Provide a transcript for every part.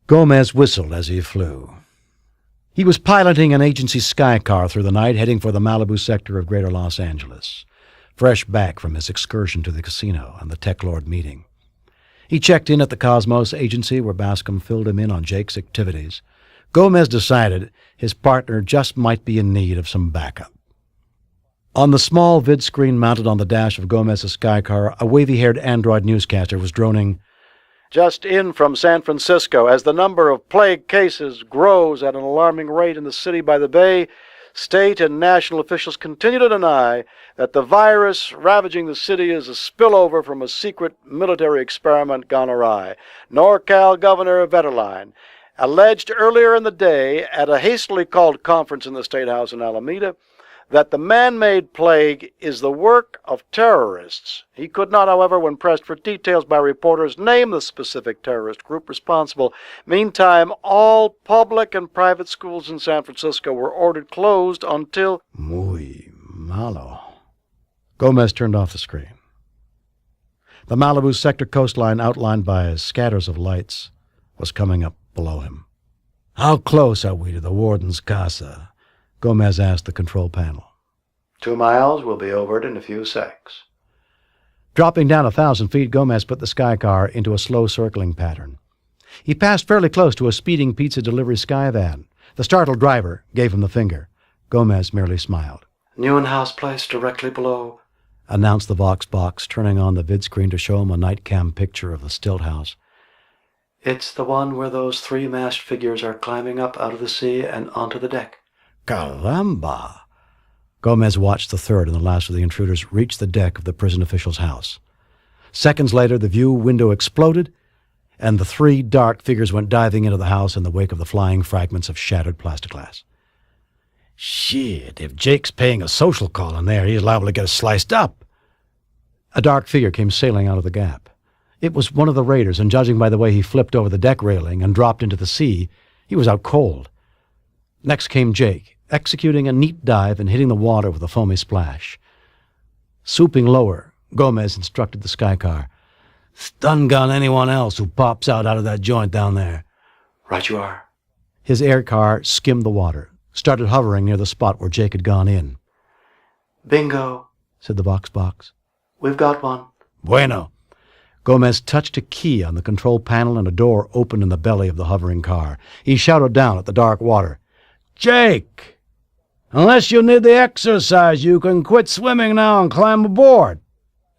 Gomez whistled as he flew. He was piloting an agency sky car through the night, heading for the Malibu sector of Greater Los Angeles, fresh back from his excursion to the casino and the TekLord meeting. He checked in at the Cosmos agency where Bascom filled him in on Jake's activities. Gomez decided his partner just might be in need of some backup. On the small vid screen mounted on the dash of Gomez's sky car, a wavy-haired android newscaster was droning, "Just in from San Francisco. As the number of plague cases grows at an alarming rate in the city by the bay, state and national officials continue to deny that the virus ravaging the city is a spillover from a secret military experiment gone awry. NorCal Governor Vetterline alleged earlier in the day at a hastily called conference in the State House in Alameda that the man-made plague is the work of terrorists. He could not, however, when pressed for details by reporters, name the specific terrorist group responsible. Meantime, all public and private schools in San Francisco were ordered closed until—" Muy malo. Gomez turned off the screen. The Malibu sector coastline, outlined by scatters of lights, was coming up below him. "How close are we to the warden's casa?" Gomez asked the control panel. 2 miles. We'll be over it in a few secs. Dropping down 1,000 feet, Gomez put the sky car into a slow circling pattern. He passed fairly close to a speeding pizza delivery sky van. The startled driver gave him the finger. Gomez merely smiled. "Newenhouse Place directly below," announced the Vox box, turning on the vid screen to show him a night-cam picture of the stilt house. "It's the one where those 3 masked figures are climbing up out of the sea and onto the deck." "Caramba!" Gomez watched the third and the last of the intruders reach the deck of the prison official's house. Seconds later, the view window exploded, and the 3 dark figures went diving into the house in the wake of the flying fragments of shattered plexiglass. "Shit, if Jake's paying a social call in there, he's liable to get us sliced up." A dark figure came sailing out of the gap. It was one of the raiders, and judging by the way he flipped over the deck railing and dropped into the sea, he was out cold. Next came Jake, executing a neat dive and hitting the water with a foamy splash. Swooping lower, Gomez instructed the sky car, "Stun gun anyone else who pops out of that joint down there." "Right you are." His air car skimmed the water, started hovering near the spot where Jake had gone in. "Bingo," said the Vox box. "We've got one." "Bueno." Gomez touched a key on the control panel and a door opened in the belly of the hovering car. He shouted down at the dark water, "Jake! Unless you need the exercise, you can quit swimming now and climb aboard."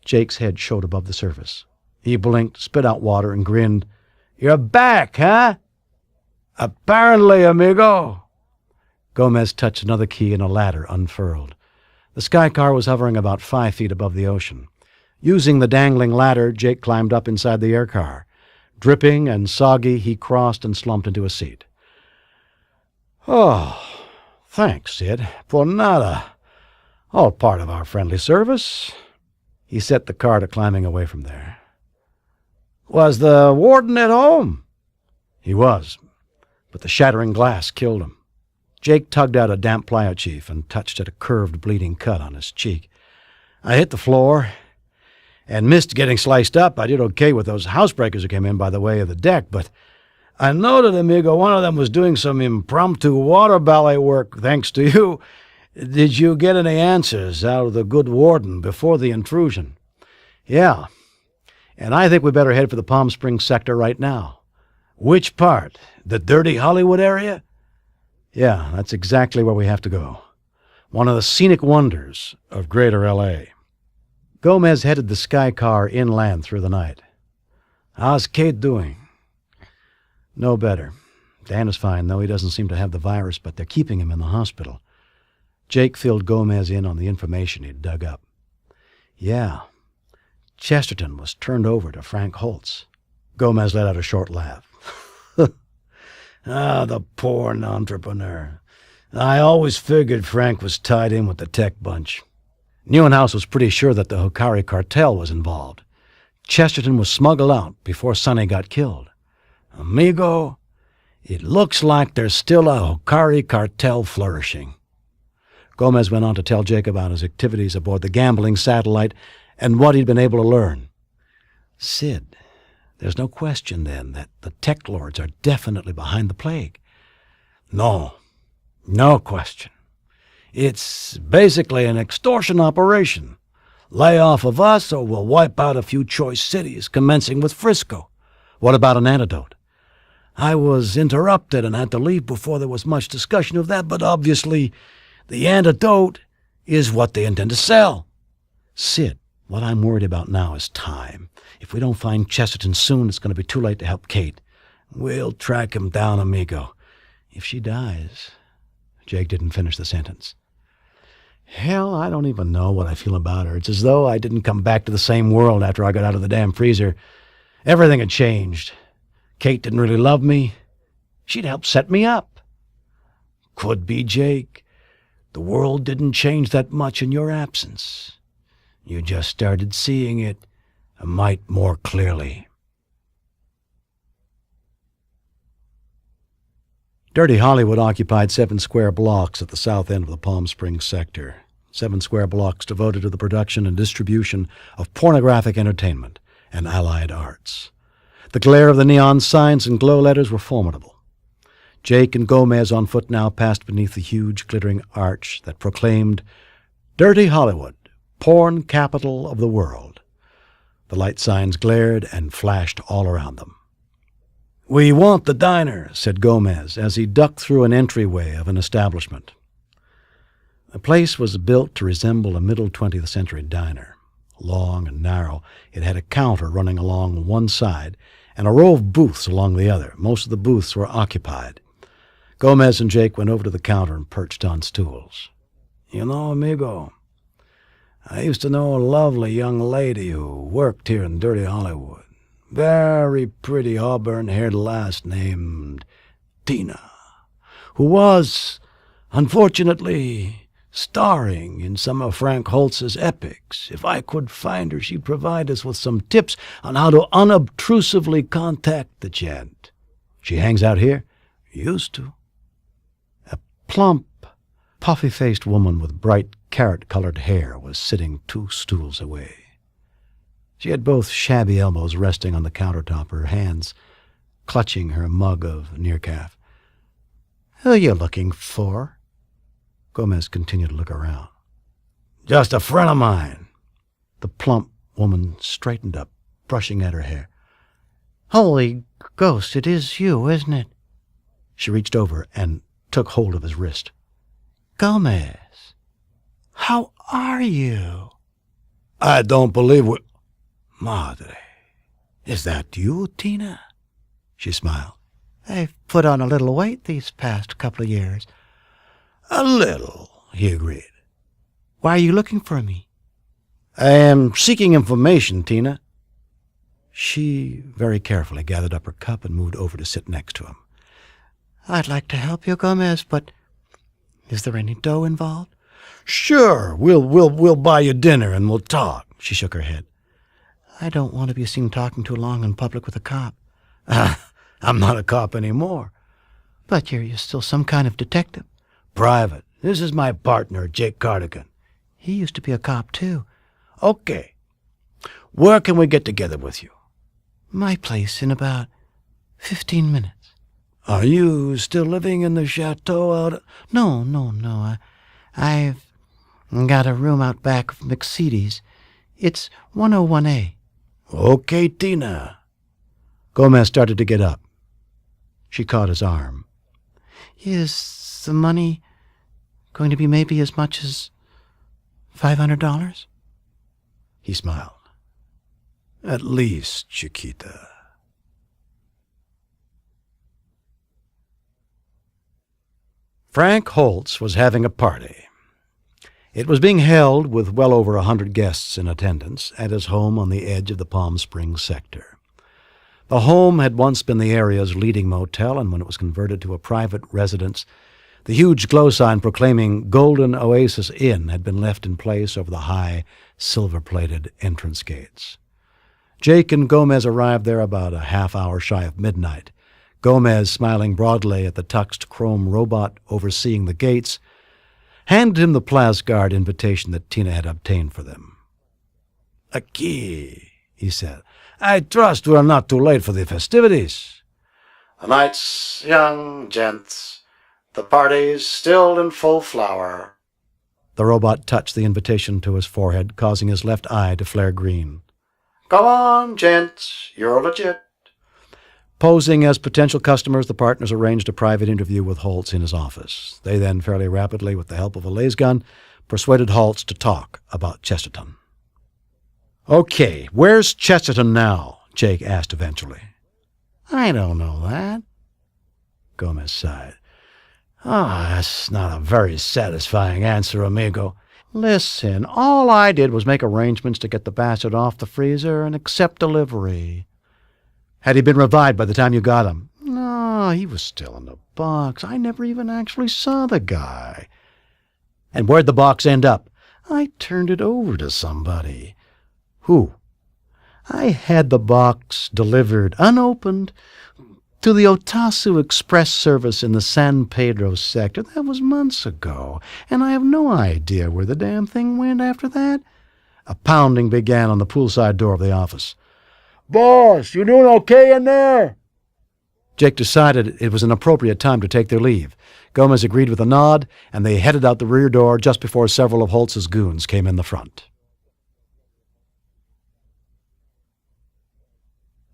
Jake's head showed above the surface. He blinked, spit out water, and grinned. "You're back, huh?" "Apparently, amigo." Gomez touched another key and a ladder unfurled. The sky car was hovering about 5 feet above the ocean. Using the dangling ladder, Jake climbed up inside the air car. Dripping and soggy, he crossed and slumped into a seat. "Oh, thanks, Sid. Por nada. All part of our friendly service." He set the car to climbing away from there. "Was the warden at home?" "He was, but the shattering glass killed him." Jake tugged out a damp plyo chief and touched at a curved, bleeding cut on his cheek. "I hit the floor and missed getting sliced up. I did okay with those housebreakers who came in by the way of the deck, but I noted, amigo, one of them was doing some impromptu water ballet work thanks to you. Did you get any answers out of the good warden before the intrusion?" "Yeah, and I think we better head for the Palm Springs sector right now." "Which part? The dirty Hollywood area?" "Yeah, that's exactly where we have to go. One of the scenic wonders of Greater L.A. Gomez headed the sky car inland through the night. "How's Kate doing?" "No better. Dan is fine, though. He doesn't seem to have the virus, but they're keeping him in the hospital." Jake filled Gomez in on the information he'd dug up. "Yeah, Chesterton was turned over to Frank Holtz." Gomez let out a short laugh. "Ah, the poor entrepreneur. I always figured Frank was tied in with the tech bunch." Newenhouse was pretty sure that the Hikari cartel was involved. Chesterton was smuggled out before Sonny got killed. "Amigo, it looks like there's still a Hikari cartel flourishing." Gomez went on to tell Jake about his activities aboard the gambling satellite and what he'd been able to learn. "Sid, There's no question, then, that the TekLords are definitely behind the plague. No question. It's basically an extortion operation. Lay off of us or we'll wipe out a few choice cities, commencing with Frisco. What about an antidote? I was interrupted and had to leave before there was much discussion of that, but obviously the antidote is what they intend to sell. Sid, what I'm worried about now is time. If we don't find Chesterton soon, it's going to be too late to help Kate. We'll track him down, amigo. If she dies... Jake didn't finish the sentence. Hell, I don't even know what I feel about her. It's as though I didn't come back to the same world after I got out of the damn freezer. Everything had changed. Kate didn't really love me. She'd helped set me up. Could be, Jake. The world didn't change that much in your absence. You just started seeing it a mite more clearly. Dirty Hollywood occupied 7 square blocks at the south end of the Palm Springs sector. 7 square blocks devoted to the production and distribution of pornographic entertainment and allied arts. The glare of the neon signs and glow letters were formidable. Jake and Gomez on foot now passed beneath the huge glittering arch that proclaimed, "Dirty Hollywood, porn capital of the world." The light signs glared and flashed all around them. "We want the diner," said Gomez as he ducked through an entryway of an establishment. The place was built to resemble a middle 20th century diner. Long and narrow, it had a counter running along one side and a row of booths along the other. Most of the booths were occupied. Gomez and Jake went over to the counter and perched on stools. "You know, amigo, I used to know a lovely young lady who worked here in Dirty Hollywood. Very pretty auburn-haired lass named Tina, who was, unfortunately, starring in some of Frank Holtz's epics. If I could find her, she'd provide us with some tips on how to unobtrusively contact the gent. She hangs out here? Used to." A plump, puffy-faced woman with bright carrot-colored hair was sitting 2 stools away. She had both shabby elbows resting on the countertop, her hands clutching her mug of nearcaf. "Who are you looking for?" Gomez continued to look around. "Just a friend of mine." The plump woman straightened up, brushing at her hair. "Holy Ghost, it is you, isn't it?" She reached over and took hold of his wrist. "Gomez, how are you?" "I don't believe we—" "Madre, is that you, Tina?" She smiled. "I've put on a little weight these past couple of years." "A little," he agreed. "Why are you looking for me?" "I am seeking information, Tina." She very carefully gathered up her cup and moved over to sit next to him. "I'd like to help you, Gomez, but is there any dough involved?" "Sure, we'll buy you dinner and we'll talk." She shook her head. "I don't want to be seen talking too long in public with a cop." "I'm not a cop anymore." "But you're still some kind of detective." "Private. This is my partner, Jake Cardigan." "He used to be a cop, too." "Okay. Where can we get together with you?" "My place in about 15 minutes." "Are you still living in the chateau out—" No. I've got a room out back of McCedy's. It's 101A. "Okay, Tina." Gomez started to get up. She caught his arm. "Is the money going to be maybe as much as $500? He smiled. "At least, Chiquita." Frank Holtz was having a party. It was being held with well over 100 guests in attendance at his home on the edge of the Palm Springs sector. The home had once been the area's leading motel, and when it was converted to a private residence, the huge glow sign proclaiming Golden Oasis Inn had been left in place over the high, silver-plated entrance gates. Jake and Gomez arrived there about a half-hour shy of midnight. Gomez, smiling broadly at the tuxed chrome robot overseeing the gates, handed him the Plasguard invitation that Tina had obtained for them. "Aquí," he said. I trust we're not too late for the festivities." "The night's young, gents. The party's still in full flower." The robot touched the invitation to his forehead, causing his left eye to flare green. "Go on, gents. You're legit." Posing as potential customers, the partners arranged a private interview with Holtz in his office. They then, fairly rapidly, with the help of a laser gun, persuaded Holtz to talk about Chesterton. "Okay, where's Chesterton now?" Jake asked eventually. "I don't know that." Gomez sighed. That's not a very satisfying answer, amigo. Listen, all I did was make arrangements to get the bastard off the freezer and accept delivery." "Had he been revived by the time you got him?" "No, he was still in the box. I never even actually saw the guy." "And where'd the box end up?" "I turned it over to somebody." "Who?" "I had the box delivered, unopened, to the Otasu Express service in the San Pedro sector. That was months ago, and I have no idea where the damn thing went after that." A pounding began on the poolside door of the office. "Boss, you doing okay in there?" Jake decided it was an appropriate time to take their leave. Gomez agreed with a nod, and they headed out the rear door just before several of Holtz's goons came in the front.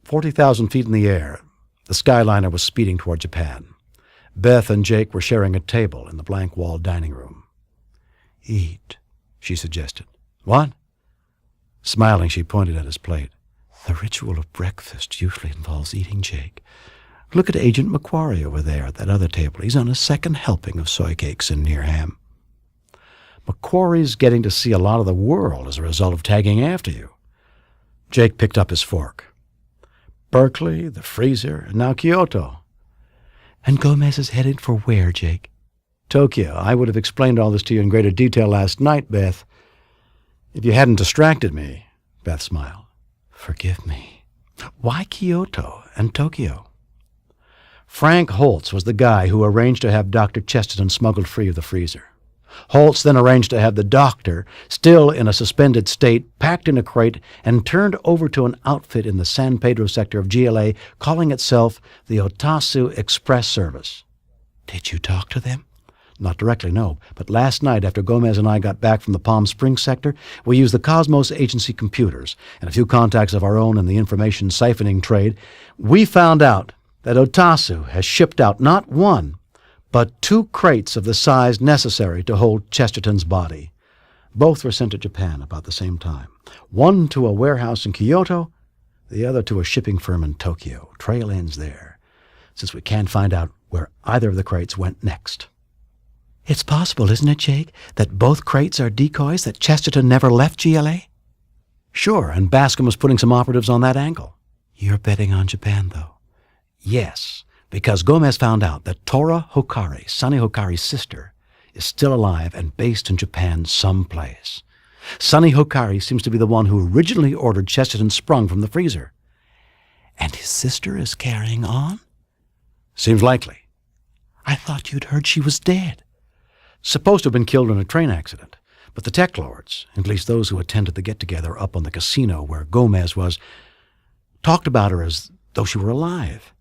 40,000 feet in the air, the Skyliner was speeding toward Japan. Beth and Jake were sharing a table in the blank-walled dining room. "Eat," she suggested. "What?" Smiling, she pointed at his plate. "The ritual of breakfast usually involves eating, Jake. Look at Agent Macquarie over there at that other table. He's on his second helping of soy cakes and near ham." "Macquarie's getting to see a lot of the world as a result of tagging after you." Jake picked up his fork. "Berkeley, the freezer, and now Kyoto." "And Gomez is headed for where, Jake?" "Tokyo. I would have explained all this to you in greater detail last night, Beth, if you hadn't distracted me." Beth smiled. "Forgive me. Why Kyoto and Tokyo?" Frank Holtz was the guy who arranged to have Dr. Chesterton smuggled free of the freezer. Holtz then arranged to have the doctor, still in a suspended state, packed in a crate and turned over to an outfit in the San Pedro sector of GLA calling itself the Otasu Express Service. "Did you talk to them?" "Not directly, no. But last night, after Gomez and I got back from the Palm Springs sector, we used the Cosmos Agency computers and a few contacts of our own in the information siphoning trade. We found out that Otasu has shipped out not one, but 2 crates of the size necessary to hold Chesterton's body. Both were sent to Japan about the same time. One to a warehouse in Kyoto, the other to a shipping firm in Tokyo. Trail ends there, since we can't find out where either of the crates went next." "It's possible, isn't it, Jake, that both crates are decoys, that Chesterton never left GLA?" "Sure, and Bascom was putting some operatives on that angle." "You're betting on Japan, though." "Yes, because Gomez found out that Tora Hokari, Sunny Hokari's sister, is still alive and based in Japan someplace. Sunny Hokari seems to be the one who originally ordered Chesterton sprung from the freezer." "And his sister is carrying on?" "Seems likely." "I thought you'd heard she was dead." "Supposed to have been killed in a train accident. But the TekLords, at least those who attended the get-together up on the casino where Gomez was, talked about her as though she were alive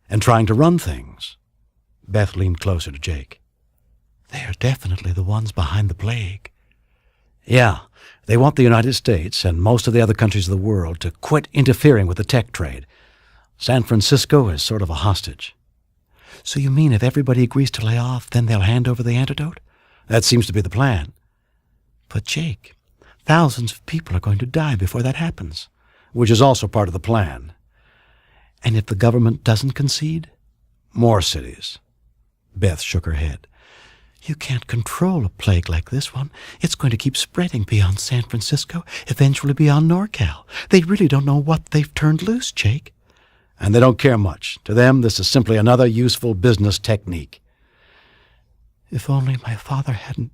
and trying to run things." Beth leaned closer to Jake. "They are definitely the ones behind the plague." "Yeah, they want the United States and most of the other countries of the world to quit interfering with the tech trade. San Francisco is sort of a hostage." "So you mean if everybody agrees to lay off, then they'll hand over the antidote?" "That seems to be the plan." "But Jake, thousands of people are going to die before that happens." "Which is also part of the plan." "And if the government doesn't concede?" "More cities." Beth shook her head. "You can't control a plague like this one. It's going to keep spreading beyond San Francisco, eventually beyond NorCal. They really don't know what they've turned loose, Jake." "And they don't care much. To them, this is simply another useful business technique." "If only my father hadn't.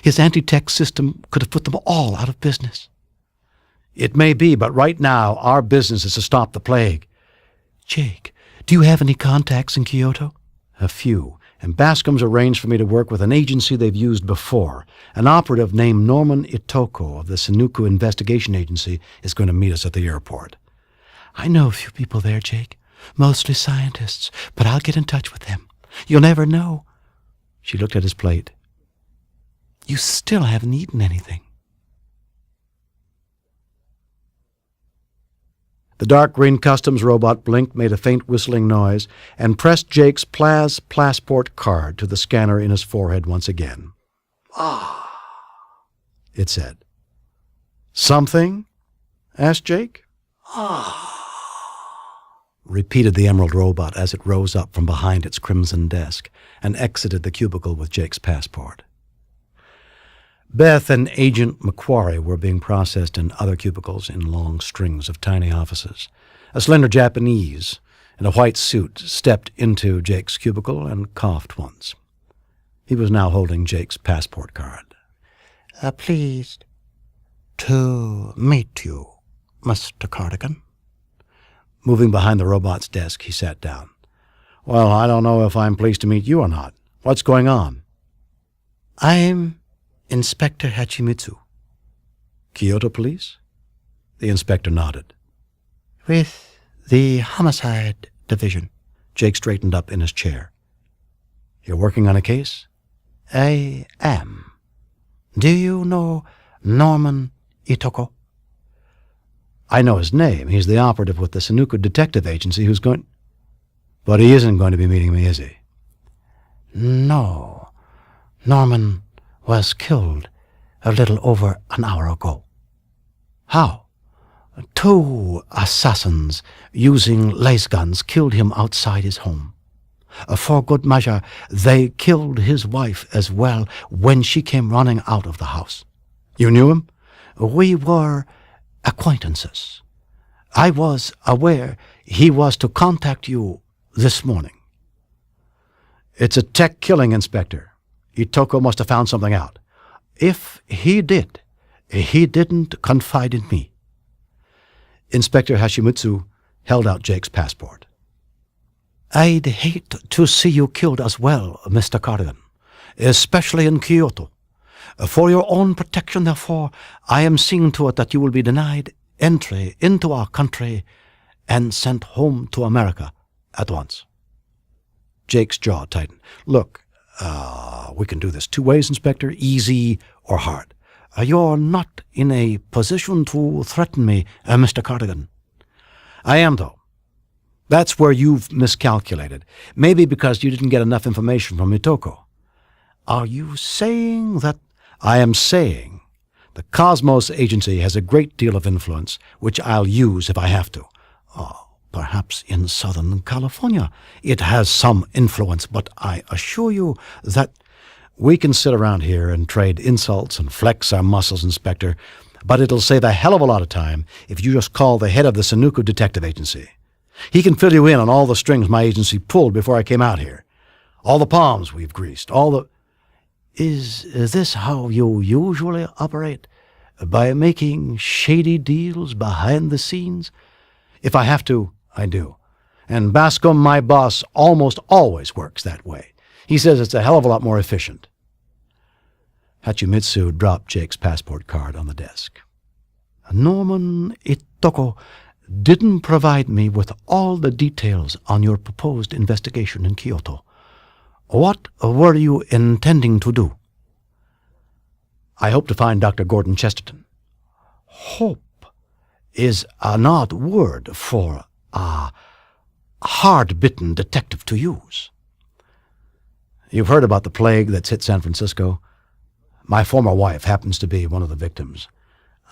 His anti-tech system could have put them all out of business." "It may be, but right now our business is to stop the plague." "Jake, do you have any contacts in Kyoto?" "A few, and Bascom's arranged for me to work with an agency they've used before. An operative named Norman Itoko of the Sanuku Investigation Agency is going to meet us at the airport. I know a few people there, Jake. Mostly scientists, but I'll get in touch with them. You'll never know. She looked at his plate. You still haven't eaten anything. The dark green customs robot blinked, made a faint whistling noise, and pressed Jake's passport card to the scanner in his forehead once again. Ah, it said. Something? Asked Jake. Ah, repeated the emerald robot as it rose up from behind its crimson desk and exited the cubicle with Jake's passport. Beth and Agent McQuarrie were being processed in other cubicles in long strings of tiny offices. A slender Japanese in a white suit stepped into Jake's cubicle and coughed once. He was now holding Jake's passport card. Pleased to meet you, Mr. Cardigan. Moving behind the robot's desk, he sat down. Well, I don't know if I'm pleased to meet you or not. What's going on? I'm Inspector Hachimitsu. Kyoto Police? The inspector nodded. With the Homicide Division. Jake straightened up in his chair. You're working on a case? I am. Do you know Norman Itoko? I know his name. He's the operative with the Sanuku Detective Agency who's going... But he isn't going to be meeting me, is he? No. Norman was killed a little over an hour ago. How? 2 assassins using lace guns killed him outside his home. For good measure, they killed his wife as well when she came running out of the house. You knew him? We were acquaintances. I was aware he was to contact you this morning. It's a tech killing, Inspector. Itoko must have found something out. If he did, he didn't confide in me. Inspector Hashimitsu held out Jake's passport. I'd hate to see you killed as well, Mr. Cardigan, especially in Kyoto. For your own protection, therefore, I am seeing to it that you will be denied entry into our country and sent home to America at once. Jake's jaw tightened. Look, we can do this 2 ways, Inspector, easy or hard. You're not in a position to threaten me, Mr. Cardigan. I am, though. That's where you've miscalculated. Maybe because you didn't get enough information from Itoko. Are you saying that... I am saying the Cosmos Agency has a great deal of influence, which I'll use if I have to. Perhaps in Southern California it has some influence, but I assure you that we can sit around here and trade insults and flex our muscles, Inspector, but it'll save a hell of a lot of time if you just call the head of the Sanuku Detective Agency. He can fill you in on all the strings my agency pulled before I came out here. All the palms we've greased, all the... Is this how you usually operate? By making shady deals behind the scenes? If I have to, I do. And Bascom, my boss, almost always works that way. He says it's a hell of a lot more efficient. Hachimitsu dropped Jake's passport card on the desk. Norman Itoko didn't provide me with all the details on your proposed investigation in Kyoto. What were you intending to do? I hope to find Dr. Gordon Chesterton. Hope is an odd word for a hard-bitten detective to use. You've heard about the plague that's hit San Francisco. My former wife happens to be one of the victims.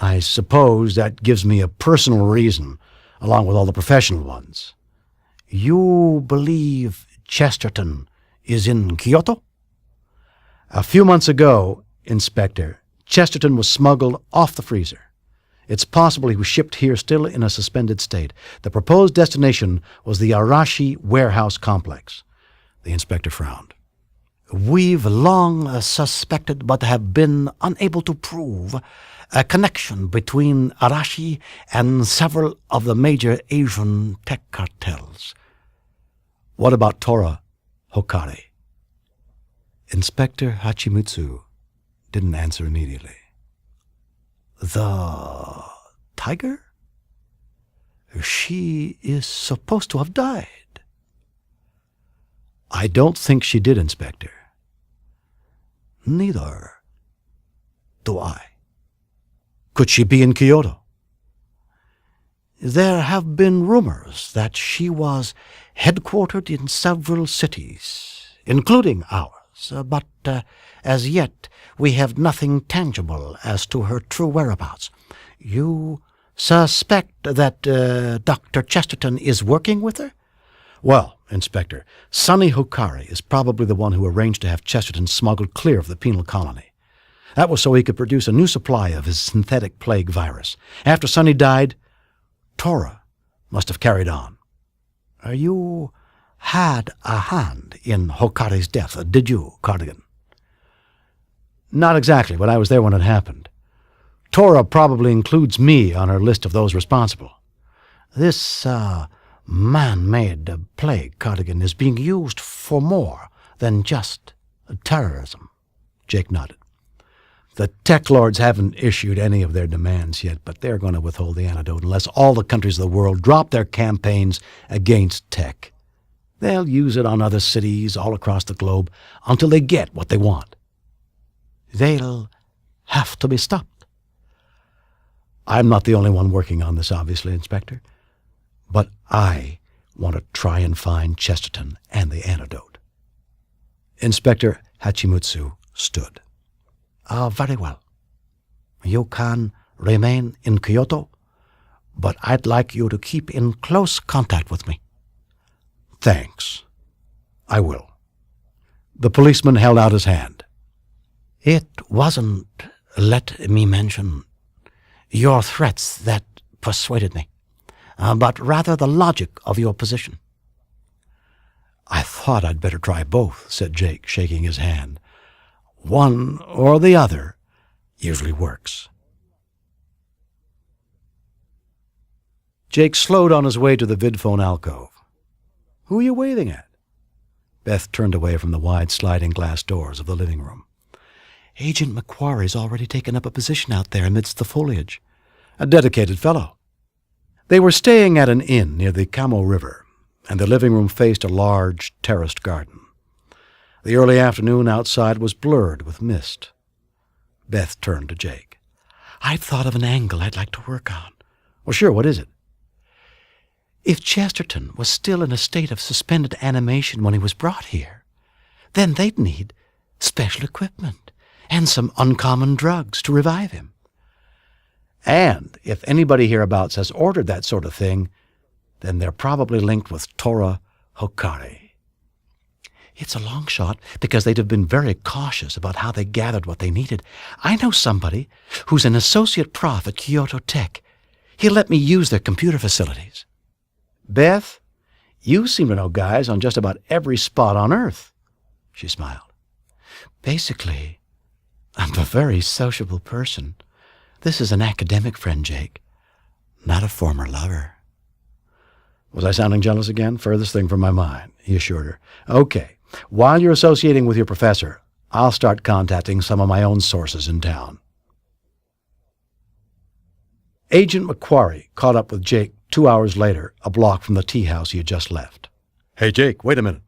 I suppose that gives me a personal reason, along with all the professional ones. You believe Chesterton is in Kyoto? A few months ago, Inspector, Chesterton was smuggled off the freezer. It's possible he was shipped here still in a suspended state. The proposed destination was the Arashi warehouse complex. The inspector frowned. We've long suspected but have been unable to prove a connection between Arashi and several of the major Asian tech cartels. What about Tora Hokare? Inspector Hachimitsu didn't answer immediately. The tiger? She is supposed to have died. I don't think she did, Inspector. Neither do I. Could she be in Kyoto? There have been rumors that she was headquartered in several cities, including ours, but as yet we have nothing tangible as to her true whereabouts. You suspect that Dr. Chesterton is working with her? Well, Inspector, Sonny Hokari is probably the one who arranged to have Chesterton smuggled clear of the penal colony. That was so he could produce a new supply of his synthetic plague virus. After Sonny died, Tora must have carried on. You had a hand in Hokari's death, did you, Cardigan? Not exactly, but I was there when it happened. Tora probably includes me on her list of those responsible. This man-made plague, Cardigan, is being used for more than just terrorism. Jake nodded. The TekLords haven't issued any of their demands yet, but they're going to withhold the antidote unless all the countries of the world drop their campaigns against Tech. They'll use it on other cities all across the globe until they get what they want. They'll have to be stopped. I'm not the only one working on this, obviously, Inspector, but I want to try and find Chesterton and the antidote. Inspector Hachimitsu stood. Very well. You can remain in Kyoto, but I'd like you to keep in close contact with me. Thanks. I will. The policeman held out his hand. It wasn't, let me mention, your threats that persuaded me, but rather the logic of your position. I thought I'd better try both, said Jake, shaking his hand. One or the other usually works. Jake slowed on his way to the vidphone alcove. Who are you waving at? Beth turned away from the wide sliding glass doors of the living room. Agent McQuarrie's already taken up a position out there amidst the foliage. A dedicated fellow. They were staying at an inn near the Kamo River, and the living room faced a large terraced garden. The early afternoon outside was blurred with mist. Beth turned to Jake. I've thought of an angle I'd like to work on. Well, sure, what is it? If Chesterton was still in a state of suspended animation when he was brought here, then they'd need special equipment and some uncommon drugs to revive him. And if anybody hereabouts has ordered that sort of thing, then they're probably linked with Tora Hokari. It's a long shot because they'd have been very cautious about how they gathered what they needed. I know somebody who's an associate prof at Kyoto Tech. He'll let me use their computer facilities. Beth, you seem to know guys on just about every spot on Earth, she smiled. Basically, I'm a very sociable person. This is an academic friend, Jake, not a former lover. Was I sounding jealous again? Furthest thing from my mind, he assured her. Okay, while you're associating with your professor, I'll start contacting some of my own sources in town. Agent McQuarrie caught up with Jake 2 hours later, a block from the tea house he had just left. Hey, Jake, wait a minute.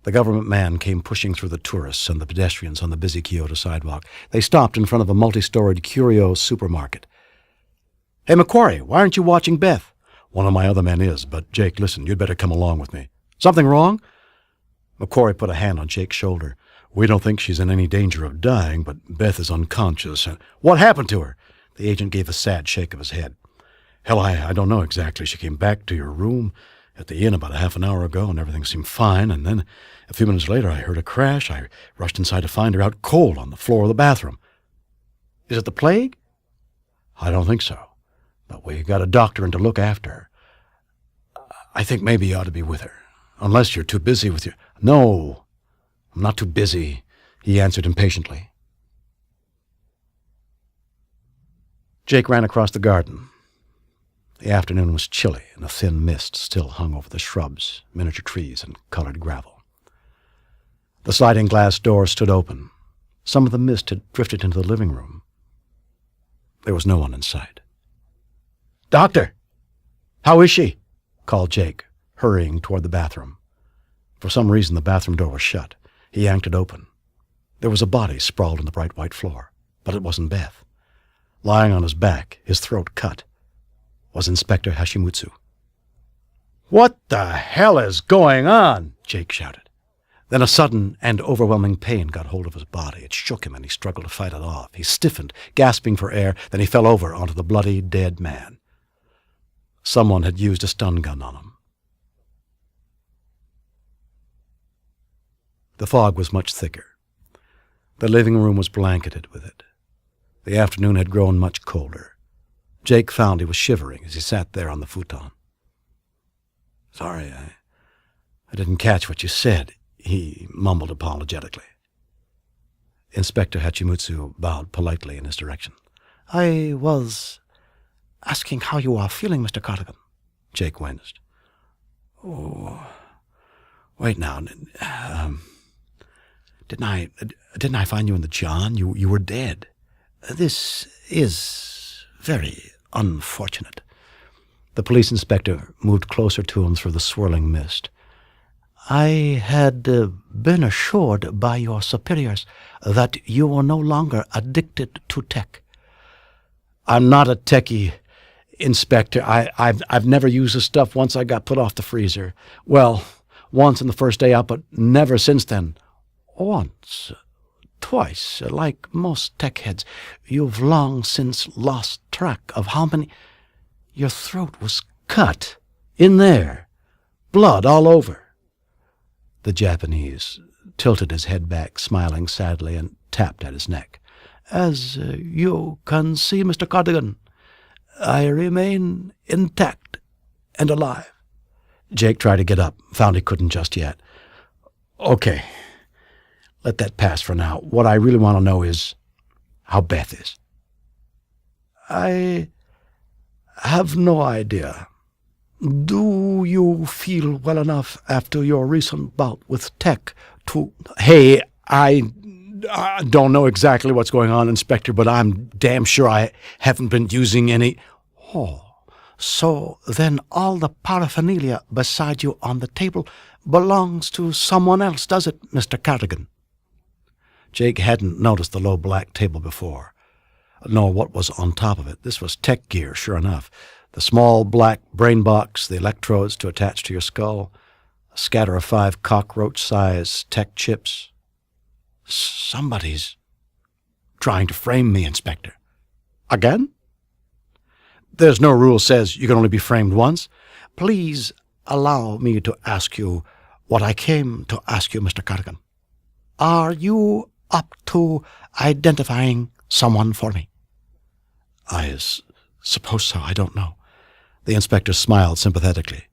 The government man came pushing through the tourists and the pedestrians on the busy Kyoto sidewalk. They stopped in front of a multi-storied curio supermarket. Hey, McQuarrie, why aren't you watching Beth? One of my other men is, but Jake, listen, you'd better come along with me. Something wrong? McQuarrie put a hand on Jake's shoulder. We don't think she's in any danger of dying, but Beth is unconscious. What happened to her? The agent gave a sad shake of his head. Hell, I don't know exactly. She came back to your room at the inn about a half an hour ago, and everything seemed fine, and then a few minutes later I heard a crash. I rushed inside to find her out cold on the floor of the bathroom. Is it the plague? I don't think so, but we got a doctor in to look after her. I think maybe you ought to be with her, unless you're too busy with your... No, I'm not too busy, he answered impatiently. Jake ran across the garden. The afternoon was chilly, and a thin mist still hung over the shrubs, miniature trees, and colored gravel. The sliding glass door stood open. Some of the mist had drifted into the living room. There was no one in sight. "Doctor! How is she?" called Jake, hurrying toward the bathroom. For some reason, the bathroom door was shut. He yanked it open. There was a body sprawled on the bright white floor, but it wasn't Beth. Lying on his back, his throat cut, was Inspector Hashimutsu. "What the hell is going on?" Jake shouted. Then a sudden and overwhelming pain got hold of his body. It shook him, and he struggled to fight it off. He stiffened, gasping for air, then he fell over onto the bloody, dead man. Someone had used a stun gun on him. The fog was much thicker. The living room was blanketed with it. The afternoon had grown much colder. Jake found he was shivering as he sat there on the futon. "Sorry, I didn't catch what you said," he mumbled apologetically. Inspector Hashimutsu bowed politely in his direction. "I was asking how you are feeling, Mr. Cardigan." Jake winced. "Oh, wait now. Didn't I find you in the John? You were dead. This is very unfortunate." The police inspector moved closer to him through the swirling mist. "I had been assured by your superiors that you were no longer addicted to tech." "I'm not a techie, Inspector. I've never used the stuff once I got put off the freezer. Well, once on the first day out, but never since then." "Once, twice, like most tech heads. You've long since lost track of how many—" "Your throat was cut. In there. Blood all over." The Japanese tilted his head back, smiling sadly, and tapped at his neck. "As you can see, Mr. Cardigan, I remain intact and alive." Jake tried to get up, found he couldn't just yet. "Okay. Let that pass for now. What I really want to know is how Beth is." "I have no idea. Do you feel well enough after your recent bout with tech to—" "Hey, I don't know exactly what's going on, Inspector, but I'm damn sure I haven't been using any—" "Oh, so then all the paraphernalia beside you on the table belongs to someone else, does it, Mr. Cardigan?" Jake hadn't noticed the low black table before, nor what was on top of it. This was tech gear, sure enough. The small black brain box, the electrodes to attach to your skull, a scatter of 5 cockroach-sized tech chips. "Somebody's trying to frame me, Inspector." "Again?" "There's no rule says you can only be framed once. Please allow me to ask you what I came to ask you, Mr. Cardigan. Are you up to identifying someone for me?" "I suppose so. I don't know." The inspector smiled sympathetically.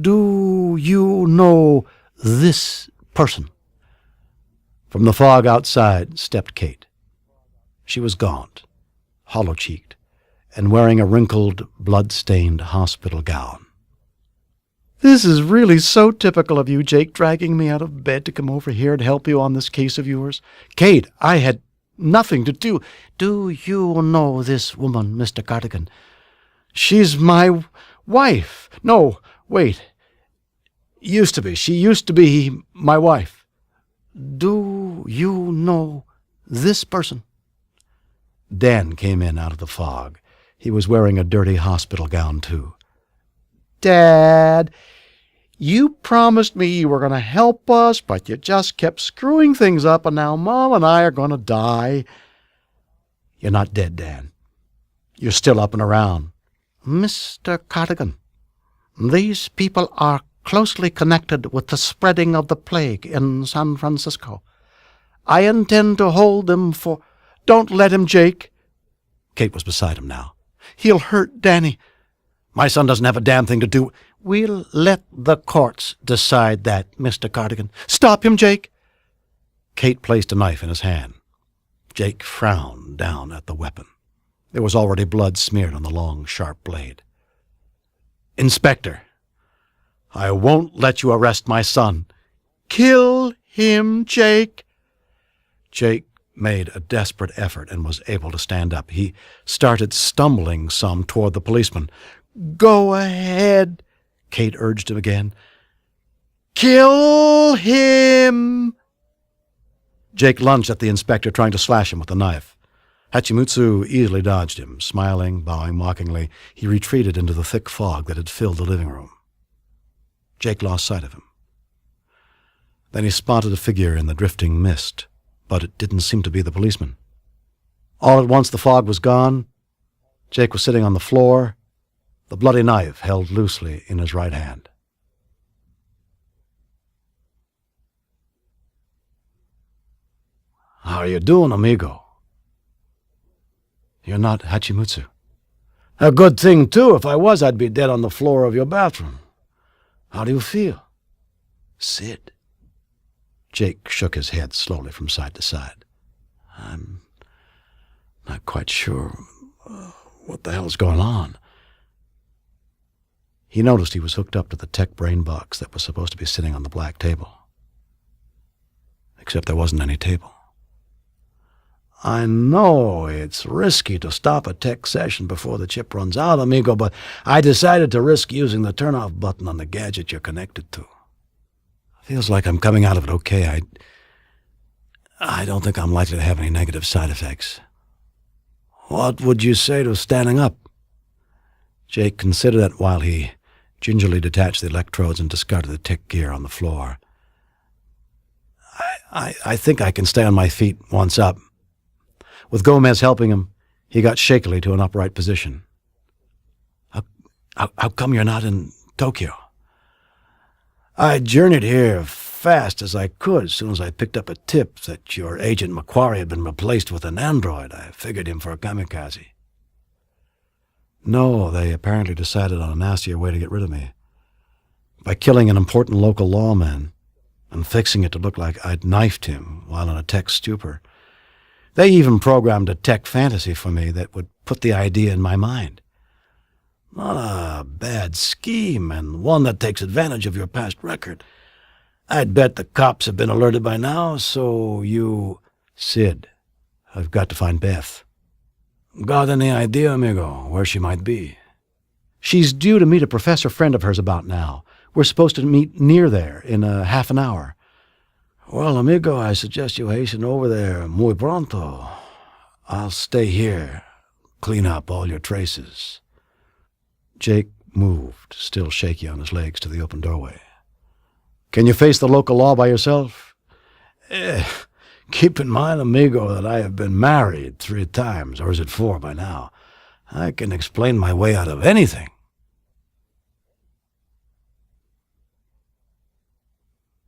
"Do you know this person?" From the fog outside stepped Kate. She was gaunt, hollow-cheeked, and wearing a wrinkled, blood-stained hospital gown. "This is really so typical of you, Jake, dragging me out of bed to come over here and help you on this case of yours. Kate, I had nothing to do—" "Do you know this woman, Mr. Cardigan?" "She's my wife. No, wait. Used to be. She used to be my wife." "Do you know this person?" Dan came in out of the fog. He was wearing a dirty hospital gown, too. "Dad, you promised me you were going to help us, but you just kept screwing things up, and now Mom and I are going to die." "You're not dead, Dan. You're still up and around." "Mr. Cardigan, these people are closely connected with the spreading of the plague in San Francisco. I intend to hold them for—" "Don't let him, Jake." Kate was beside him now. "He'll hurt Danny." "My son doesn't have a damn thing to do—" "We'll let the courts decide that, Mr. Cardigan." "Stop him, Jake." Kate placed a knife in his hand. Jake frowned down at the weapon. There was already blood smeared on the long, sharp blade. "Inspector, I won't let you arrest my son." "Kill him, Jake." Jake made a desperate effort and was able to stand up. He started stumbling some toward the policeman. "Go ahead," Kate urged him again. "Kill him." Jake lunged at the inspector, trying to slash him with the knife. Hachimutsu easily dodged him. Smiling, bowing mockingly, he retreated into the thick fog that had filled the living room. Jake lost sight of him. Then he spotted a figure in the drifting mist, but it didn't seem to be the policeman. All at once the fog was gone. Jake was sitting on the floor, the bloody knife held loosely in his right hand. "How are you doing, amigo?" "You're not Hachimutsu." "A good thing, too. If I was, I'd be dead on the floor of your bathroom. How do you feel?" "Sid." Jake shook his head slowly from side to side. "I'm not quite sure what the hell is going on." He noticed he was hooked up to the tech brain box that was supposed to be sitting on the black table. Except there wasn't any table. "I know it's risky to stop a tech session before the chip runs out, amigo, but I decided to risk using the turn-off button on the gadget you're connected to. Feels like I'm coming out of it okay. I don't think I'm likely to have any negative side effects." "What would you say to standing up?" Jake considered it while he gingerly detached the electrodes and discarded the tech gear on the floor. I think I can stay on my feet once up." With Gomez helping him, he got shakily to an upright position. How come you're not in Tokyo?" "I journeyed here fast as I could as soon as I picked up a tip that your agent Macquarie had been replaced with an android. I figured him for a kamikaze." "No, they apparently decided on a nastier way to get rid of me. By killing an important local lawman and fixing it to look like I'd knifed him while in a tech stupor. They even programmed a tech fantasy for me that would put the idea in my mind. Not a bad scheme, and one that takes advantage of your past record. I'd bet the cops have been alerted by now, so you—" "Sid, I've got to find Beth." "Got any idea, amigo, where she might be?" "She's due to meet a professor friend of hers about now. We're supposed to meet near there in half an hour." "Well, amigo, I suggest you hasten over there muy pronto. I'll stay here, clean up all your traces." Jake moved, still shaky on his legs, to the open doorway. "Can you face the local law by yourself?" Keep in mind, amigo, that I have been married 3 times, or is it 4 by now? I can explain my way out of anything."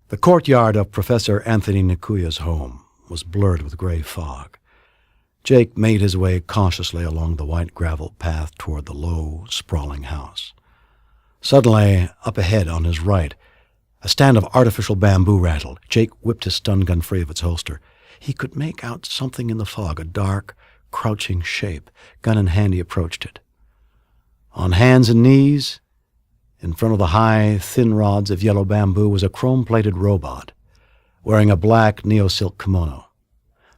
The courtyard of Professor Anthony Nikuya's home was blurred with gray fog. Jake made his way cautiously along the white gravel path toward the low, sprawling house. Suddenly, up ahead on his right, a stand of artificial bamboo rattled. Jake whipped his stun gun free of its holster. He could make out something in the fog, a dark, crouching shape. Gun in hand, he approached it. On hands and knees, in front of the high, thin rods of yellow bamboo, was a chrome-plated robot, wearing a black neo-silk kimono.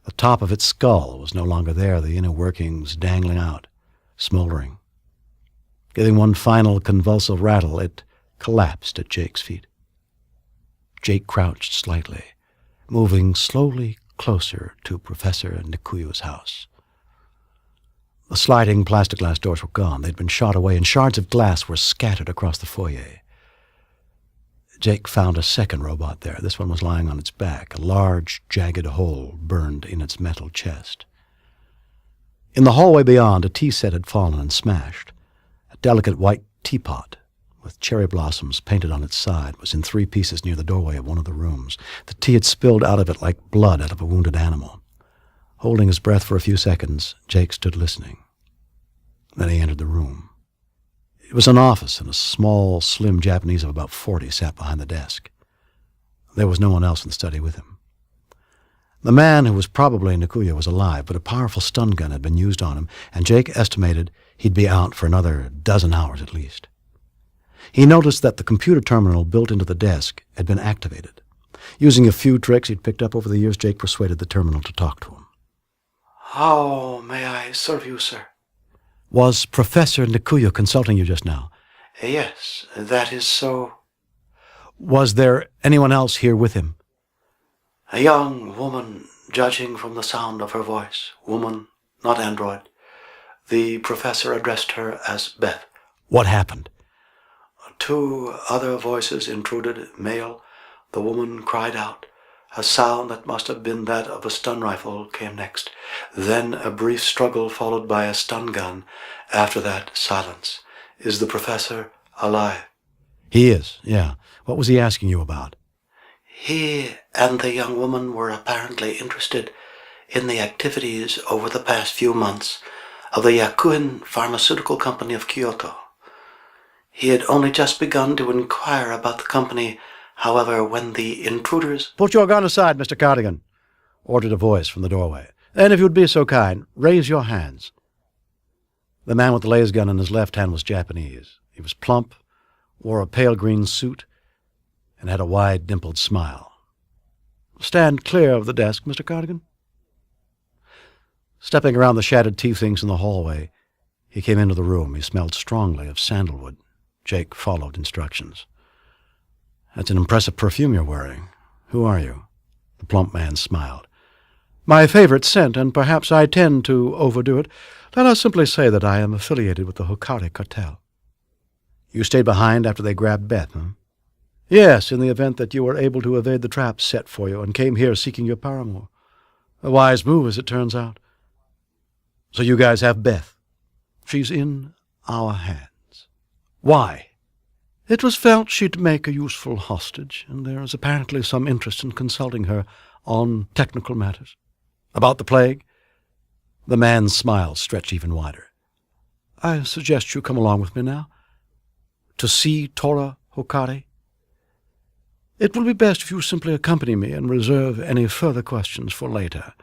The top of its skull was no longer there, the inner workings dangling out, smoldering. Giving one final convulsive rattle, it collapsed at Jake's feet. Jake crouched slightly, moving slowly closer to Professor Nikuya's house. The sliding plastic glass doors were gone. They'd been shot away, and shards of glass were scattered across the foyer. Jake found a second robot there. This one was lying on its back, a large, jagged hole burned in its metal chest. In the hallway beyond, a tea set had fallen and smashed. A delicate white teapot with cherry blossoms painted on its side was in 3 pieces near the doorway of one of the rooms. The tea had spilled out of it like blood out of a wounded animal. Holding his breath for a few seconds, Jake stood listening. Then he entered the room. It was an office, and a small, slim Japanese of about 40 sat behind the desk. There was no one else in the study with him. The man, who was probably Nikuya, was alive, but a powerful stun gun had been used on him, and Jake estimated he'd be out for another 12 hours at least. He noticed that the computer terminal built into the desk had been activated. Using a few tricks he'd picked up over the years, Jake persuaded the terminal to talk to him. How may I serve you, sir? Was Professor Nikuya consulting you just now? Yes, that is so. Was there anyone else here with him? A young woman, judging from the sound of her voice. Woman, not android. The professor addressed her as Beth. What happened? 2 other voices intruded, male. The woman cried out. A sound that must have been that of a stun rifle came next. Then a brief struggle followed by a stun gun. After that, silence. Is the professor alive? He is, yeah. What was he asking you about? He and the young woman were apparently interested in the activities over the past few months of the Yakuin Pharmaceutical Company of Kyoto. He had only just begun to inquire about the company. However, when the intruders... Put your gun aside, Mr. Cardigan, ordered a voice from the doorway. And if you would be so kind, raise your hands. The man with the laser gun in his left hand was Japanese. He was plump, wore a pale green suit, and had a wide, dimpled smile. Stand clear of the desk, Mr. Cardigan. Stepping around the shattered tea things in the hallway, he came into the room. He smelled strongly of sandalwood. Jake followed instructions. That's an impressive perfume you're wearing. Who are you? The plump man smiled. My favorite scent, and perhaps I tend to overdo it. Let us simply say that I am affiliated with the Hokari cartel. You stayed behind after they grabbed Beth, huh? Yes, in the event that you were able to evade the traps set for you and came here seeking your paramour. A wise move, as it turns out. So you guys have Beth. She's in our hands. Why? It was felt she'd make a useful hostage, and there is apparently some interest in consulting her on technical matters. About the plague? The man's smile stretched even wider. I suggest you come along with me now. To see Tora Hokari. It will be best if you simply accompany me and reserve any further questions for later.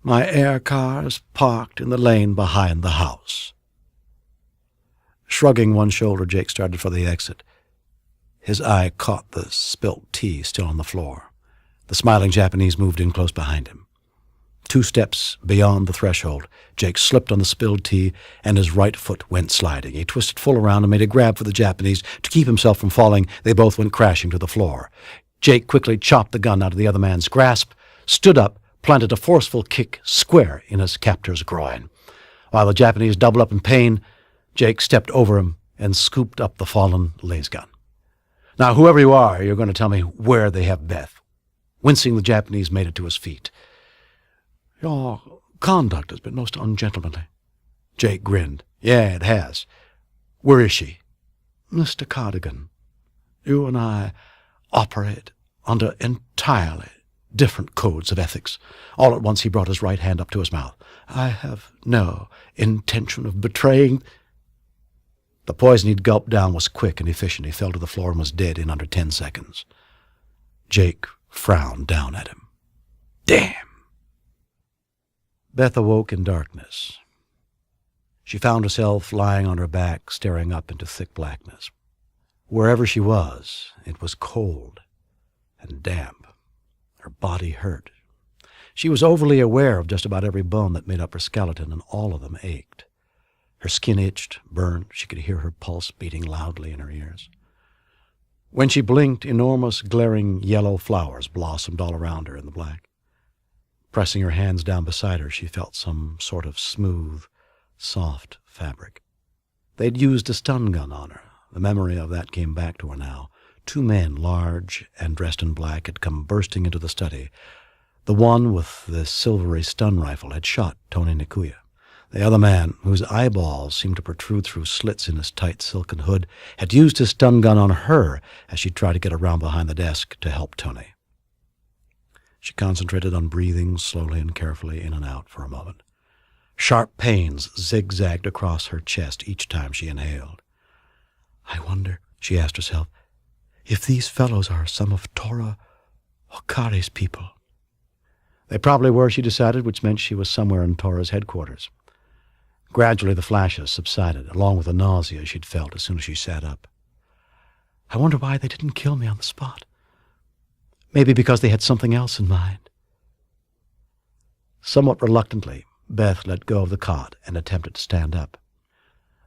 My air car is parked in the lane behind the house. Shrugging one shoulder, Jake started for the exit. His eye caught the spilt tea still on the floor. The smiling Japanese moved in close behind him. 2 steps beyond the threshold, Jake slipped on the spilled tea, and his right foot went sliding. He twisted full around and made a grab for the Japanese. To keep himself from falling, they both went crashing to the floor. Jake quickly chopped the gun out of the other man's grasp, stood up, planted a forceful kick square in his captor's groin. While the Japanese doubled up in pain, Jake stepped over him and scooped up the fallen laser gun. Now, whoever you are, you're going to tell me where they have Beth. Wincing, the Japanese made it to his feet. Your conduct has been most ungentlemanly. Jake grinned. Yeah, it has. Where is she? Mr. Cardigan, you and I operate under entirely different codes of ethics. All at once he brought his right hand up to his mouth. I have no intention of betraying... The poison he'd gulped down was quick and efficient. He fell to the floor and was dead in under 10 seconds. Jake frowned down at him. Damn! Beth awoke in darkness. She found herself lying on her back, staring up into thick blackness. Wherever she was, it was cold and damp. Her body hurt. She was overly aware of just about every bone that made up her skeleton, and all of them ached. Her skin itched, burned. She could hear her pulse beating loudly in her ears. When she blinked, enormous, glaring yellow flowers blossomed all around her in the black. Pressing her hands down beside her, she felt some sort of smooth, soft fabric. They'd used a stun gun on her. The memory of that came back to her now. 2 men, large and dressed in black, had come bursting into the study. The one with the silvery stun rifle had shot Tony Nikuya. The other man, whose eyeballs seemed to protrude through slits in his tight silken hood, had used his stun gun on her as she tried to get around behind the desk to help Tony. She concentrated on breathing slowly and carefully in and out for a moment. Sharp pains zigzagged across her chest each time she inhaled. I wonder, she asked herself, if these fellows are some of Tora Hokari's people. They probably were, she decided, which meant she was somewhere in Tora's headquarters. Gradually the flashes subsided, along with the nausea she'd felt as soon as she sat up. I wonder why they didn't kill me on the spot. Maybe because they had something else in mind. Somewhat reluctantly, Beth let go of the cot and attempted to stand up.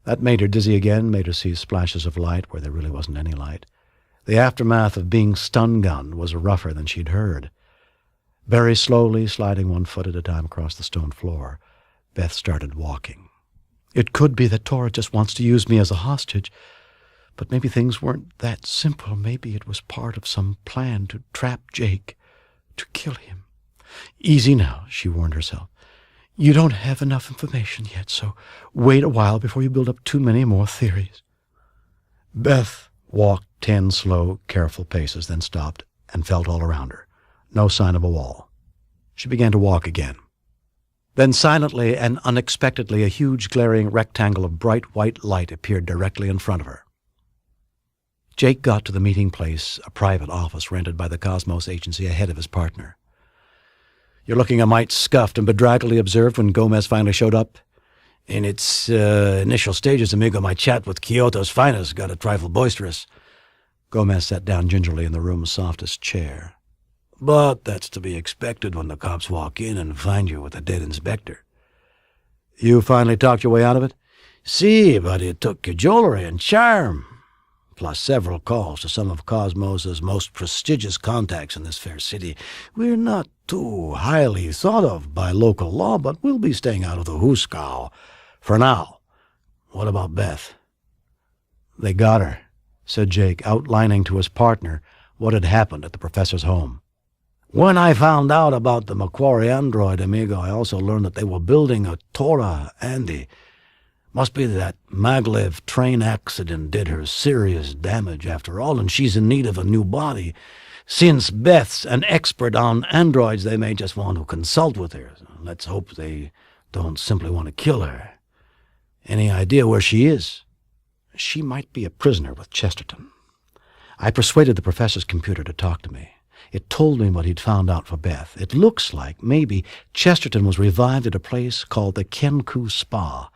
That made her dizzy again, made her see splashes of light where there really wasn't any light. The aftermath of being stun-gunned was rougher than she'd heard. Very slowly, sliding one foot at a time across the stone floor, Beth started walking. It could be that Tora just wants to use me as a hostage, but maybe things weren't that simple. Maybe it was part of some plan to trap Jake, to kill him. Easy now, she warned herself. You don't have enough information yet, so wait a while before you build up too many more theories. Beth walked 10 slow, careful paces, then stopped and felt all around her. No sign of a wall. She began to walk again. Then silently and unexpectedly, a huge glaring rectangle of bright white light appeared directly in front of her. Jake got to the meeting place, a private office rented by the Cosmos Agency, ahead of his partner. You're looking a mite scuffed and bedraggled, he observed when Gomez finally showed up. In its initial stages, amigo, my chat with Kyoto's finest got a trifle boisterous. Gomez sat down gingerly in the room's softest chair. But that's to be expected when the cops walk in and find you with a dead inspector. You finally talked your way out of it? Si, but it took cajolery and charm, plus several calls to some of Cosmos's most prestigious contacts in this fair city. We're not too highly thought of by local law, but we'll be staying out of the hoosegow for now. What about Beth? They got her, said Jake, outlining to his partner what had happened at the professor's home. When I found out about the Macquarie android, amigo, I also learned that they were building a Tora Andy. Must be that maglev train accident did her serious damage after all, and she's in need of a new body. Since Beth's an expert on androids, they may just want to consult with her. Let's hope they don't simply want to kill her. Any idea where she is? She might be a prisoner with Chesterton. I persuaded the professor's computer to talk to me. It told me what he'd found out for Beth. It looks like maybe Chesterton was revived at a place called the Kenku Spa.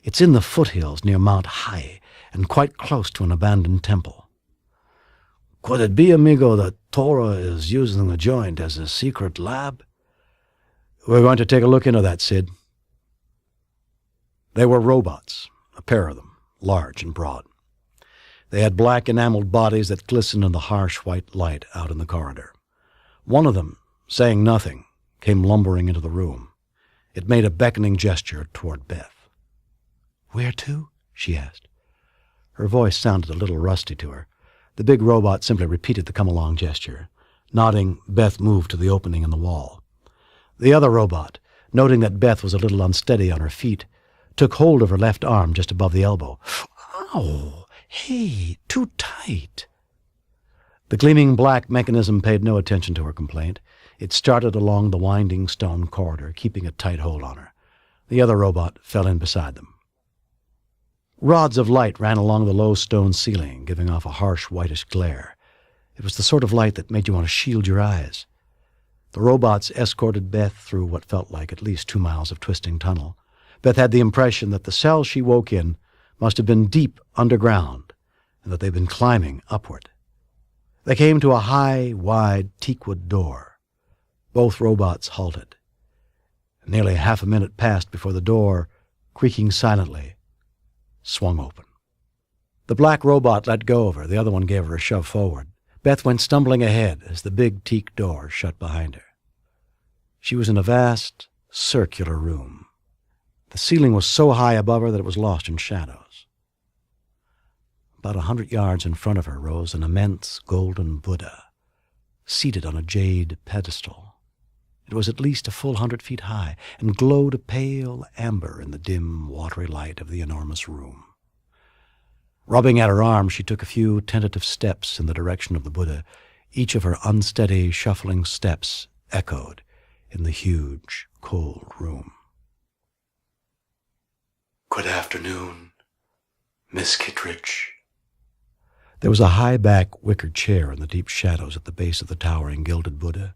It's in the foothills near Mount Hai and quite close to an abandoned temple. Could it be, amigo, that Tora is using the joint as a secret lab? We're going to take a look into that, Sid. They were robots, a pair of them, large and broad. They had black enameled bodies that glistened in the harsh white light out in the corridor. One of them, saying nothing, came lumbering into the room. It made a beckoning gesture toward Beth. Where to? She asked. Her voice sounded a little rusty to her. The big robot simply repeated the come-along gesture. Nodding, Beth moved to the opening in the wall. The other robot, noting that Beth was a little unsteady on her feet, took hold of her left arm just above the elbow. Ow! Hey, too tight. The gleaming black mechanism paid no attention to her complaint. It started along the winding stone corridor, keeping a tight hold on her. The other robot fell in beside them. Rods of light ran along the low stone ceiling, giving off a harsh whitish glare. It was the sort of light that made you want to shield your eyes. The robots escorted Beth through what felt like at least 2 miles of twisting tunnel. Beth had the impression that the cell she woke in must have been deep underground, and that they'd been climbing upward. They came to a high, wide teakwood door. Both robots halted. Nearly half a minute passed before the door, creaking silently, swung open. The black robot let go of her. The other one gave her a shove forward. Beth went stumbling ahead as the big teak door shut behind her. She was in a vast, circular room. The ceiling was so high above her that it was lost in shadows. About 100 yards in front of her rose an immense golden Buddha, seated on a jade pedestal. It was at least a full 100 feet high and glowed a pale amber in the dim, watery light of the enormous room. Rubbing at her arm, she took a few tentative steps in the direction of the Buddha. Each of her unsteady, shuffling steps echoed in the huge, cold room. Good afternoon, Miss Kittredge. There was a high-back wicker chair in the deep shadows at the base of the towering gilded Buddha.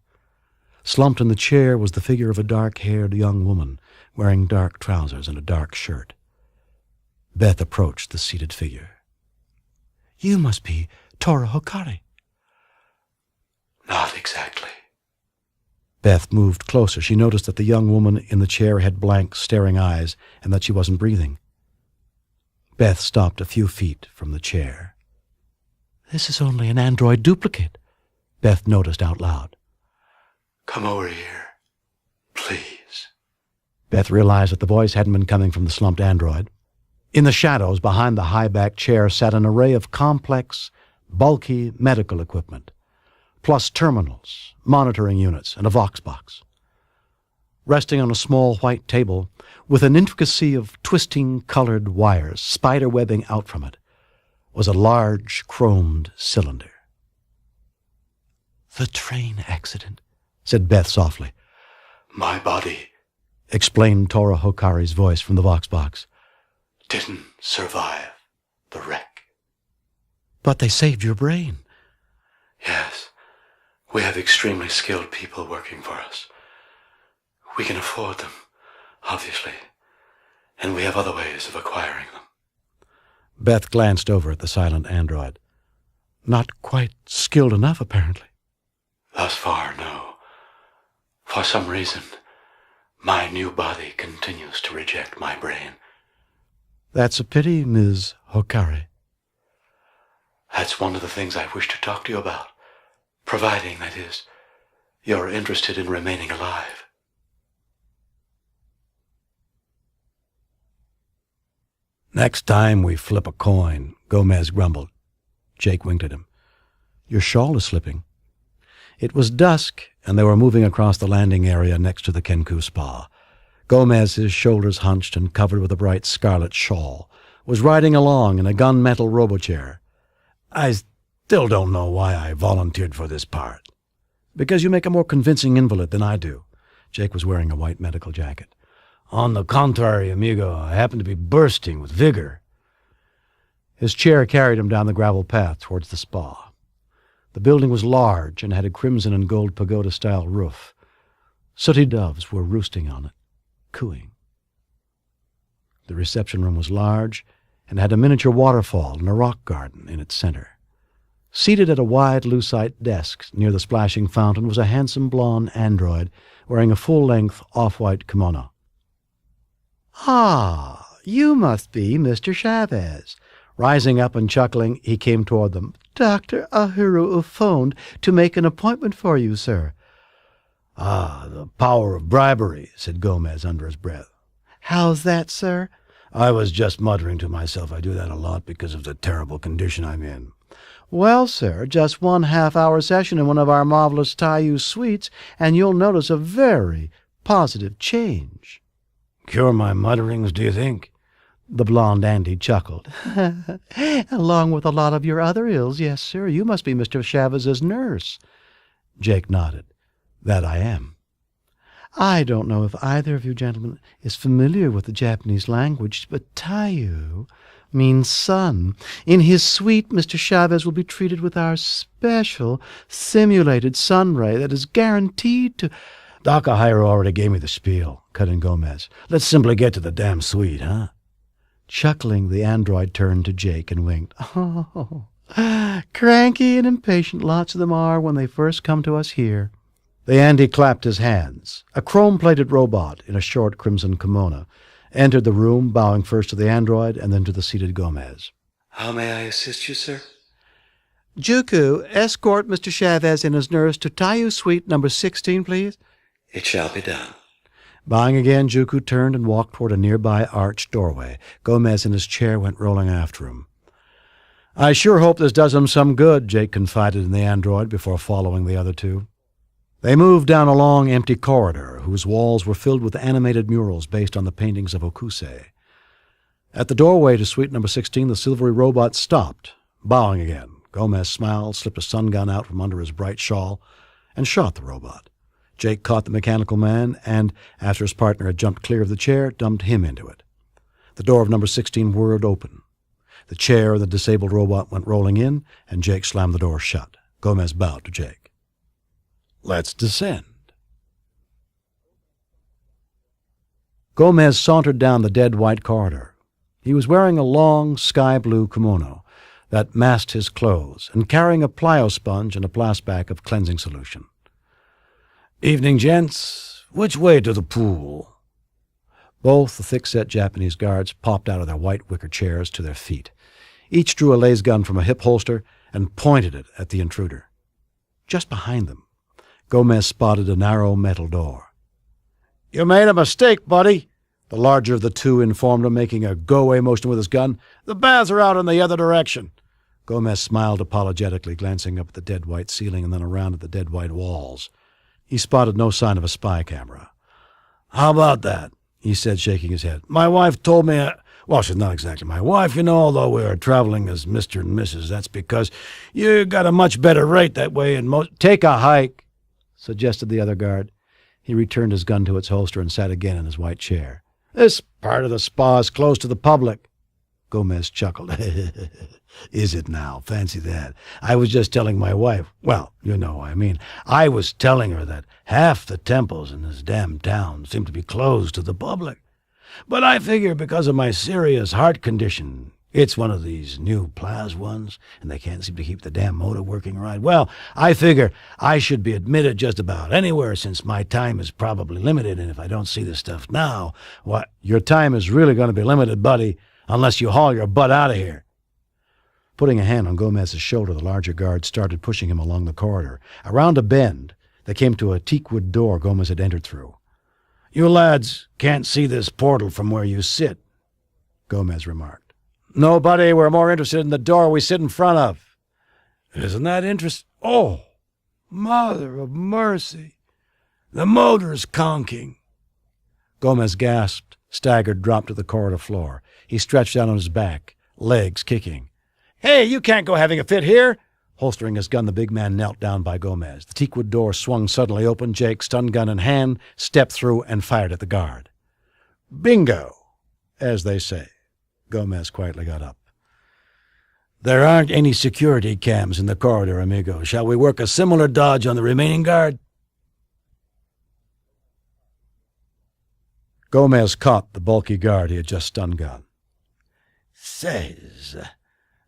Slumped in the chair was the figure of a dark-haired young woman wearing dark trousers and a dark shirt. Beth approached the seated figure. You must be Tora Hokari. Not Exactly. Beth moved closer. She noticed that the young woman in the chair had blank, staring eyes and that she wasn't breathing. Beth stopped a few feet from the chair. "This is only an android duplicate," Beth noticed out loud. "Come over here, please." Beth realized that the voice hadn't been coming from the slumped android. In the shadows behind the high-backed chair sat an array of complex, bulky medical equipment, plus terminals, monitoring units, and a Vox box. Resting on a small white table, with an intricacy of twisting colored wires spider-webbing out from it, was a large chromed cylinder. "The train accident," said Beth softly. "My body," explained Tora Hokari's voice from the Vox box, "didn't survive the wreck." "But they saved your brain." "Yes, we have extremely skilled people working for us. We can afford them, obviously, and we have other ways of acquiring them." Beth glanced over at the silent android. "Not quite skilled enough, apparently." "Thus far, no. For some reason, my new body continues to reject my brain." "That's a pity, Ms. Hokari." "That's one of the things I wish to talk to you about, providing, that is, you're interested in remaining alive." "Next time we flip a coin," Gomez grumbled. Jake winked at him. "Your shawl is slipping." It was dusk, and they were moving across the landing area next to the Kenku Spa. Gomez, his shoulders hunched and covered with a bright scarlet shawl, was riding along in a gunmetal robochair. "I still don't know why I volunteered for this part." "Because you make a more convincing invalid than I do." Jake was wearing a white medical jacket. "On the contrary, amigo, I happen to be bursting with vigor." His chair carried him down the gravel path towards the spa. The building was large and had a crimson and gold pagoda-style roof. Sooty doves were roosting on it, cooing. The reception room was large and had a miniature waterfall and a rock garden in its center. Seated at a wide lucite desk near the splashing fountain was a handsome blonde android wearing a full-length off-white kimono. "Ah, you must be Mr. Chavez." Rising up and chuckling, he came toward them. "Dr. Ahuru phoned to make an appointment for you, sir." "Ah, the power of bribery," said Gomez under his breath. "How's that, sir?" "I was just muttering to myself. I do that a lot because of the terrible condition I'm in." "Well, sir, just 1/2-hour session in one of our marvelous Taiyu suites, and you'll notice a very positive change." "Cure my mutterings, do you think?" The blonde Andy chuckled. "Along with a lot of your other ills, yes, sir. You must be Mr. Chavez's nurse." Jake nodded. "That I am." "I don't know if either of you gentlemen is familiar with the Japanese language, but Taiyu means sun. In his suite, Mr. Chavez will be treated with our special simulated sun ray that is guaranteed to—" "Doc Ahiro already gave me the spiel," cut in Gomez. "Let's simply get to the damn suite, huh?" Chuckling, the android turned to Jake and winked. "Oh, cranky and impatient lots of them are when they first come to us here." The Andy clapped his hands. A chrome-plated robot in a short crimson kimono entered the room, bowing first to the android and then to the seated Gomez. "How may I assist you, sir?" "Juku, escort Mr. Chavez and his nurse to Taiyu Suite number 16, please." "It shall be done." Bowing again, Juku turned and walked toward a nearby arched doorway. Gomez in his chair went rolling after him. "I sure hope this does him some good," Jake confided in the android before following the other two. They moved down a long, empty corridor whose walls were filled with animated murals based on the paintings of Okusei. At the doorway to suite number 16, the silvery robot stopped, bowing again. Gomez smiled, slipped a sun gun out from under his bright shawl, and shot the robot. Jake caught the mechanical man and, after his partner had jumped clear of the chair, dumped him into it. The door of number 16 whirred open. The chair and the disabled robot went rolling in, and Jake slammed the door shut. Gomez bowed to Jake. "Let's descend." Gomez sauntered down the dead white corridor. He was wearing a long sky-blue kimono. that masked his clothes, and carrying a plyo sponge and a plastic of cleansing solution. "Evening, gents. Which way to the pool?" Both the thick-set Japanese guards popped out of their white wicker chairs to their feet. Each drew a laser gun from a hip holster and pointed it at the intruder. Just behind them, Gomez spotted a narrow metal door. "You made a mistake, buddy," the larger of the two informed him, making a go-away motion with his gun. "The baths are out in the other direction." Gomez smiled apologetically, glancing up at the dead white ceiling and then around at the dead white walls. He spotted no sign of a spy camera. "How about that?" he said, shaking his head. "My wife told me... well, she's not exactly my wife, although we are traveling as Mr. and Mrs. That's because you got a much better rate that way in most..." "Take a hike," suggested the other guard. He returned his gun to its holster and sat again in his white chair. "This part of the spa is closed to the public." Gomez chuckled. "Is it now? Fancy that. I was just telling my wife, well, you know what I mean. I was telling her that half the temples in this damn town seem to be closed to the public. But I figure because of my serious heart condition, it's one of these new Plas ones, and they can't seem to keep the damn motor working right. Well, I figure I should be admitted just about anywhere since my time is probably limited, and if I don't see this stuff now, why, your time is really going to be limited, buddy, unless you haul your butt out of here." Putting a hand on Gomez's shoulder, the larger guard started pushing him along the corridor. Around a bend, they came to a teakwood door Gomez had entered through. "You lads can't see this portal from where you sit," Gomez remarked. "No, buddy, we're more interested in the door we sit in front of." "Isn't that interesting? Oh, mother of mercy. The motor's conking." Gomez gasped, staggered, dropped to the corridor floor. He stretched out on his back, legs kicking. "Hey, you can't go having a fit here!" Holstering his gun, the big man knelt down by Gomez. The teakwood door swung suddenly open. Jake, stun gun in hand, stepped through and fired at the guard. "Bingo, as they say." Gomez quietly got up. "There aren't any security cams in the corridor, amigo. Shall we work a similar dodge on the remaining guard?" Gomez caught the bulky guard he had just stun-gunned. "Says,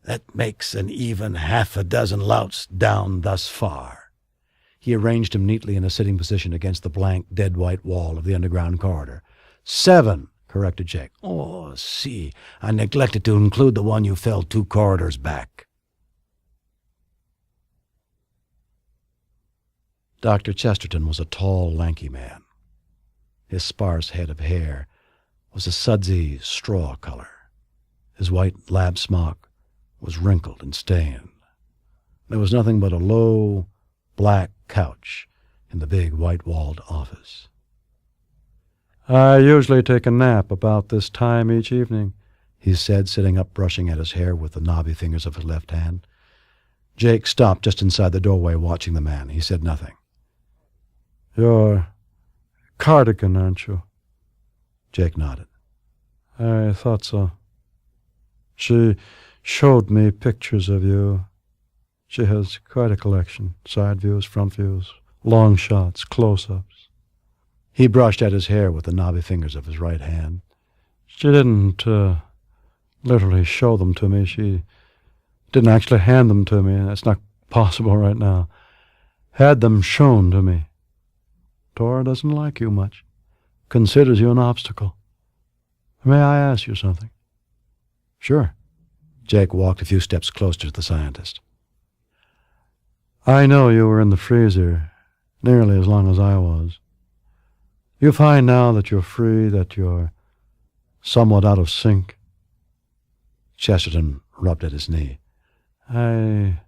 that makes an even half a dozen louts down thus far." He arranged him neatly in a sitting position against the blank, dead white wall of the underground corridor. "7, corrected Jake. "Oh, see, I neglected to include the one you fell 2 corridors back." Dr. Chesterton was a tall, lanky man. His sparse head of hair was a sudsy straw color. His white lab smock was wrinkled and stained. There was nothing but a low, black couch in the big white-walled office. "I usually take a nap about this time each evening," he said, sitting up, brushing at his hair with the knobby fingers of his left hand. Jake stopped just inside the doorway, watching the man. He said nothing. "You're Cardigan, aren't you?" Jake nodded. "I thought so. She showed me pictures of you. She has quite a collection. Side views, front views, long shots, close-ups." He brushed at his hair with the knobby fingers of his right hand. "She didn't literally show them to me. She didn't actually hand them to me. That's not possible right now. Had them shown to me. Tora doesn't like you much. Considers you an obstacle. May I ask you something?" "Sure." Jake walked a few steps closer to the scientist. "I know you were in the freezer nearly as long as I was. You find now that you're free, that you're somewhat out of sync?" Chesterton rubbed at his knee. "I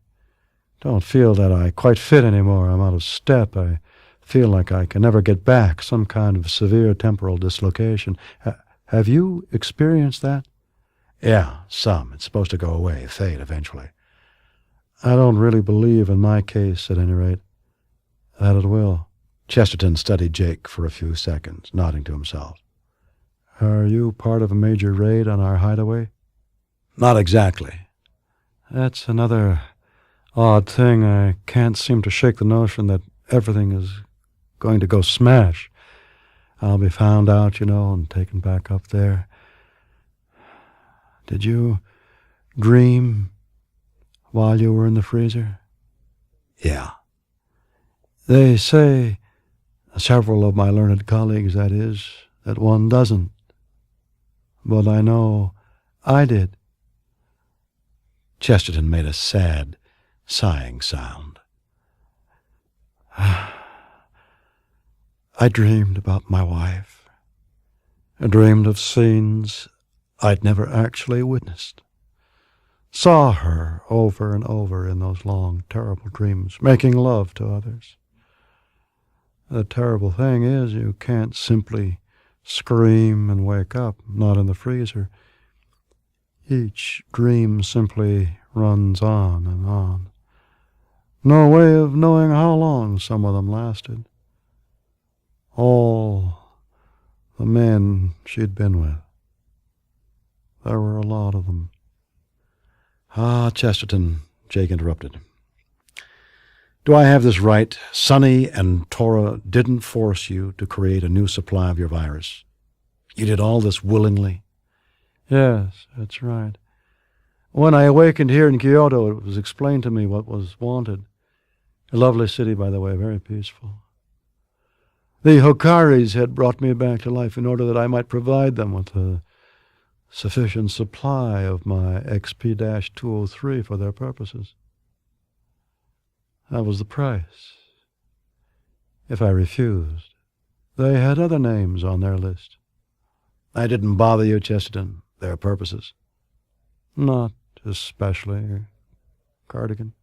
don't feel that I quite fit anymore. I'm out of step. I feel like I can never get back, some kind of severe temporal dislocation. Have you experienced that?" "Yeah, some. It's supposed to go away, fade eventually." "I don't really believe in my case, at any rate, that it will." Chesterton studied Jake for a few seconds, nodding to himself. "Are you part of a major raid on our hideaway?" "Not exactly." "That's another odd thing. I can't seem to shake the notion that everything is going to go smash. I'll be found out, and taken back up there. Did you dream While you were in the freezer? Yeah. They say, several of my learned colleagues, that is, that one doesn't. But I know I did. Chesterton made a sad, sighing sound. I dreamed about my wife. I dreamed of scenes I'd never actually witnessed. Saw her over and over in those long, terrible dreams, making love to others. The terrible thing is you can't simply scream and wake up, not in the freezer. Each dream simply runs on and on. No way of knowing how long some of them lasted. All the men she'd been with. There were a lot of them. Ah, Chesterton, Jake interrupted. Do I have this right? Sonny and Tora didn't force you to create a new supply of your virus. You did all this willingly? Yes, that's right. When I awakened here in Kyoto, it was explained to me what was wanted. A lovely city, by the way, very peaceful. The Hokaris had brought me back to life in order that I might provide them with a sufficient supply of my XP-203 for their purposes. That was the price. If I refused, they had other names on their list. I didn't bother you, Chesterton, their purposes. Not especially, Cardigan.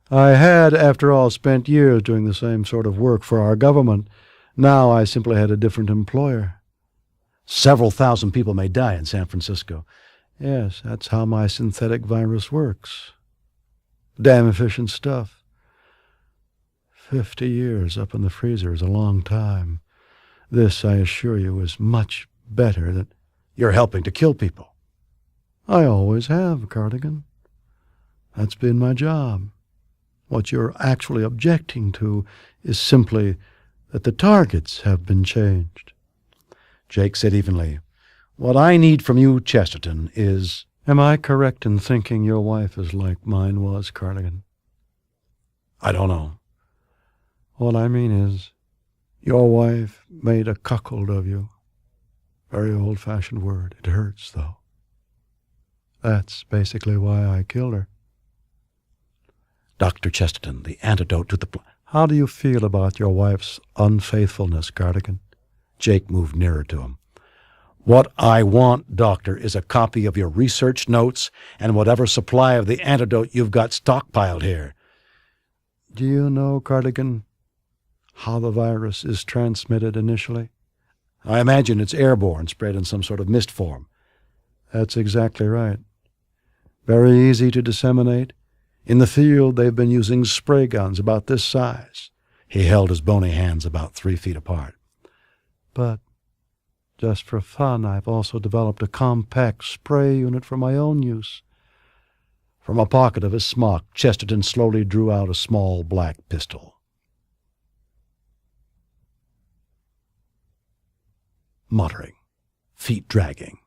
I had, after all, spent years doing the same sort of work for our government. Now I simply had a different employer. Several thousand people may die in San Francisco. Yes, that's how my synthetic virus works. Damn efficient stuff. 50 years up in the freezer is a long time. This, I assure you, is much better than... You're helping to kill people. I always have, Cardigan. That's been my job. What you're actually objecting to is simply that the targets have been changed. Jake said evenly, What I need from you, Chesterton, is... Am I correct in thinking your wife is like mine was, Cardigan? I don't know. What I mean is, your wife made a cuckold of you. Very old-fashioned word. It hurts, though. That's basically why I killed her. Dr. Chesterton, the antidote to the... How do you feel about your wife's unfaithfulness, Cardigan? Jake moved nearer to him. What I want, Doctor, is a copy of your research notes and whatever supply of the antidote you've got stockpiled here. Do you know, Cardigan, how the virus is transmitted initially? I imagine it's airborne, spread in some sort of mist form. That's exactly right. Very easy to disseminate. In the field, they've been using spray guns about this size. He held his bony hands about 3 feet apart. But just for fun, I've also developed a compact spray unit for my own use. From a pocket of his smock, Chesterton slowly drew out a small black pistol. Muttering, feet dragging,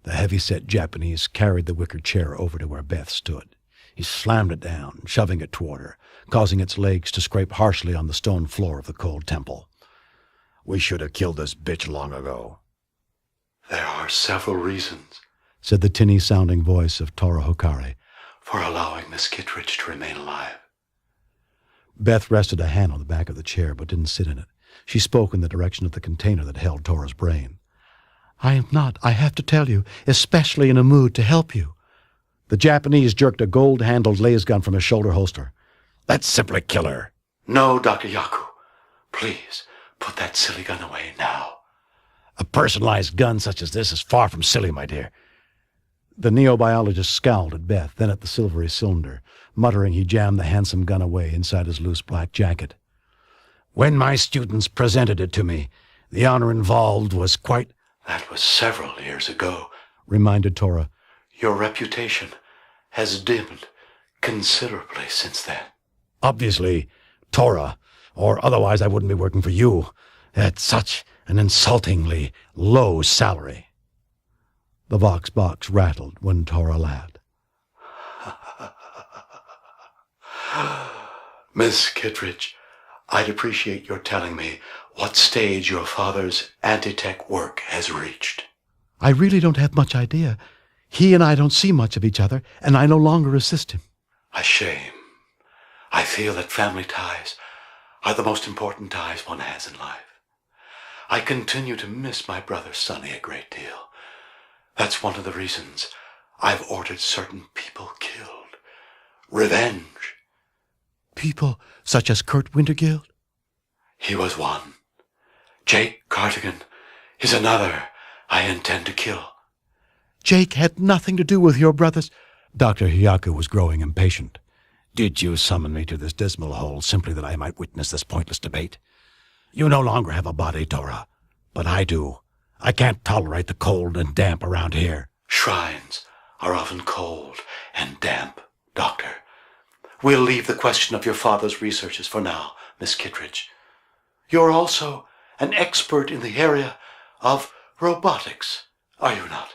the heavy-set Japanese carried the wicker chair over to where Beth stood. He slammed it down, shoving it toward her, causing its legs to scrape harshly on the stone floor of the cold temple. We should have killed this bitch long ago. There are several reasons, said the tinny-sounding voice of Tora Hokari, for allowing Miss Kittredge to remain alive. Beth rested a hand on the back of the chair, but didn't sit in it. She spoke in the direction of the container that held Tora's brain. I am not, I have to tell you, especially in a mood to help you. The Japanese jerked a gold-handled laser gun from his shoulder holster. Let's simply kill her. No, Dr. Yaku. Please, put that silly gun away now. A personalized gun such as this is far from silly, my dear. The neobiologist scowled at Beth, then at the silvery cylinder. Muttering, he jammed the handsome gun away inside his loose black jacket. When my students presented it to me, the honor involved was quite... That was several years ago, reminded Tora. Your reputation has dimmed considerably since then. Obviously, Tora, or otherwise I wouldn't be working for you, at such an insultingly low salary. The Vox box rattled when Tora laughed. Miss Kittredge, I'd appreciate your telling me what stage your father's anti-tech work has reached. I really don't have much idea. He and I don't see much of each other, and I no longer assist him. A shame. I feel that family ties are the most important ties one has in life. I continue to miss my brother Sonny a great deal. That's one of the reasons I've ordered certain people killed. Revenge. People such as Kurt Wintergill? He was one. Jake Cardigan is another I intend to kill. Jake had nothing to do with your brothers. Dr. Hyaku was growing impatient. Did you summon me to this dismal hole simply that I might witness this pointless debate? You no longer have a body, Tora, but I do. I can't tolerate the cold and damp around here. Shrines are often cold and damp, Doctor. We'll leave the question of your father's researches for now, Miss Kittredge. You're also an expert in the area of robotics, are you not?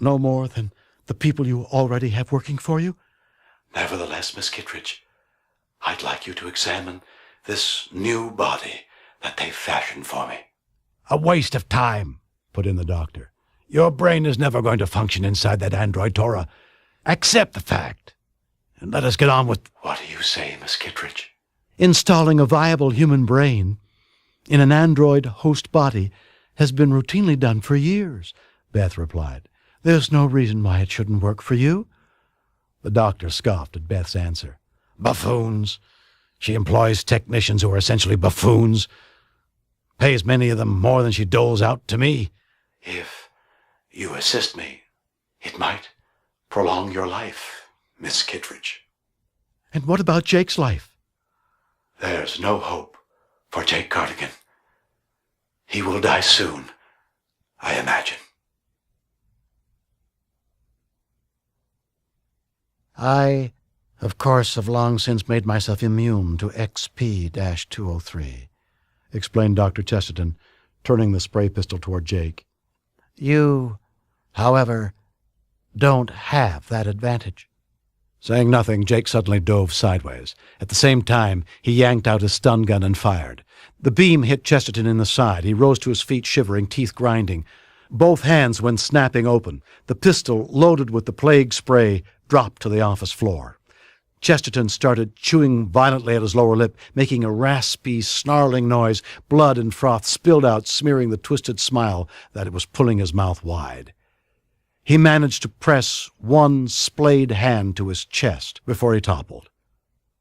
No more than the people you already have working for you? Nevertheless, Miss Kittredge, I'd like you to examine this new body that they've fashioned for me. A waste of time, put in the doctor. Your brain is never going to function inside that android, Tora. Accept the fact, and let us get on with... What do you say, Miss Kittredge? Installing a viable human brain in an android host body has been routinely done for years, Beth replied. There's no reason why it shouldn't work for you. The doctor scoffed at Beth's answer. Buffoons. She employs technicians who are essentially buffoons. Pays many of them more than she doles out to me. If you assist me, it might prolong your life, Miss Kittredge. And what about Jake's life? There's no hope for Jake Cardigan. He will die soon, I imagine. I, of course, have long since made myself immune to XP-203, explained Dr. Chesterton, turning the spray pistol toward Jake. You, however, don't have that advantage. Saying nothing, Jake suddenly dove sideways. At the same time, he yanked out his stun gun and fired. The beam hit Chesterton in the side. He rose to his feet, shivering, teeth grinding. Both hands went snapping open. The pistol, loaded with the plague spray, dropped to the office floor. Chesterton started chewing violently at his lower lip, making a raspy, snarling noise. Blood and froth spilled out, smearing the twisted smile that was pulling his mouth wide. He managed to press one splayed hand to his chest before he toppled.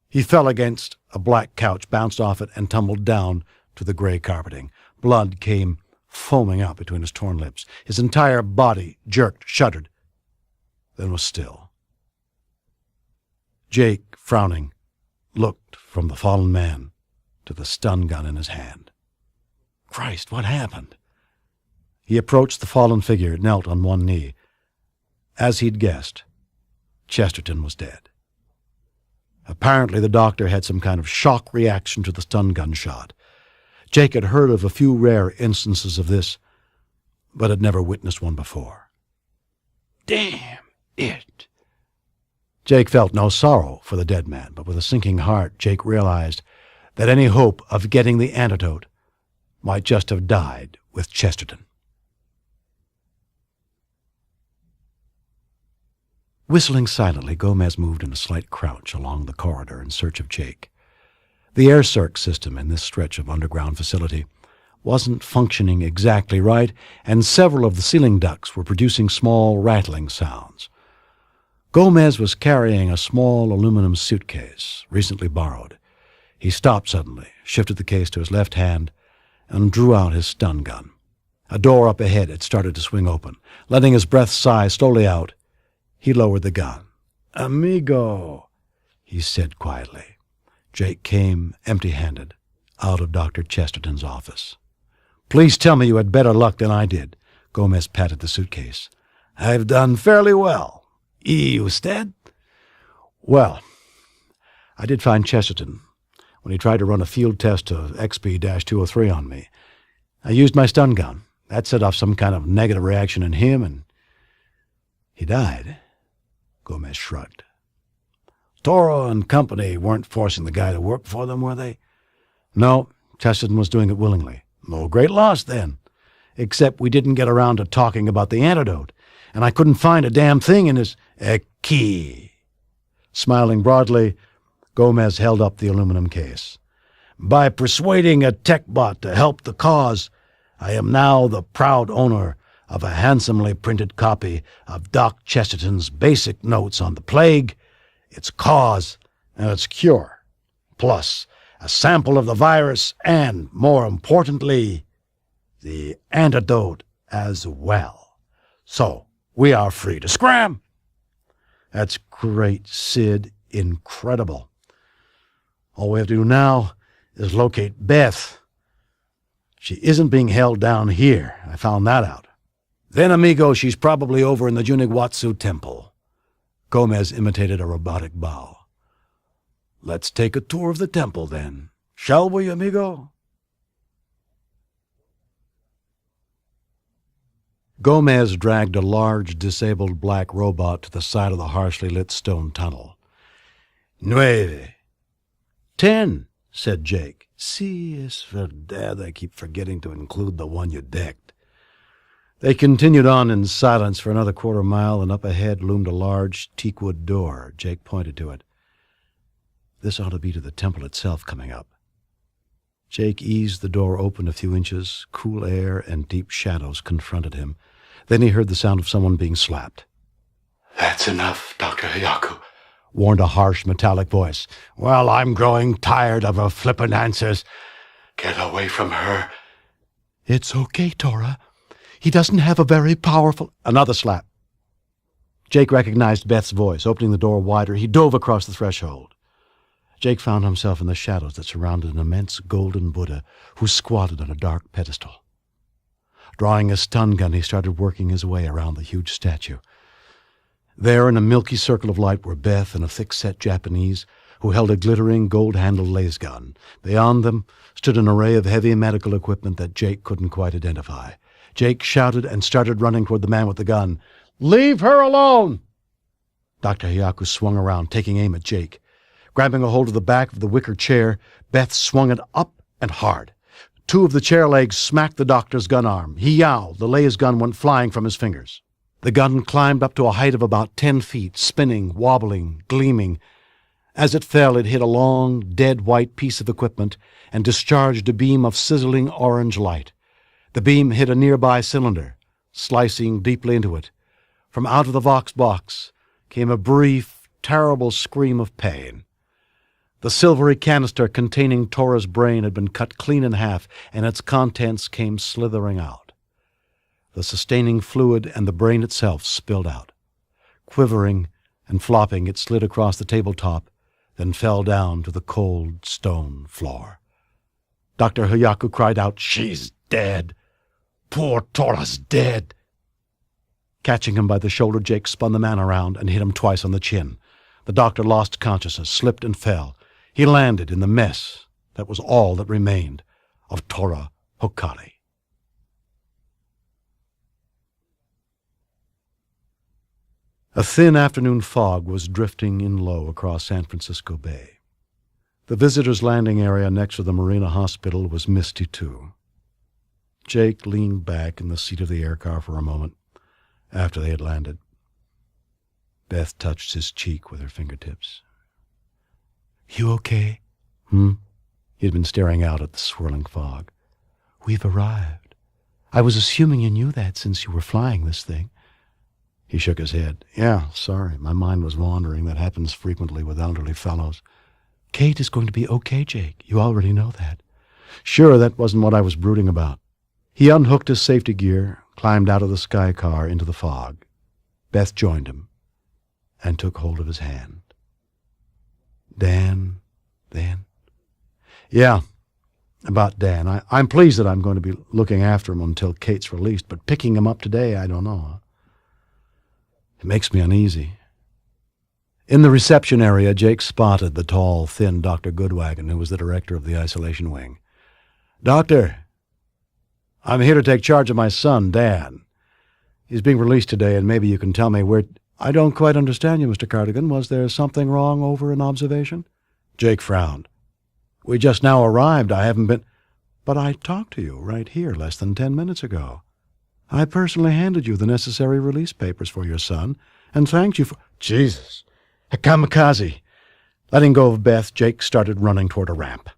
He fell against a black couch, bounced off it, and tumbled down to the gray carpeting. Blood came foaming out between his torn lips. His entire body jerked, shuddered, then was still. Jake, frowning, looked from the fallen man to the stun gun in his hand. Christ, what happened? He approached the fallen figure, knelt on one knee. As he'd guessed, Chesterton was dead. Apparently the doctor had some kind of shock reaction to the stun gun shot. Jake had heard of a few rare instances of this, but had never witnessed one before. Damn it! Jake felt no sorrow for the dead man, but with a sinking heart, Jake realized that any hope of getting the antidote might just have died with Chesterton. Whistling silently, Gomez moved in a slight crouch along the corridor in search of Jake. The air circ system in this stretch of underground facility wasn't functioning exactly right, and several of the ceiling ducts were producing small rattling sounds. Gomez was carrying a small aluminum suitcase, recently borrowed. He stopped suddenly, shifted the case to his left hand, and drew out his stun gun. A door up ahead had started to swing open. Letting his breath sigh slowly out, he lowered the gun. "Amigo," he said quietly. Jake came, empty-handed, out of Dr. Chesterton's office. "Please tell me you had better luck than I did." Gomez patted the suitcase. "I've done fairly well. Y usted?" "Well, I did find Chesterton when he tried to run a field test of XP-203 on me. I used my stun gun. That set off some kind of negative reaction in him, and he died." Gomez shrugged. Toro and company weren't forcing the guy to work for them, were they? No, Chesterton was doing it willingly. No great loss, then. Except we didn't get around to talking about the antidote, and I couldn't find a damn thing in his... A key. Smiling broadly, Gomez held up the aluminum case. By persuading a tech bot to help the cause, I am now the proud owner of a handsomely printed copy of Doc Chesterton's basic notes on the plague, its cause, and its cure, plus a sample of the virus and, more importantly, the antidote as well. So, we are free to scram. That's great, Sid. Incredible. All we have to do now is locate Beth. She isn't being held down here. I found that out. Then, amigo, she's probably over in the Junigwatsu temple. Gomez imitated a robotic bow. Let's take a tour of the temple, then. Shall we, amigo? Gomez dragged a large, disabled black robot to the side of the harshly lit stone tunnel. 9. 10, said Jake. Si es verdad, I keep forgetting to include the one you decked. They continued on in silence for another quarter mile, and up ahead loomed a large teakwood door. Jake pointed to it. This ought to be to the temple itself coming up. Jake eased the door open a few inches. Cool air and deep shadows confronted him. Then he heard the sound of someone being slapped. That's enough, Dr. Hayaku, warned a harsh, metallic voice. Well, I'm growing tired of her flippant answers. Get away from her. It's okay, Tora. He doesn't have a very powerful... Another slap. Jake recognized Beth's voice. Opening the door wider, he dove across the threshold. Jake found himself in the shadows that surrounded an immense golden Buddha who squatted on a dark pedestal. Drawing a stun gun, he started working his way around the huge statue. There, in a milky circle of light, were Beth and a thick-set Japanese who held a glittering, gold-handled laser gun. Beyond them stood an array of heavy medical equipment that Jake couldn't quite identify. Jake shouted and started running toward the man with the gun. Leave her alone! Dr. Hayaku swung around, taking aim at Jake. Grabbing a hold of the back of the wicker chair, Beth swung it up and hard. 2 of the chair legs smacked the doctor's gun arm. He yowled. The laser gun went flying from his fingers. The gun climbed up to a height of about 10 feet, spinning, wobbling, gleaming. As it fell, it hit a long, dead white piece of equipment and discharged a beam of sizzling orange light. The beam hit a nearby cylinder, slicing deeply into it. From out of the Vox box came a brief, terrible scream of pain. The silvery canister containing Tora's brain had been cut clean in half, and its contents came slithering out. The sustaining fluid and the brain itself spilled out. Quivering and flopping, it slid across the tabletop, then fell down to the cold stone floor. Dr. Hayaku cried out, She's dead! Poor Tora's dead! Catching him by the shoulder, Jake spun the man around and hit him twice on the chin. The doctor lost consciousness, slipped and fell. He landed in the mess that was all that remained of Tora Hokari. A thin afternoon fog was drifting in low across San Francisco Bay. The visitors' landing area next to the Marina Hospital was misty too. Jake leaned back in the seat of the aircar for a moment after they had landed. Beth touched his cheek with her fingertips. You okay? He had been staring out at the swirling fog. We've arrived. I was assuming you knew that since you were flying this thing. He shook his head. Yeah, sorry. My mind was wandering. That happens frequently with elderly fellows. Kate is going to be okay, Jake. You already know that. Sure, that wasn't what I was brooding about. He unhooked his safety gear, climbed out of the sky car into the fog. Beth joined him and took hold of his hand. Dan, then? Yeah, about Dan. I'm pleased that I'm going to be looking after him until Kate's released, but picking him up today, I don't know. It makes me uneasy. In the reception area, Jake spotted the tall, thin Dr. Goodwagon, who was the director of the isolation wing. Doctor, I'm here to take charge of my son, Dan. He's being released today, and maybe you can tell me where... I don't quite understand you, Mr. Cardigan. Was there something wrong over in observation? Jake frowned. We just now arrived. I haven't been... But I talked to you right here less than 10 minutes ago. I personally handed you the necessary release papers for your son and thanked you for... Jesus! A kamikaze! Letting go of Beth, Jake started running toward a ramp.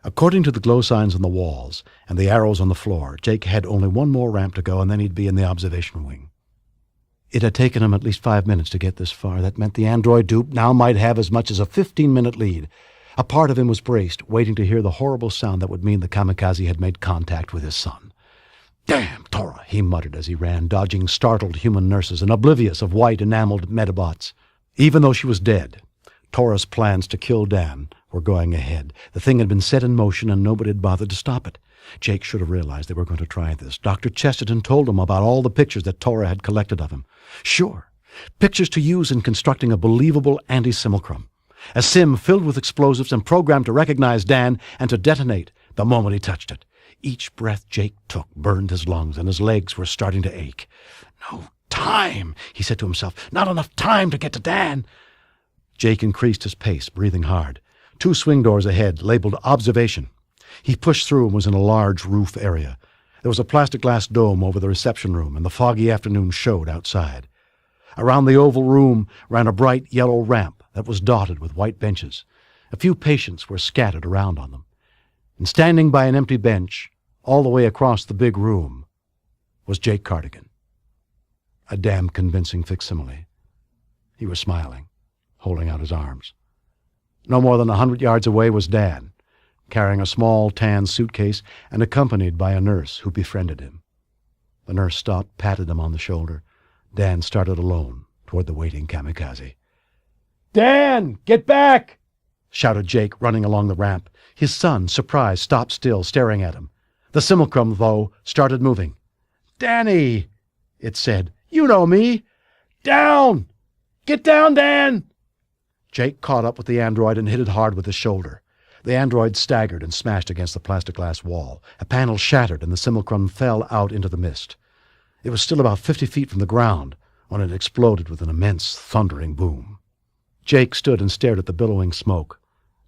According to the glow signs on the walls and the arrows on the floor, Jake had only one more ramp to go, and then he'd be in the observation wing. It had taken him at least 5 minutes to get this far. That meant the android dupe now might have as much as a 15-minute lead. A part of him was braced, waiting to hear the horrible sound that would mean the kamikaze had made contact with his son. "Damn, Tora," he muttered as he ran, dodging startled human nurses and oblivious of white enameled Metabots. Even though she was dead, Tora's plans to kill Dan were going ahead. The thing had been set in motion, and nobody had bothered to stop it. Jake should have realized they were going to try this. Dr. Chesterton told him about all the pictures that Tora had collected of him. Sure, pictures to use in constructing a believable anti-simulacrum. A sim filled with explosives and programmed to recognize Dan and to detonate the moment he touched it. Each breath Jake took burned his lungs, and his legs were starting to ache. No time, he said to himself. Not enough time to get to Dan. Jake increased his pace, breathing hard. 2 swing doors ahead, labeled Observation. He pushed through and was in a large roof area. There was a plastic glass dome over the reception room, and the foggy afternoon showed outside. Around the oval room ran a bright yellow ramp that was dotted with white benches. A few patients were scattered around on them. And standing by an empty bench, all the way across the big room, was Jake Cardigan. A damn convincing facsimile. He was smiling, holding out his arms. No more than 100 yards away was Dan, carrying a small tan suitcase and accompanied by a nurse who befriended him. The nurse stopped, patted him on the shoulder. Dan started alone toward the waiting kamikaze. "Dan, get back!" shouted Jake, running along the ramp. His son, surprised, stopped still, staring at him. The simulacrum, though, started moving. "Danny," it said. "You know me. Down! Get down, Dan!" Jake caught up with the android and hit it hard with his shoulder. The android staggered and smashed against the plastic glass wall. A panel shattered, and the simulacrum fell out into the mist. It was still about 50 feet from the ground when it exploded with an immense, thundering boom. Jake stood and stared at the billowing smoke.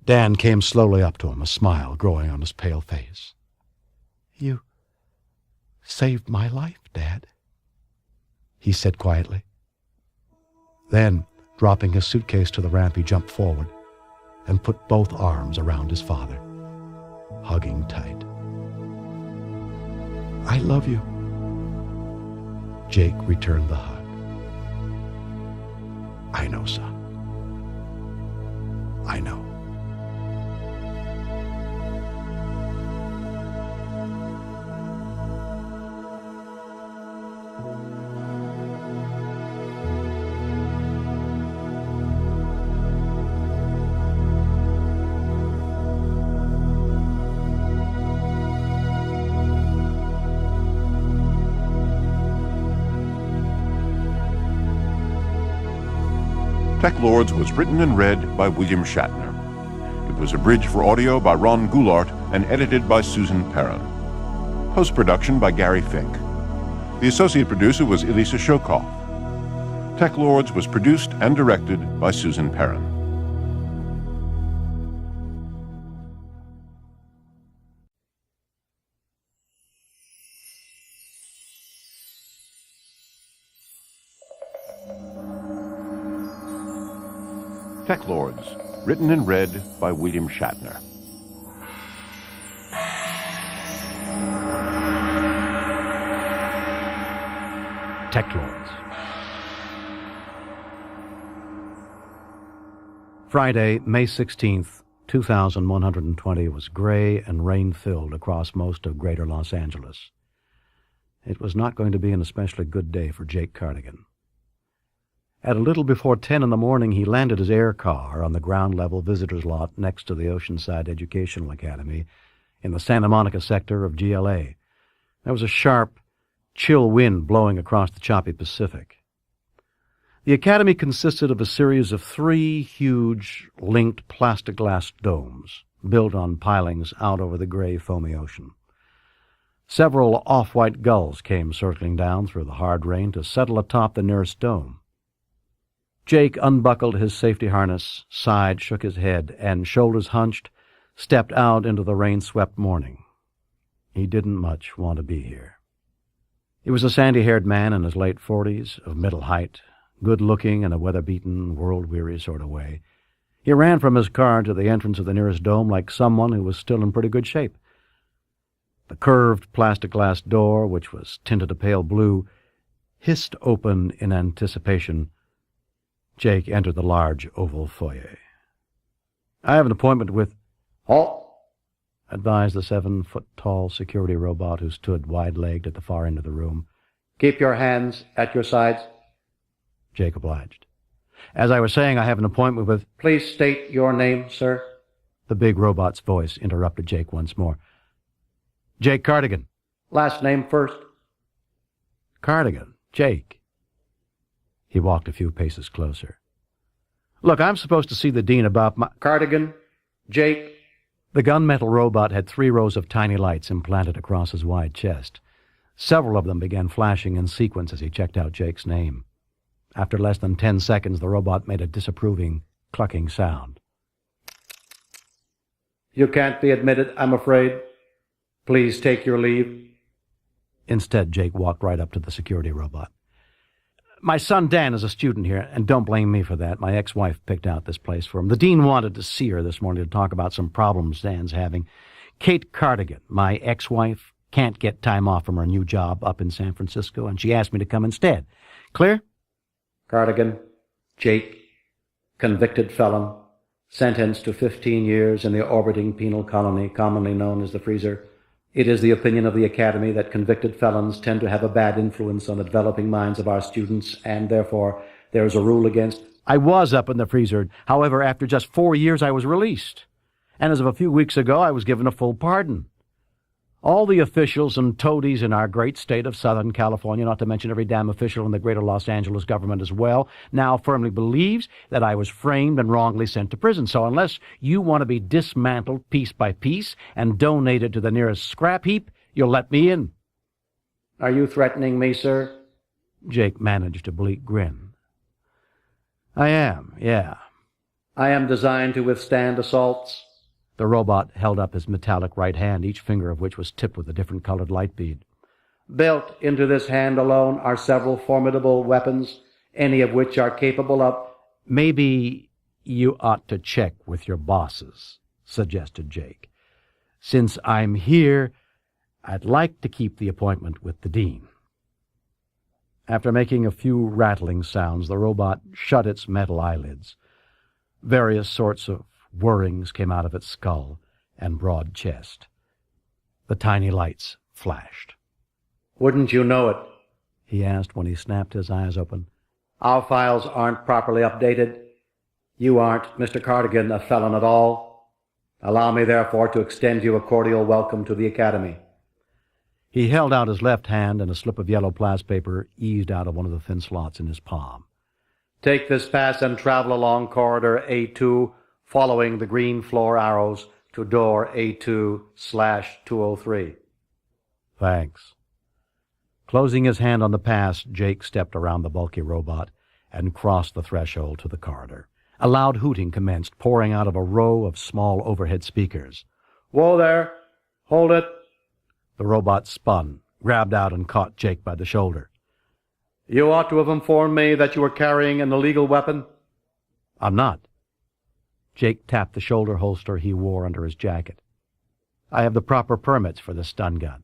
Dan came slowly up to him, a smile growing on his pale face. "You saved my life, Dad," he said quietly. Then, dropping his suitcase to the ramp, he jumped forward and put both arms around his father, hugging tight. "I love you." Jake returned the hug. "I know, son. I know." TekLords was written and read by William Shatner. It was abridged for audio by Ron Goulart and edited by Susan Perrin. Post-production by Gary Fink. The associate producer was Elisa Shokoff. TekLords was produced and directed by Susan Perrin. TekLords, written and read by William Shatner. TekLords. Friday, May 16th, 2120 was gray and rain-filled across most of greater Los Angeles. It was not going to be an especially good day for Jake Cardigan. At a little before 10 in the morning, he landed his air car on the ground-level visitor's lot next to the Oceanside Educational Academy in the Santa Monica sector of GLA. There was a sharp, chill wind blowing across the choppy Pacific. The academy consisted of a series of 3 huge, linked plastic glass domes built on pilings out over the gray, foamy ocean. Several off-white gulls came circling down through the hard rain to settle atop the nearest dome. Jake unbuckled his safety harness, sighed, shook his head, and, shoulders hunched, stepped out into the rain-swept morning. He didn't much want to be here. He was a sandy-haired man in his late 40s, of middle height, good-looking in a weather-beaten, world-weary sort of way. He ran from his car to the entrance of the nearest dome like someone who was still in pretty good shape. The curved plastic glass door, which was tinted a pale blue, hissed open in anticipation. Jake entered the large oval foyer. "I have an appointment with—" "Halt!" advised the 7-foot-tall security robot who stood wide-legged at the far end of the room. "Keep your hands at your sides." Jake obliged. "As I was saying, I have an appointment with—" "Please state your name, sir." The big robot's voice interrupted Jake once more. "Jake Cardigan." "Last name first." "Cardigan. Jake." He walked a few paces closer. "Look, I'm supposed to see the dean about my—" "Cardigan. Jake." The gunmetal robot had 3 rows of tiny lights implanted across his wide chest. Several of them began flashing in sequence as he checked out Jake's name. After less than 10 seconds, the robot made a disapproving, clucking sound. "You can't be admitted, I'm afraid. Please take your leave." Instead, Jake walked right up to the security robot. "My son Dan is a student here, and don't blame me for that. My ex-wife picked out this place for him. The dean wanted to see her this morning to talk about some problems Dan's having. Kate Cardigan, my ex-wife, can't get time off from her new job up in San Francisco, and she asked me to come instead. Clear?" "Cardigan, Jake, convicted felon, sentenced to 15 years in the orbiting penal colony commonly known as the freezer. It is the opinion of the Academy that convicted felons tend to have a bad influence on the developing minds of our students, and therefore there is a rule against—" "I was up in the freezer. However, after just 4 years I was released. And as of a few weeks ago I was given a full pardon. All the officials and toadies in our great state of Southern California, not to mention every damn official in the greater Los Angeles government as well, now firmly believes that I was framed and wrongly sent to prison. So unless you want to be dismantled piece by piece and donated to the nearest scrap heap, you'll let me in." "Are you threatening me, sir?" Jake managed a bleak grin. "I am, yeah. I am designed to withstand assaults." The robot held up his metallic right hand, each finger of which was tipped with a different colored light bead. "Built into this hand alone are several formidable weapons, any of which are capable of—" "Maybe you ought to check with your bosses," suggested Jake. "Since I'm here, I'd like to keep the appointment with the dean." After making a few rattling sounds, the robot shut its metal eyelids. Various sorts of whirrings came out of its skull and broad chest. The tiny lights flashed. "Wouldn't you know it?" he asked when he snapped his eyes open. "Our files aren't properly updated. You aren't, Mr. Cardigan, a felon at all. Allow me, therefore, to extend you a cordial welcome to the Academy." He held out his left hand, and a slip of yellow plaspaper eased out of one of the thin slots in his palm. "Take this pass and travel along corridor A2, following the green floor arrows to door A2/203. "Thanks." Closing his hand on the pass, Jake stepped around the bulky robot and crossed the threshold to the corridor. A loud hooting commenced, pouring out of a row of small overhead speakers. "Whoa there! Hold it!" The robot spun, grabbed out, and caught Jake by the shoulder. "You ought to have informed me that you were carrying an illegal weapon." "I'm not." Jake tapped the shoulder holster he wore under his jacket. "I have the proper permits for this stun gun."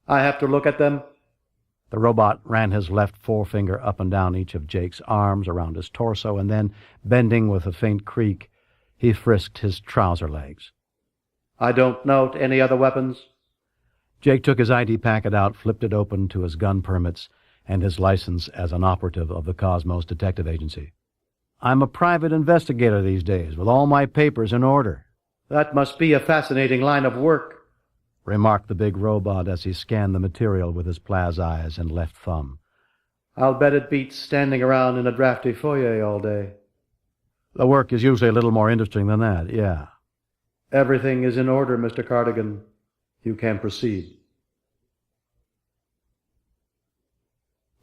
"I have to look at them?" The robot ran his left forefinger up and down each of Jake's arms, around his torso, and then, bending with a faint creak, he frisked his trouser legs. "I don't note any other weapons." Jake took his ID packet out, flipped it open to his gun permits and his license as an operative of the Cosmos Detective Agency. "I'm a private investigator these days, with all my papers in order." "That must be a fascinating line of work," remarked the big robot as he scanned the material with his pla's eyes and left thumb. "I'll bet it beats standing around in a drafty foyer all day." "The work is usually a little more interesting than that, yeah." "Everything is in order, Mr. Cardigan. You can proceed."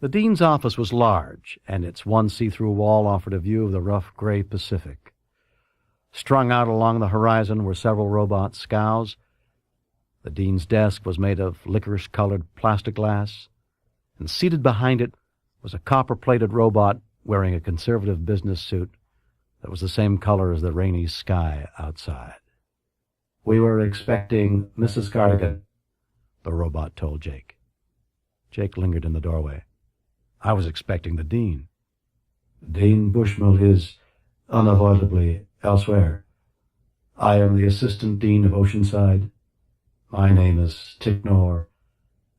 The dean's office was large, and its one see-through wall offered a view of the rough gray Pacific. Strung out along the horizon were several robot scows. The dean's desk was made of licorice-colored plastic glass, and seated behind it was a copper-plated robot wearing a conservative business suit that was the same color as the rainy sky outside. "We were expecting Mrs. Cardigan," the robot told Jake. Jake lingered in the doorway. "I was expecting the dean." "Dean Bushmill is unavoidably elsewhere. I am the assistant dean of Oceanside. My name is TekLords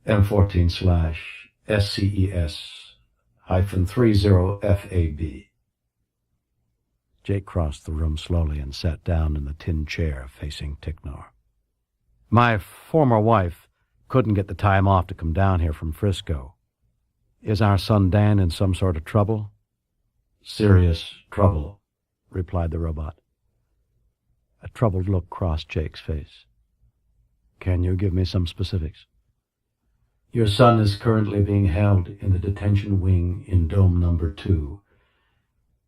M14/SCES-30FAB. Jake crossed the room slowly and sat down in the tin chair facing TekLords. "My former wife couldn't get the time off to come down here from Frisco. Is our son Dan in some sort of trouble?" "Serious trouble," replied the robot. A troubled look crossed Jake's face. "Can you give me some specifics?" "Your son is currently being held in the detention wing in Dome Number 2.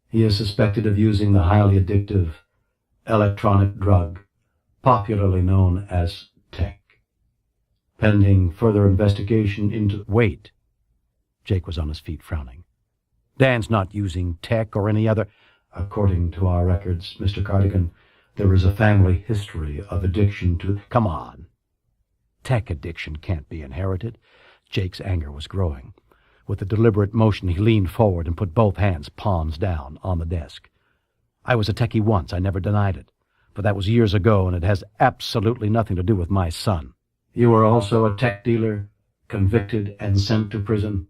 He is suspected of using the highly addictive electronic drug, popularly known as Tech. Pending further investigation into—" "Wait." Jake was on his feet, frowning. "Dan's not using Tech or any other—" "According to our records, Mr. Cardigan, there is a family history of addiction to—" "Come on. Tech addiction can't be inherited." Jake's anger was growing. With a deliberate motion, he leaned forward and put both hands, palms down, on the desk. "I was a techie once. I never denied it. But that was years ago, and it has absolutely nothing to do with my son." "You were also a tech dealer, convicted and sent to prison.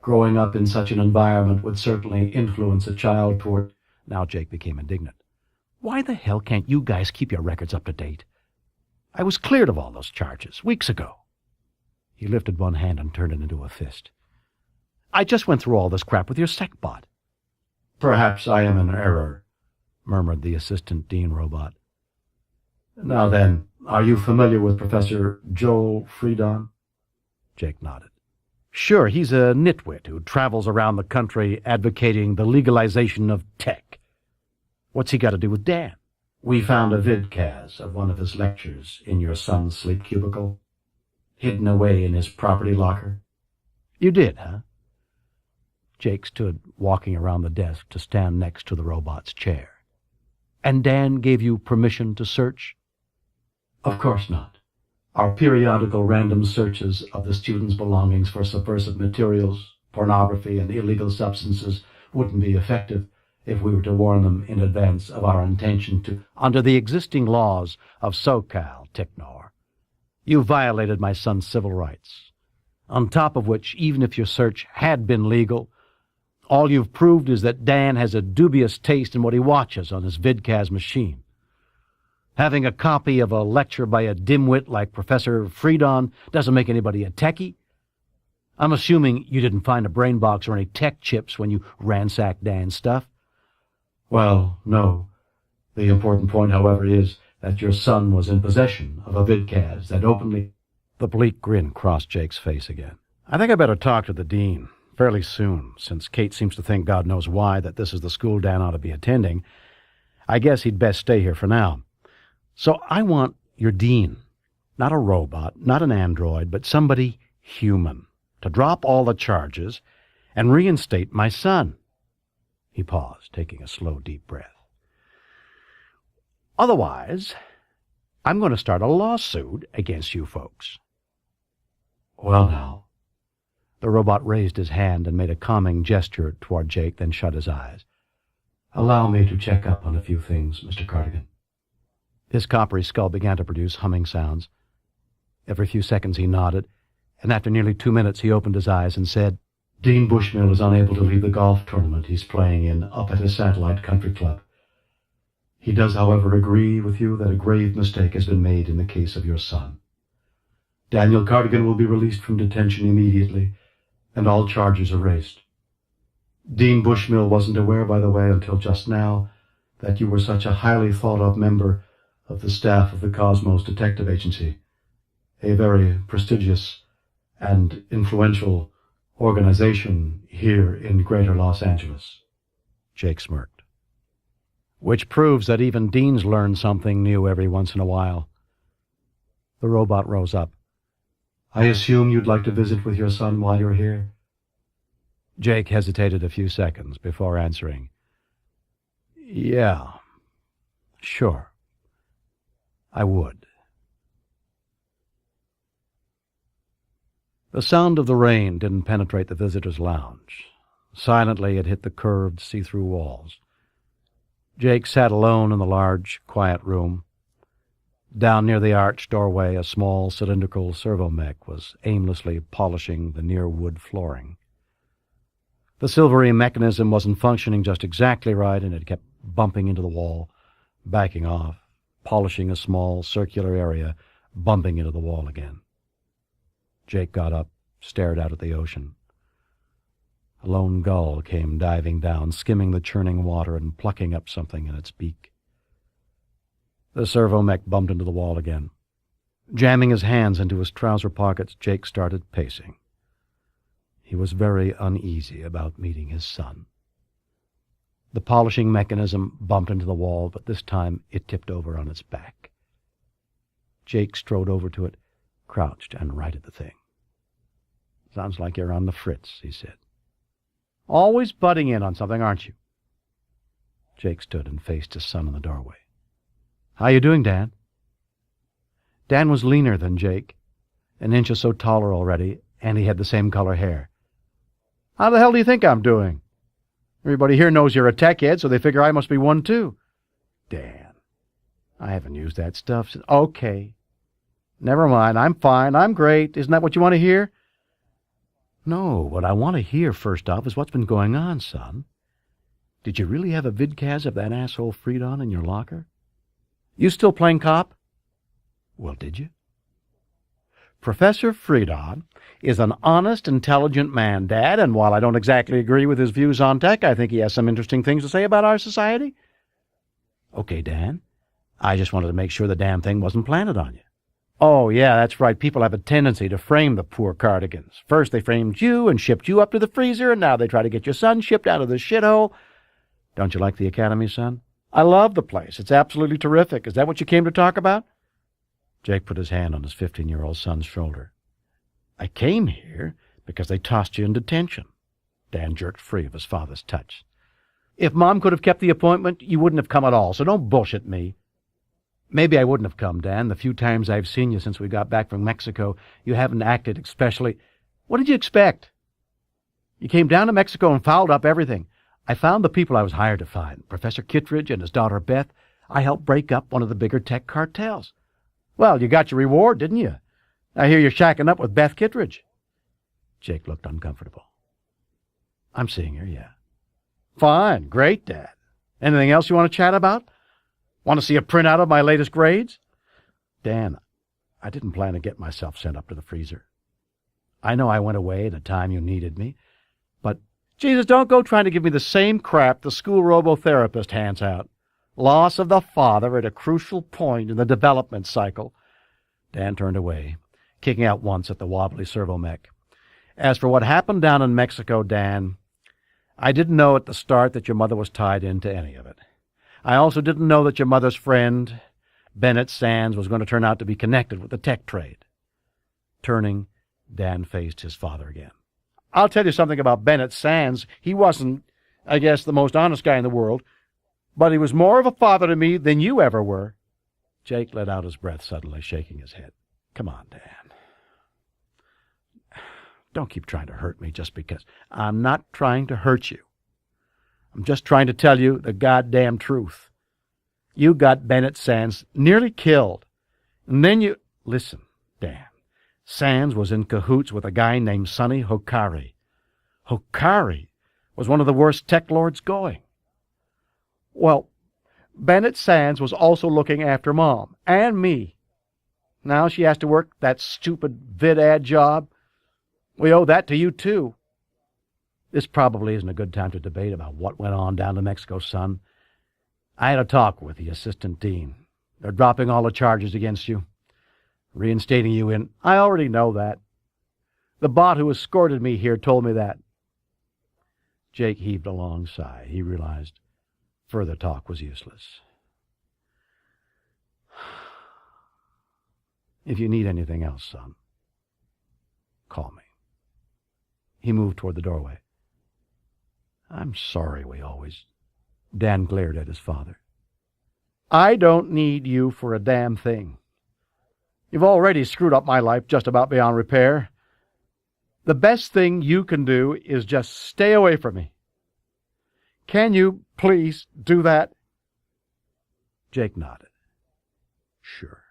Growing up in such an environment would certainly influence a child toward—" Now Jake became indignant. "Why the hell can't you guys keep your records up to date? I was cleared of all those charges weeks ago." He lifted one hand and turned it into a fist. "I just went through all this crap with your SecBot." "Perhaps I am in error," murmured the assistant dean robot. "Now then, are you familiar with Professor Joel Friedon?" Jake nodded. "Sure, he's a nitwit who travels around the country advocating the legalization of tech. What's he got to do with Dan?" "We found a vidcast of one of his lectures in your son's sleep cubicle, hidden away in his property locker." "You did, huh?" Jake stood walking around the desk to stand next to the robot's chair. "And Dan gave you permission to search?" "Of course not. Our periodical random searches of the students' belongings for subversive materials, pornography, and illegal substances wouldn't be effective if we were to warn them in advance of our intention to—" "Under the existing laws of SoCal, TekLords, you violated my son's civil rights. On top of which, even if your search had been legal, all you've proved is that Dan has a dubious taste in what he watches on his vidcast machine. Having a copy of a lecture by a dimwit like Professor Friedon doesn't make anybody a techie. I'm assuming you didn't find a brain box or any tech chips when you ransacked Dan's stuff." "Well, no. The important point, however, is that your son was in possession of a vidcast that openly—" The bleak grin crossed Jake's face again. "I think I better talk to the dean fairly soon, since Kate seems to think, God knows why, that this is the school Dan ought to be attending. I guess he'd best stay here for now. So I want your dean, not a robot, not an android, but somebody human, to drop all the charges and reinstate my son." He paused, taking a slow, deep breath. "Otherwise, I'm going to start a lawsuit against you folks." "Well, now." The robot raised his hand and made a calming gesture toward Jake, then shut his eyes. "Allow me to check up on a few things, Mr. Cardigan." His coppery skull began to produce humming sounds. Every few seconds he nodded, and after nearly 2 minutes he opened his eyes and said, "Dean Bushmill is unable to leave the golf tournament he's playing in up at his satellite country club. He does, however, agree with you that a grave mistake has been made in the case of your son. Daniel Cardigan will be released from detention immediately, and all charges erased. Dean Bushmill wasn't aware, by the way, until just now, that you were such a highly thought-of member of the staff of the Cosmos Detective Agency, a very prestigious and influential organization here in Greater Los Angeles. Jake smirked. Which proves that even deans learn something new every once in a while. The robot rose up. I assume you'd like to visit with your son while you're here? Jake hesitated a few seconds before answering. Yeah, sure. I would. The sound of the rain didn't penetrate the visitor's lounge. Silently it hit the curved, see-through walls. Jake sat alone in the large, quiet room. Down near the arched doorway, a small, cylindrical servomech was aimlessly polishing the near-wood flooring. The silvery mechanism wasn't functioning just exactly right, and it kept bumping into the wall, backing off, polishing a small, circular area, bumping into the wall again. Jake got up, stared out at the ocean. A lone gull came diving down, skimming the churning water and plucking up something in its beak. The servomech bumped into the wall again. Jamming his hands into his trouser pockets, Jake started pacing. He was very uneasy about meeting his son. The polishing mechanism bumped into the wall, but this time it tipped over on its back. Jake strode over to it, crouched, and righted the thing. Sounds like you're on the fritz, he said. Always butting in on something, aren't you? Jake stood and faced his son in the doorway. How you doing, Dan? Dan was leaner than Jake, an inch or so taller already, and he had the same color hair. How the hell do you think I'm doing? Everybody here knows you're a tech head, so they figure I must be one too. Dan, I haven't used that stuff since... Okay. Never mind, I'm fine, I'm great. Isn't that what you want to hear? No, what I want to hear, first off, is what's been going on, son. Did you really have a vidcast of that asshole Freedon in your locker? You still playing cop? Well, did you? Professor Freedon is an honest, intelligent man, Dad, and while I don't exactly agree with his views on tech, I think he has some interesting things to say about our society. Okay, Dan. I just wanted to make sure the damn thing wasn't planted on you. Oh, yeah, that's right. People have a tendency to frame the poor cardigans. First they framed you and shipped you up to the freezer, and now they try to get your son shipped out of the shithole. Don't you like the academy, son? I love the place. It's absolutely terrific. Is that what you came to talk about? Jake put his hand on his 15-year-old son's shoulder. I came here because they tossed you in detention. Dan jerked free of his father's touch. If Mom could have kept the appointment, you wouldn't have come at all, so don't bullshit me. Maybe I wouldn't have come, Dan. The few times I've seen you since we got back from Mexico, you haven't acted especially... What did you expect? You came down to Mexico and fouled up everything. I found the people I was hired to find, Professor Kittredge and his daughter Beth. I helped break up one of the bigger tech cartels. Well, you got your reward, didn't you? I hear you're shacking up with Beth Kittredge. Jake looked uncomfortable. I'm seeing her, yeah. Fine, great, Dad. Anything else you want to chat about? Want to see a printout of my latest grades? Dan, I didn't plan to get myself sent up to the freezer. I know I went away at a time you needed me, but Jesus, don't go trying to give me the same crap the school robotherapist hands out. Loss of the father at a crucial point in the development cycle. Dan turned away, kicking out once at the wobbly servomech. As for what happened down in Mexico, Dan, I didn't know at the start that your mother was tied into any of it. I also didn't know that your mother's friend, Bennett Sands, was going to turn out to be connected with the tech trade. Turning, Dan faced his father again. I'll tell you something about Bennett Sands. He wasn't, I guess, the most honest guy in the world, but he was more of a father to me than you ever were. Jake let out his breath suddenly, shaking his head. Come on, Dan. Don't keep trying to hurt me just because. I'm not trying to hurt you. I'm just trying to tell you the goddamn truth. You got Bennett Sands nearly killed. And then you... Listen, Dan. Sands was in cahoots with a guy named Sonny Hokari. Hokari was one of the worst tech lords going. Well, Bennett Sands was also looking after Mom and me. Now she has to work that stupid vid-ad job. We owe that to you, too. This probably isn't a good time to debate about what went on down in Mexico, son. I had a talk with the assistant dean. They're dropping all the charges against you, reinstating you in... I already know that. The bot who escorted me here told me that. Jake heaved a long sigh. He realized further talk was useless. If you need anything else, son, call me. He moved toward the doorway. I'm sorry we always... Dan glared at his father. I don't need you for a damn thing. You've already screwed up my life just about beyond repair. The best thing you can do is just stay away from me. Can you please do that? Jake nodded. Sure.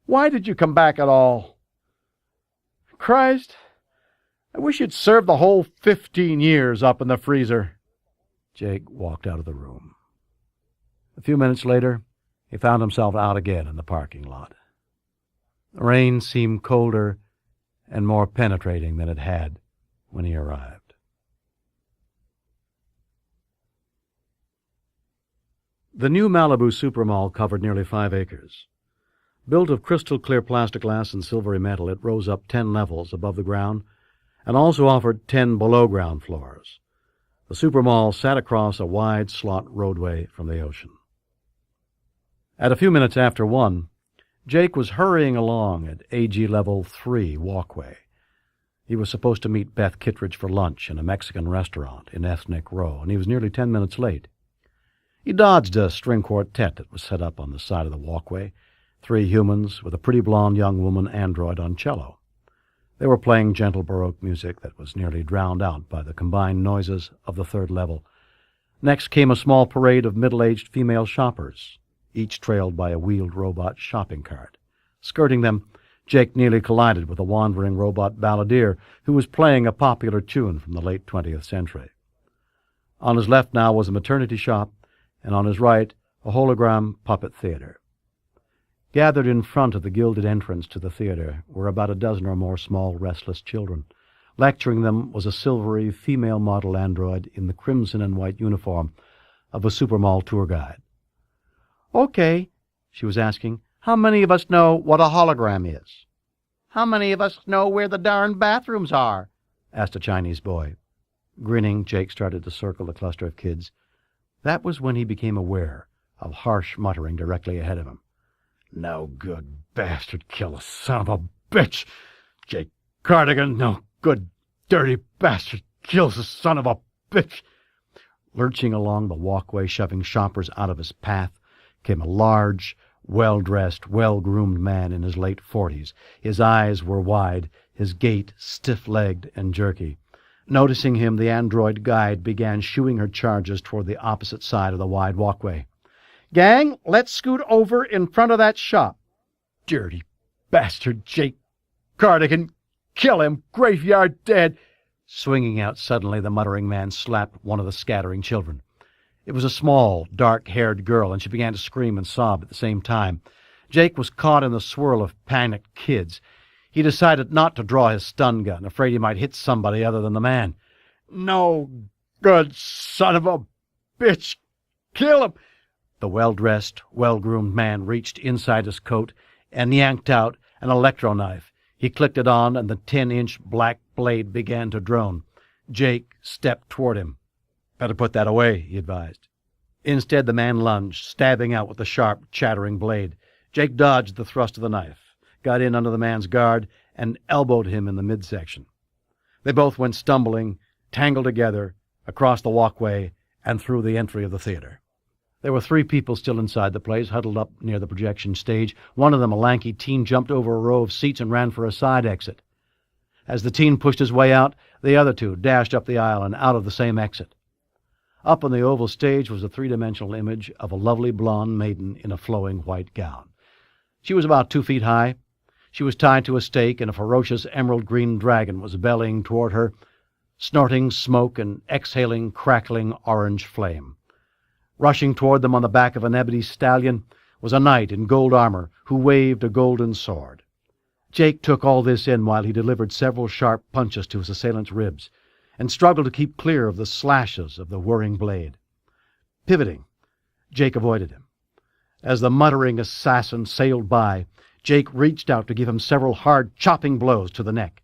Why did you come back at all? Christ, I wish you'd served the whole 15 years up in the freezer. Jake walked out of the room. A few minutes later, he found himself out again in the parking lot. The rain seemed colder and more penetrating than it had when he arrived. The new Malibu Supermall covered nearly 5 acres. Built of crystal-clear plastic glass and silvery metal, it rose up 10 levels above the ground and also offered 10 below-ground floors. The Supermall sat across a wide slot roadway from the ocean. At a few minutes after 1, Jake was hurrying along at AG Level 3 walkway. He was supposed to meet Beth Kittredge for lunch in a Mexican restaurant in Ethnic Row, and he was nearly 10 minutes late. He dodged a string quartet that was set up on the side of the walkway, 3 humans with a pretty blonde young woman android on cello. They were playing gentle Baroque music that was nearly drowned out by the combined noises of the 3rd level. Next came a small parade of middle-aged female shoppers, each trailed by a wheeled robot shopping cart. Skirting them, Jake nearly collided with a wandering robot balladeer who was playing a popular tune from the late 20th century. On his left now was a maternity shop, and on his right a hologram puppet theater. Gathered in front of the gilded entrance to the theater were about a dozen or more small, restless children. Lecturing them was a silvery female model android in the crimson and white uniform of a Supermall tour guide. Okay, she was asking, how many of us know what a hologram is? How many of us know where the darn bathrooms are? Asked a Chinese boy. Grinning, Jake started to circle the cluster of kids. That was when he became aware of harsh muttering directly ahead of him. No good bastard killer, son of a bitch! Jake Cardigan, no good dirty bastard kills the son of a bitch! Lurching along the walkway, shoving shoppers out of his path, came a large, well-dressed, well-groomed man in his late 40s. His eyes were wide, his gait stiff-legged and jerky. Noticing him, the android guide began shooing her charges toward the opposite side of the wide walkway. Gang, let's scoot over in front of that shop. Dirty bastard, Jake Cardigan. Kill him, graveyard dead. Swinging out suddenly, the muttering man slapped one of the scattering children. It was a small, dark-haired girl, and she began to scream and sob at the same time. Jake was caught in the swirl of panicked kids. He decided not to draw his stun gun, afraid he might hit somebody other than the man. No good son of a bitch. Kill him. The well-dressed, well-groomed man reached inside his coat and yanked out an electro-knife. He clicked it on, and the 10-inch black blade began to drone. Jake stepped toward him. Better put that away, he advised. Instead, the man lunged, stabbing out with the sharp, chattering blade. Jake dodged the thrust of the knife, got in under the man's guard, and elbowed him in the midsection. They both went stumbling, tangled together, across the walkway and through the entry of the theater. There were 3 people still inside the place, huddled up near the projection stage. One of them, a lanky teen, jumped over a row of seats and ran for a side exit. As the teen pushed his way out, the other 2 dashed up the aisle and out of the same exit. Up on the oval stage was a 3-dimensional image of a lovely blonde maiden in a flowing white gown. She was about 2 feet high. She was tied to a stake, and a ferocious emerald-green dragon was bellying toward her, snorting smoke and exhaling crackling orange flame. Rushing toward them on the back of an ebony stallion was a knight in gold armor who waved a golden sword. Jake took all this in while he delivered several sharp punches to his assailant's ribs and struggled to keep clear of the slashes of the whirring blade. Pivoting, Jake avoided him. As the muttering assassin sailed by, Jake reached out to give him several hard, chopping blows to the neck.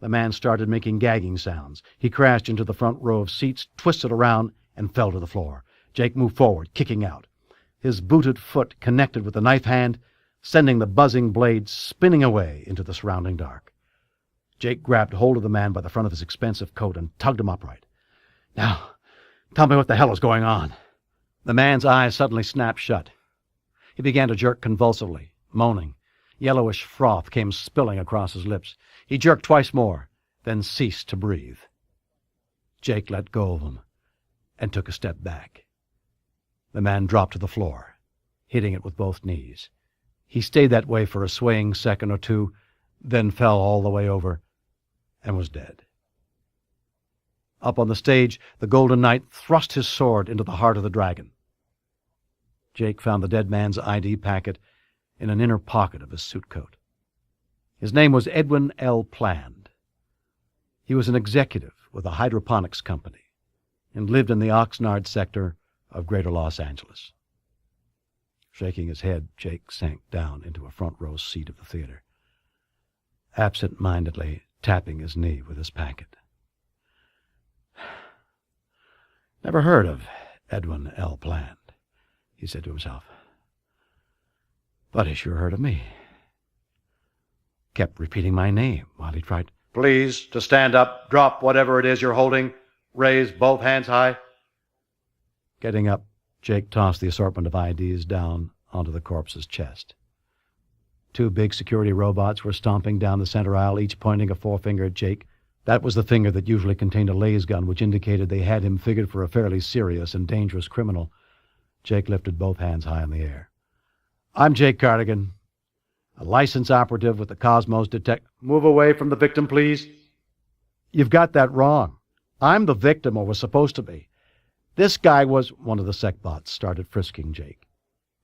The man started making gagging sounds. He crashed into the front row of seats, twisted around, and fell to the floor. Jake moved forward, kicking out. His booted foot connected with the knife hand, sending the buzzing blade spinning away into the surrounding dark. Jake grabbed hold of the man by the front of his expensive coat and tugged him upright. "Now, tell me what the hell is going on." The man's eyes suddenly snapped shut. He began to jerk convulsively, moaning. Yellowish froth came spilling across his lips. He jerked twice more, then ceased to breathe. Jake let go of him and took a step back. The man dropped to the floor, hitting it with both knees. He stayed that way for a swaying second or two, then fell all the way over and was dead. Up on the stage, the Golden Knight thrust his sword into the heart of the dragon. Jake found the dead man's ID packet in an inner pocket of his suit coat. His name was Edwin L. Pland. He was an executive with a hydroponics company and lived in the Oxnard sector of Greater Los Angeles. Shaking his head, Jake sank down into a front-row seat of the theater, absent-mindedly tapping his knee with his packet. "Never heard of Edwin L. Pland," he said to himself. "But he sure heard of me." Kept repeating my name while he tried. "Please, to stand up, drop whatever it is you're holding, raise both hands high." Getting up, Jake tossed the assortment of IDs down onto the corpse's chest. Two big security robots were stomping down the center aisle, each pointing a forefinger at Jake. That was the finger that usually contained a laser gun, which indicated they had him figured for a fairly serious and dangerous criminal. Jake lifted both hands high in the air. "I'm Jake Cardigan, a licensed operative with the Cosmos Detect—" "Move away from the victim, please." "You've got that wrong. I'm the victim, or was supposed to be. This guy was—" One of the SecBots started frisking Jake.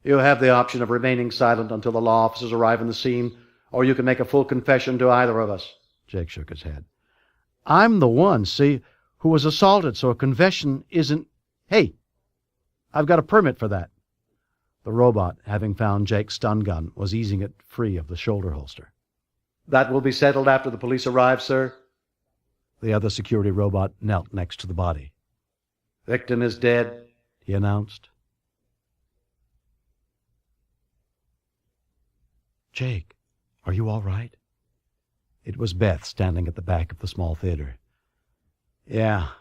"You have the option of remaining silent until the law officers arrive on the scene, or you can make a full confession to either of us." Jake shook his head. "I'm the one, see, who was assaulted, so a confession isn't—" "Hey, I've got a permit for that." The robot, having found Jake's stun gun, was easing it free of the shoulder holster. "That will be settled after the police arrive, sir." The other security robot knelt next to the body. "Victim is dead," he announced. "Jake, are you all right?" It was Beth standing at the back of the small theater. "Yeah,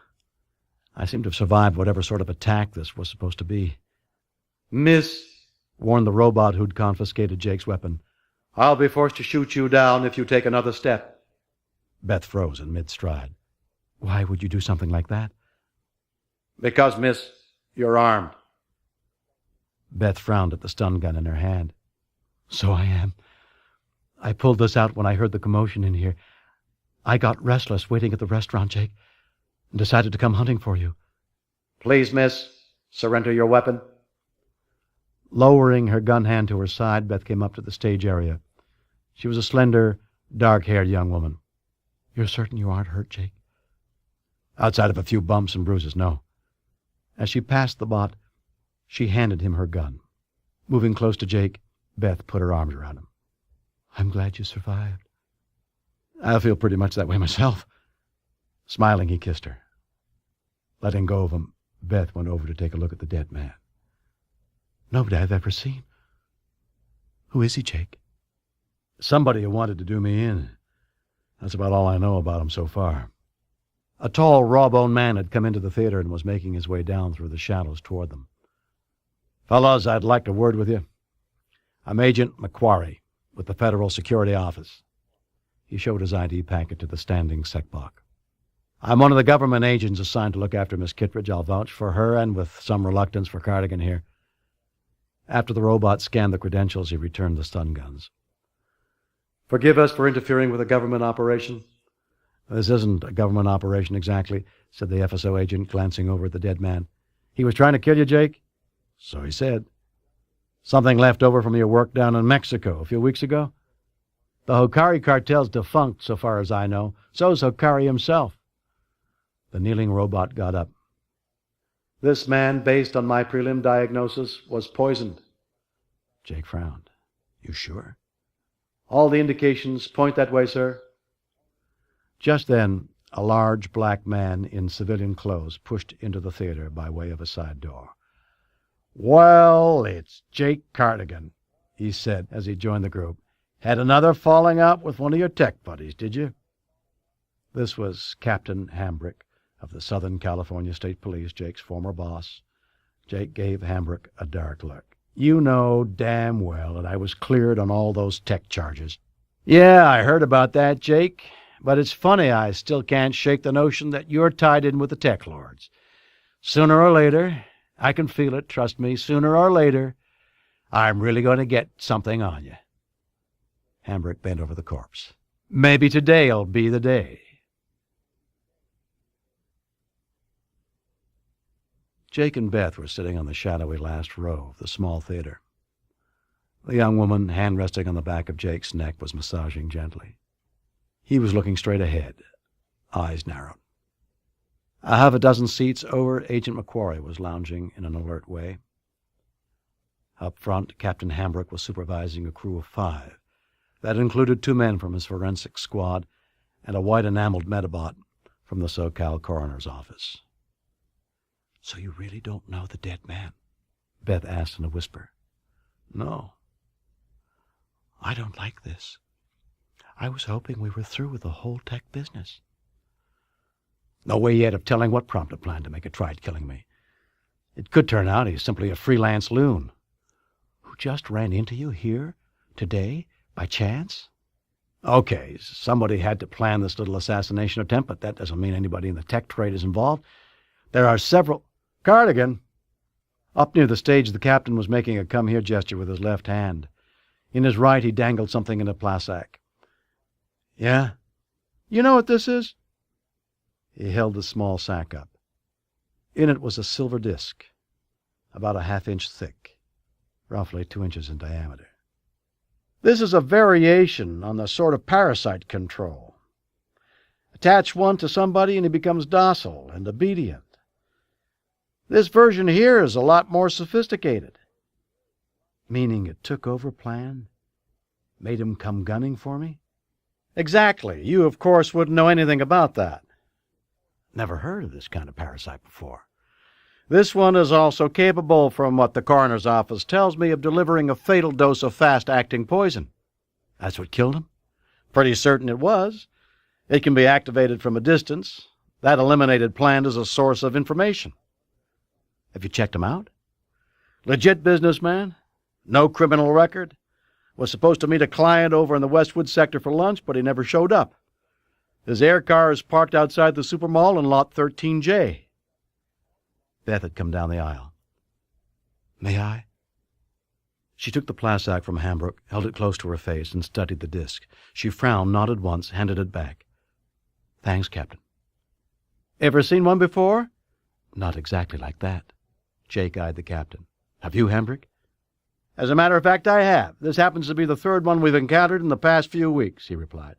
I seem to have survived whatever sort of attack this was supposed to be." "Miss," warned the robot who'd confiscated Jake's weapon, "I'll be forced to shoot you down if you take another step." Beth froze in mid-stride. "Why would you do something like that?" "Because, miss, you're armed." Beth frowned at the stun gun in her hand. "So I am. I pulled this out when I heard the commotion in here. I got restless waiting at the restaurant, Jake, and decided to come hunting for you." "Please, miss, surrender your weapon." Lowering her gun hand to her side, Beth came up to the stage area. She was a slender, dark-haired young woman. "You're certain you aren't hurt, Jake?" "Outside of a few bumps and bruises, no." As she passed the bot, she handed him her gun. Moving close to Jake, Beth put her arms around him. "I'm glad you survived." "I feel pretty much that way myself." Smiling, he kissed her. Letting go of him, Beth went over to take a look at the dead man. "Nobody I've ever seen. Who is he, Jake?" "Somebody who wanted to do me in. That's about all I know about him so far." A tall, raw-boned man had come into the theater and was making his way down through the shadows toward them. "Fellows, I'd like a word with you. I'm Agent McQuarrie with the Federal Security Office." He showed his ID packet to the standing SecBot. "I'm one of the government agents assigned to look after Miss Kittredge. I'll vouch for her and, with some reluctance, for Cardigan here." After the robot scanned the credentials, he returned the stun guns. "Forgive us for interfering with a government operation." "This isn't a government operation exactly," said the FSO agent, glancing over at the dead man. "He was trying to kill you, Jake?" "So he said." "Something left over from your work down in Mexico a few weeks ago?" "The Hokari cartel's defunct, so far as I know. So's Hokari himself." The kneeling robot got up. "This man, based on my prelim diagnosis, was poisoned." Jake frowned. "You sure?" "All the indications point that way, sir." Just then, a large black man in civilian clothes pushed into the theater by way of a side door. "Well, it's Jake Cardigan," he said as he joined the group. "Had another falling out with one of your tech buddies, did you?" This was Captain Hambrick of the Southern California State Police, Jake's former boss. Jake gave Hambrick a dark look. "You know damn well that I was cleared on all those tech charges." "Yeah, I heard about that, Jake. But it's funny I still can't shake the notion that you're tied in with the TekLords. Sooner or later, I can feel it, trust me, sooner or later, I'm really going to get something on you." Hambrick bent over the corpse. "Maybe today'll be the day." Jake and Beth were sitting on the shadowy last row of the small theater. The young woman, hand resting on the back of Jake's neck, was massaging gently. He was looking straight ahead, eyes narrowed. A half a dozen seats over, Agent McQuarrie was lounging in an alert way. Up front, Captain Hambrick was supervising a crew of 5. That included 2 men from his forensic squad and a white-enameled Medibot from the SoCal coroner's office. "So you really don't know the dead man?" Beth asked in a whisper. "No." "I don't like this. I was hoping we were through with the whole tech business." "No way yet of telling what prompted plan to make a try at killing me. It could turn out he's simply a freelance loon." "Who just ran into you here, today, by chance?" "Okay, somebody had to plan this little assassination attempt, but that doesn't mean anybody in the tech trade is involved. There are several—" "Cardigan!" Up near the stage, the captain was making a come-here gesture with his left hand. In his right, he dangled something in a plasac. "Yeah? You know what this is?" He held the small sack up. In it was a silver disc, about a half-inch thick, roughly 2 inches in diameter. "This is a variation on the sort of parasite control. Attach one to somebody and he becomes docile and obedient. This version here is a lot more sophisticated." "Meaning it took over plan? Made him come gunning for me?" "Exactly. You, of course, wouldn't know anything about that." "Never heard of this kind of parasite before." "This one is also capable, from what the coroner's office tells me, of delivering a fatal dose of fast-acting poison." "That's what killed him?" "Pretty certain it was. It can be activated from a distance. That eliminated plant as a source of information." "Have you checked him out?" "Legit businessman. No criminal record. Was supposed to meet a client over in the Westwood sector for lunch, but he never showed up. His air car is parked outside the Supermall in lot 13J. Beth had come down the aisle. "May I?" She took the plasac from Hambrick, held it close to her face, and studied the disc. She frowned, nodded once, handed it back. "Thanks, Captain." "Ever seen one before?" "Not exactly like that." Jake eyed the captain. "Have you, Hambrick?" "As a matter of fact, I have. This happens to be the 3rd one we've encountered in the past few weeks," he replied.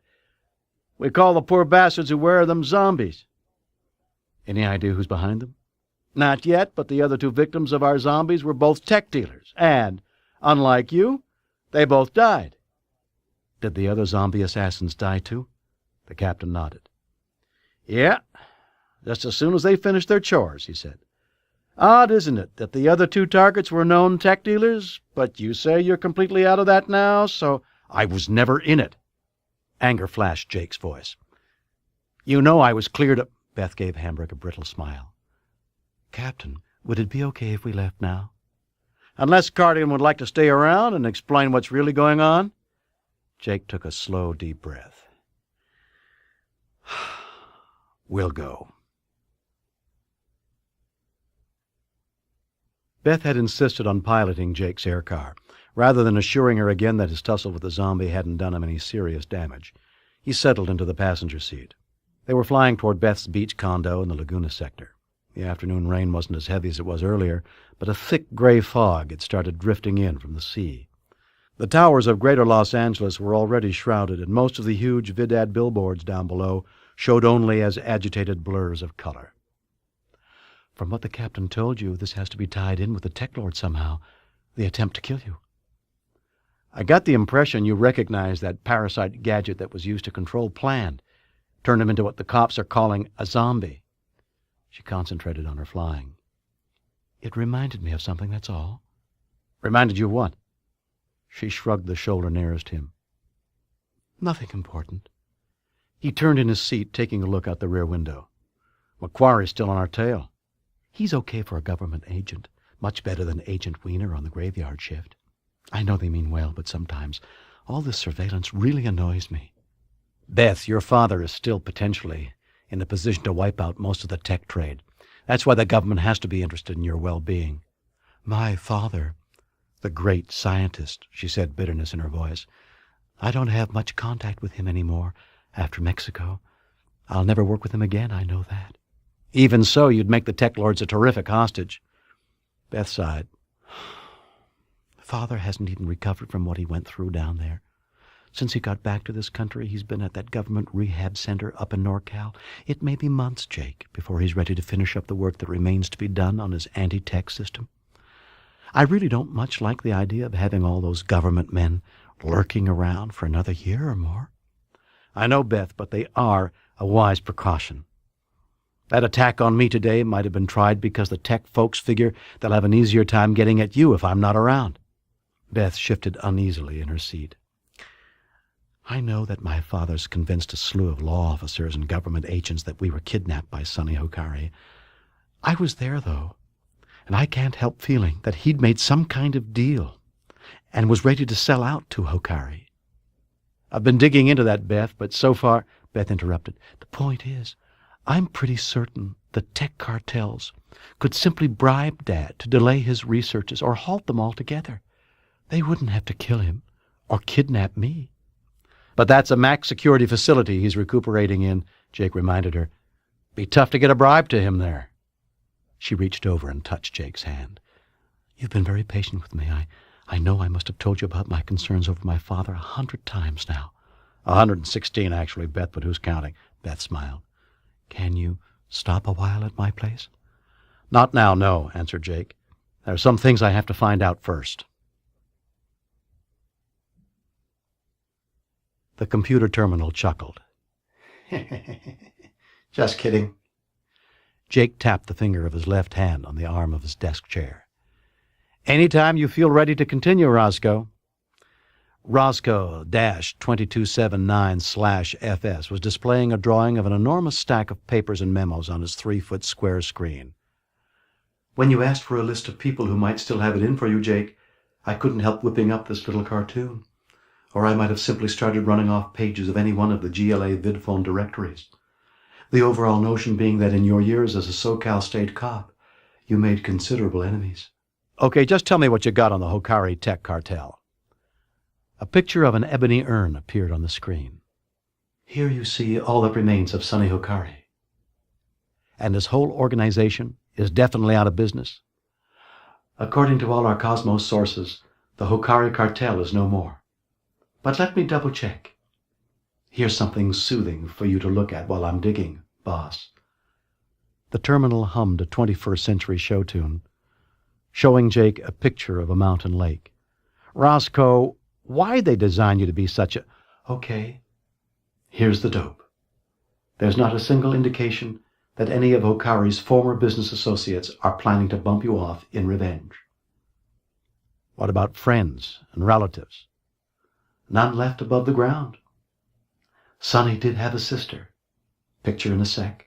"We call the poor bastards who wear them zombies." "Any idea who's behind them?" "Not yet, but the other 2 victims of our zombies were both tech dealers, and, unlike you, they both died." "Did the other zombie assassins die too?" The captain nodded. "Yeah, just as soon as they finished their chores," he said. "Odd, isn't it, that the other 2 targets were known tech dealers? But you say you're completely out of that now, so—" "I was never in it." Anger flashed Jake's voice. "You know I was cleared up—" Beth gave Hambrick a brittle smile. "Captain, would it be okay if we left now?" "Unless Cardigan would like to stay around and explain what's really going on." Jake took a slow, deep breath. "We'll go." Beth had insisted on piloting Jake's air car, rather than assuring her again that his tussle with the zombie hadn't done him any serious damage. He settled into the passenger seat. They were flying toward Beth's beach condo in the Laguna sector. The afternoon rain wasn't as heavy as it was earlier, but a thick gray fog had started drifting in from the sea. The towers of greater Los Angeles were already shrouded, and most of the huge vidad billboards down below showed only as agitated blurs of color. "From what the captain told you, this has to be tied in with the TekLords somehow, the attempt to kill you." "I got the impression you recognized that parasite gadget that was used to control Plan. Turned him into what the cops are calling a zombie. She concentrated on her flying. It reminded me of something, that's all. Reminded you of what? She shrugged the shoulder nearest him. Nothing important. He turned in his seat, taking a look out the rear window. McQuarrie's still on our tail. He's okay for a government agent. Much better than Agent Wiener on the graveyard shift. I know they mean well, but sometimes all this surveillance really annoys me. Beth, your father is still potentially in a position to wipe out most of the tech trade. That's why the government has to be interested in your well-being. My father, the great scientist, she said, bitterness in her voice. I don't have much contact with him anymore after Mexico. I'll never work with him again, I know that. Even so, you'd make the TekLords a terrific hostage. Beth sighed. Father hasn't even recovered from what he went through down there. Since he got back to this country, he's been at that government rehab center up in NorCal. It may be months, Jake, before he's ready to finish up the work that remains to be done on his anti-tech system. I really don't much like the idea of having all those government men lurking around for another year or more. I know, Beth, but they are a wise precaution. That attack on me today might have been tried because the tech folks figure they'll have an easier time getting at you if I'm not around. Beth shifted uneasily in her seat. I know that my father's convinced a slew of law officers and government agents that we were kidnapped by Sonny Hokari. I was there, though, and I can't help feeling that he'd made some kind of deal and was ready to sell out to Hokari. I've been digging into that, Beth, but so far— Beth interrupted. The point is, I'm pretty certain the tech cartels could simply bribe Dad to delay his researches or halt them altogether. They wouldn't have to kill him or kidnap me. But that's a max security facility he's recuperating in, Jake reminded her. Be tough to get a bribe to him there. She reached over and touched Jake's hand. You've been very patient with me. I know I must have told you about my concerns over my father 100 times now. 116, actually, Beth, but who's counting? Beth smiled. Can you stop a while at my place? Not now, no, answered Jake. There are some things I have to find out first. The computer terminal chuckled. Just kidding. Jake tapped the finger of his left hand on the arm of his desk chair. Anytime you feel ready to continue, Roscoe. Roscoe-2279/FS was displaying a drawing of an enormous stack of papers and memos on his 3-foot square screen. When you asked for a list of people who might still have it in for you, Jake, I couldn't help whipping up this little cartoon. Or I might have simply started running off pages of any one of the GLA VidPhone directories. The overall notion being that in your years as a SoCal state cop, you made considerable enemies. Okay, just tell me what you got on the Hokari tech cartel. A picture of an ebony urn appeared on the screen. Here you see all that remains of Sonny Hokari. And his whole organization is definitely out of business? According to all our Cosmos sources, the Hokari cartel is no more. But let me double-check. Here's something soothing for you to look at while I'm digging, boss. The terminal hummed a 21st century show tune, showing Jake a picture of a mountain lake. Roscoe, why'd they design you to be such a— Okay, here's the dope. There's not a single indication that any of Hokari's former business associates are planning to bump you off in revenge. What about friends and relatives? None left above the ground. Sonny did have a sister. Picture in a sec.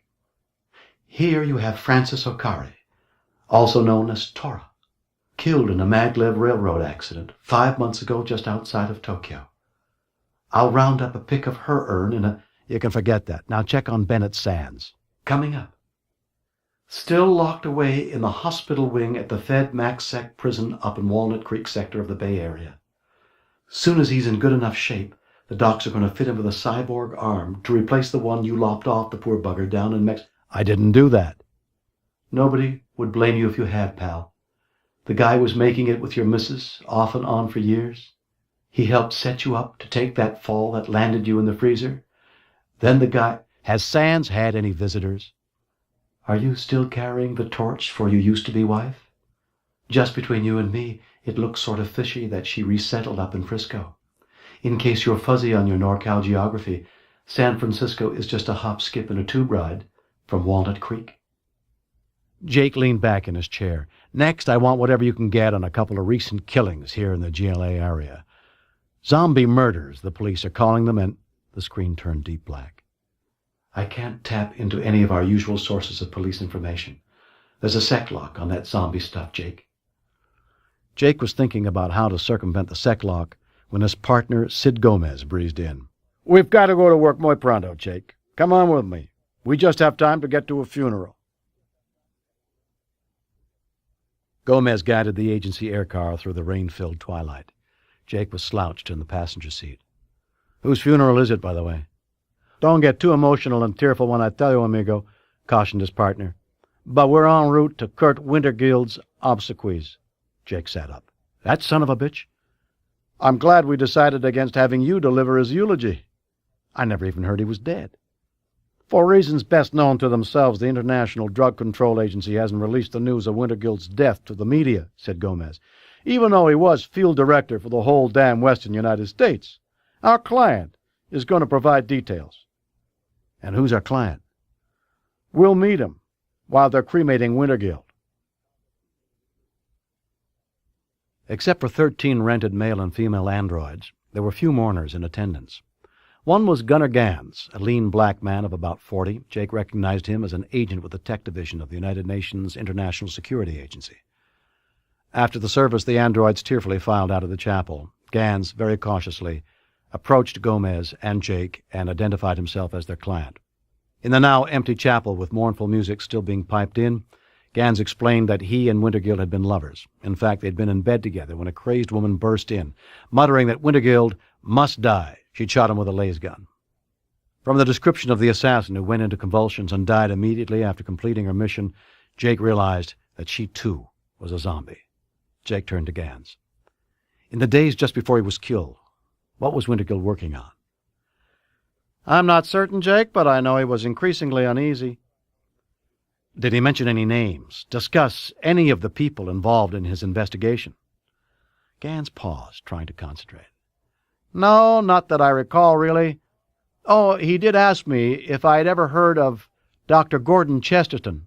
Here you have Frances Hokari, also known as Tora, killed in a maglev railroad accident 5 months ago just outside of Tokyo. I'll round up a pic of her urn in a— You can forget that. Now check on Bennett Sands. Coming up. Still locked away in the hospital wing at the Fed MaxSec prison up in Walnut Creek sector of the Bay Area. Soon as he's in good enough shape, the docs are going to fit him with a cyborg arm to replace the one you lopped off the poor bugger down in Mexico. I didn't do that. Nobody would blame you if you had, pal. The guy was making it with your missus off and on for years. He helped set you up to take that fall that landed you in the freezer. Then the guy— Has Sands had any visitors? Are you still carrying the torch for your used-to-be wife? Just between you and me, it looks sort of fishy that she resettled up in Frisco. In case you're fuzzy on your NorCal geography, San Francisco is just a hop, skip, and a tube ride from Walnut Creek. Jake leaned back in his chair. Next, I want whatever you can get on a couple of recent killings here in the GLA area. Zombie murders, the police are calling them, and the screen turned deep black. I can't tap into any of our usual sources of police information. There's a sec lock on that zombie stuff, Jake. Jake was thinking about how to circumvent the sec lock when his partner, Sid Gomez, breezed in. We've got to go to work muy pronto, Jake. Come on with me. We just have time to get to a funeral. Gomez guided the agency air car through the rain-filled twilight. Jake was slouched in the passenger seat. Whose funeral is it, by the way? Don't get too emotional and tearful when I tell you, amigo, cautioned his partner. But we're en route to Kurt Wintergild's obsequies. Jake sat up. That son of a bitch? I'm glad we decided against having you deliver his eulogy. I never even heard he was dead. For reasons best known to themselves, the International Drug Control Agency hasn't released the news of Wintergild's death to the media, said Gomez, even though he was field director for the whole damn western United States. Our client is going to provide details. And who's our client? We'll meet him while they're cremating Wintergild. Except for 13 rented male and female androids, there were few mourners in attendance. One was Gunnar Gans, a lean black man of about 40. Jake recognized him as an agent with the tech division of the United Nations International Security Agency. After the service, the androids tearfully filed out of the chapel. Gans, very cautiously, approached Gomez and Jake and identified himself as their client. In the now empty chapel, with mournful music still being piped in, Gans explained that he and Wintergild had been lovers. In fact, they'd been in bed together when a crazed woman burst in, muttering that Wintergild must die. She'd shot him with a laser gun. From the description of the assassin who went into convulsions and died immediately after completing her mission, Jake realized that she, too, was a zombie. Jake turned to Gans. In the days just before he was killed, what was Wintergild working on? I'm not certain, Jake, but I know he was increasingly uneasy. Did he mention any names, discuss any of the people involved in his investigation? Gans paused, trying to concentrate. No, not that I recall, really. Oh, he did ask me if I'd ever heard of Dr. Gordon Chesterton.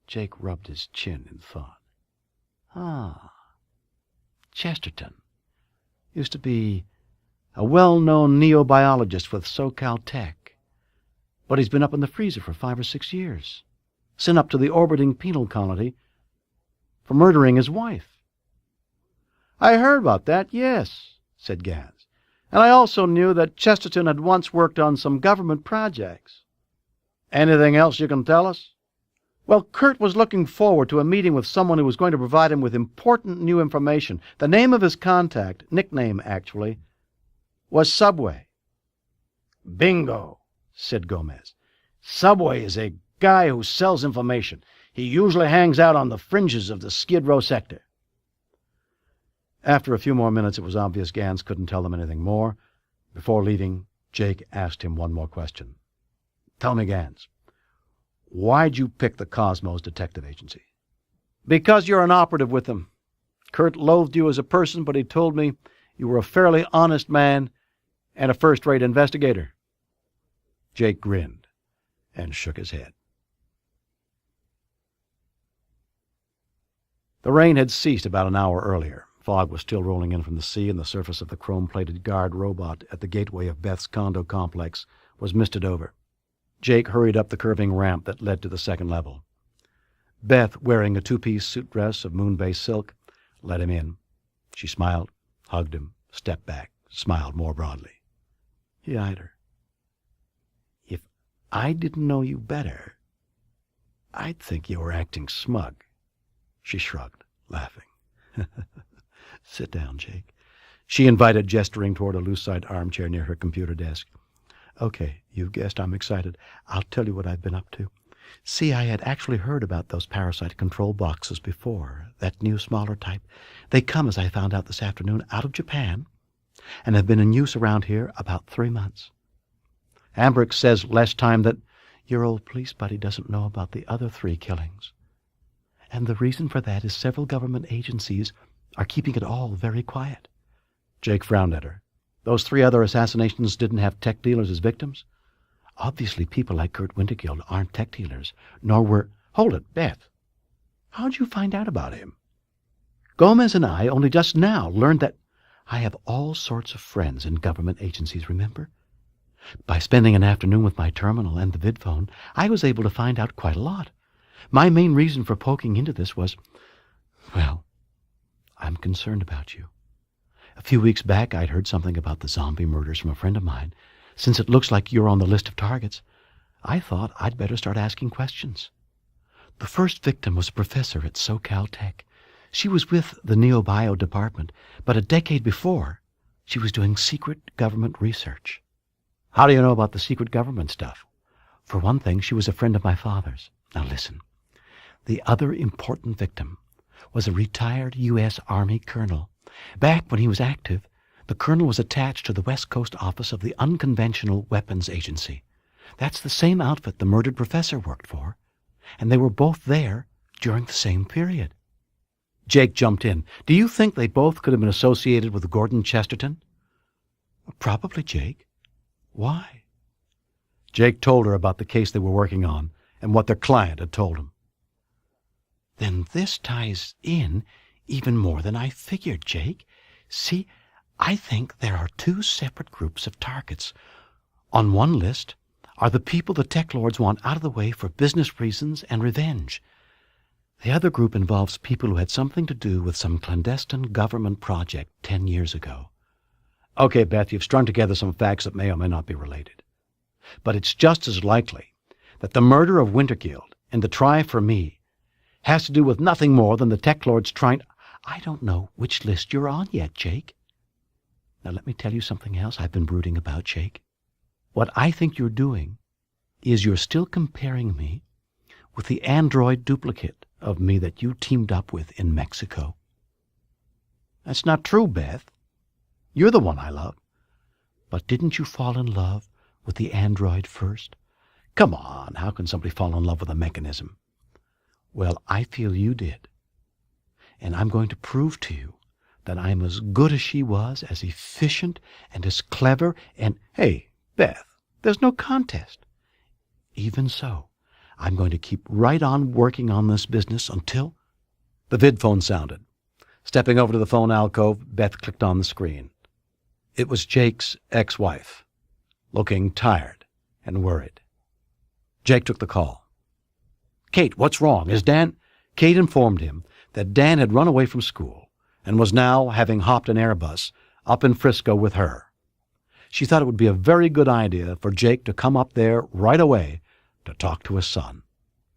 Jake rubbed his chin in thought. Chesterton. Used to be a well-known neobiologist with SoCal Tech. But he's been up in the freezer for 5 or 6 years. Sent up to the orbiting penal colony for murdering his wife. I heard about that, yes, said Gans. And I also knew that Chesterton had once worked on some government projects. Anything else you can tell us? Well, Kurt was looking forward to a meeting with someone who was going to provide him with important new information. The name of his contact, nickname actually, was Subway. Bingo, said Gomez. Subway is a guy who sells information. He usually hangs out on the fringes of the Skid Row sector. After a few more minutes, it was obvious Gans couldn't tell them anything more. Before leaving, Jake asked him one more question. Tell me, Gans, why'd you pick the Cosmos Detective Agency? Because you're an operative with them. Kurt loathed you as a person, but he told me you were a fairly honest man and a first-rate investigator. Jake grinned and shook his head. The rain had ceased about an hour earlier. Fog was still rolling in from the sea, and the surface of the chrome-plated guard robot at the gateway of Beth's condo complex was misted over. Jake hurried up the curving ramp that led to the second level. Beth, wearing a two-piece suit dress of moon-based silk, let him in. She smiled, hugged him, stepped back, smiled more broadly. He eyed her. If I didn't know you better, I'd think you were acting smug. She shrugged, laughing. Sit down, Jake. She invited, gesturing toward a loose-side armchair near her computer desk. Okay, you've guessed I'm excited. I'll tell you what I've been up to. See, I had actually heard about those parasite control boxes before, that new smaller type. They come, as I found out this afternoon, out of Japan, and have been in use around here about 3 months. Ambrick says last time that your old police buddy doesn't know about the other 3 killings. And the reason for that is several government agencies are keeping it all very quiet. Jake frowned at her. Those 3 other assassinations didn't have tech dealers as victims? Obviously, people like Kurt Wintergill aren't tech dealers, nor were... Hold it, Beth. How'd you find out about him? Gomez and I only just now learned that... I have all sorts of friends in government agencies, remember? By spending an afternoon with my terminal and the vidphone, I was able to find out quite a lot. My main reason for poking into this was... Well, I'm concerned about you. A few weeks back, I'd heard something about the zombie murders from a friend of mine. Since it looks like you're on the list of targets, I thought I'd better start asking questions. The first victim was a professor at SoCal Tech. She was with the NeoBio department, but a decade before, she was doing secret government research. How do you know about the secret government stuff? For one thing, she was a friend of my father's. Now listen. The other important victim was a retired U.S. Army colonel. Back when he was active, the colonel was attached to the West Coast office of the Unconventional Weapons Agency. That's the same outfit the murdered professor worked for, and they were both there during the same period. Jake jumped in. Do you think they both could have been associated with Gordon Chesterton? Probably, Jake. Why? Jake told her about the case they were working on and what their client had told him. Then this ties in even more than I figured, Jake. See, I think there are 2 separate groups of targets. On one list are the people the TekLords want out of the way for business reasons and revenge. The other group involves people who had something to do with some clandestine government project 10 years ago. Okay, Beth, you've strung together some facts that may or may not be related. But it's just as likely that the murder of Wintergill and the try for me has to do with nothing more than the TekLords trying... I don't know which list you're on yet, Jake. Now let me tell you something else I've been brooding about, Jake. What I think you're doing is you're still comparing me with the android duplicate of me that you teamed up with in Mexico. That's not true, Beth. You're the one I love. But didn't you fall in love with the android first? Come on, how can somebody fall in love with a mechanism? Well, I feel you did. And I'm going to prove to you that I'm as good as she was, as efficient and as clever, and, hey, Beth, there's no contest. Even so, I'm going to keep right on working on this business until... The vidphone sounded. Stepping over to the phone alcove, Beth clicked on the screen. It was Jake's ex-wife, looking tired and worried. Jake took the call. Kate, what's wrong? Is Dan... Kate informed him that Dan had run away from school and was now, having hopped an Airbus, up in Frisco with her. She thought it would be a very good idea for Jake to come up there right away to talk to his son.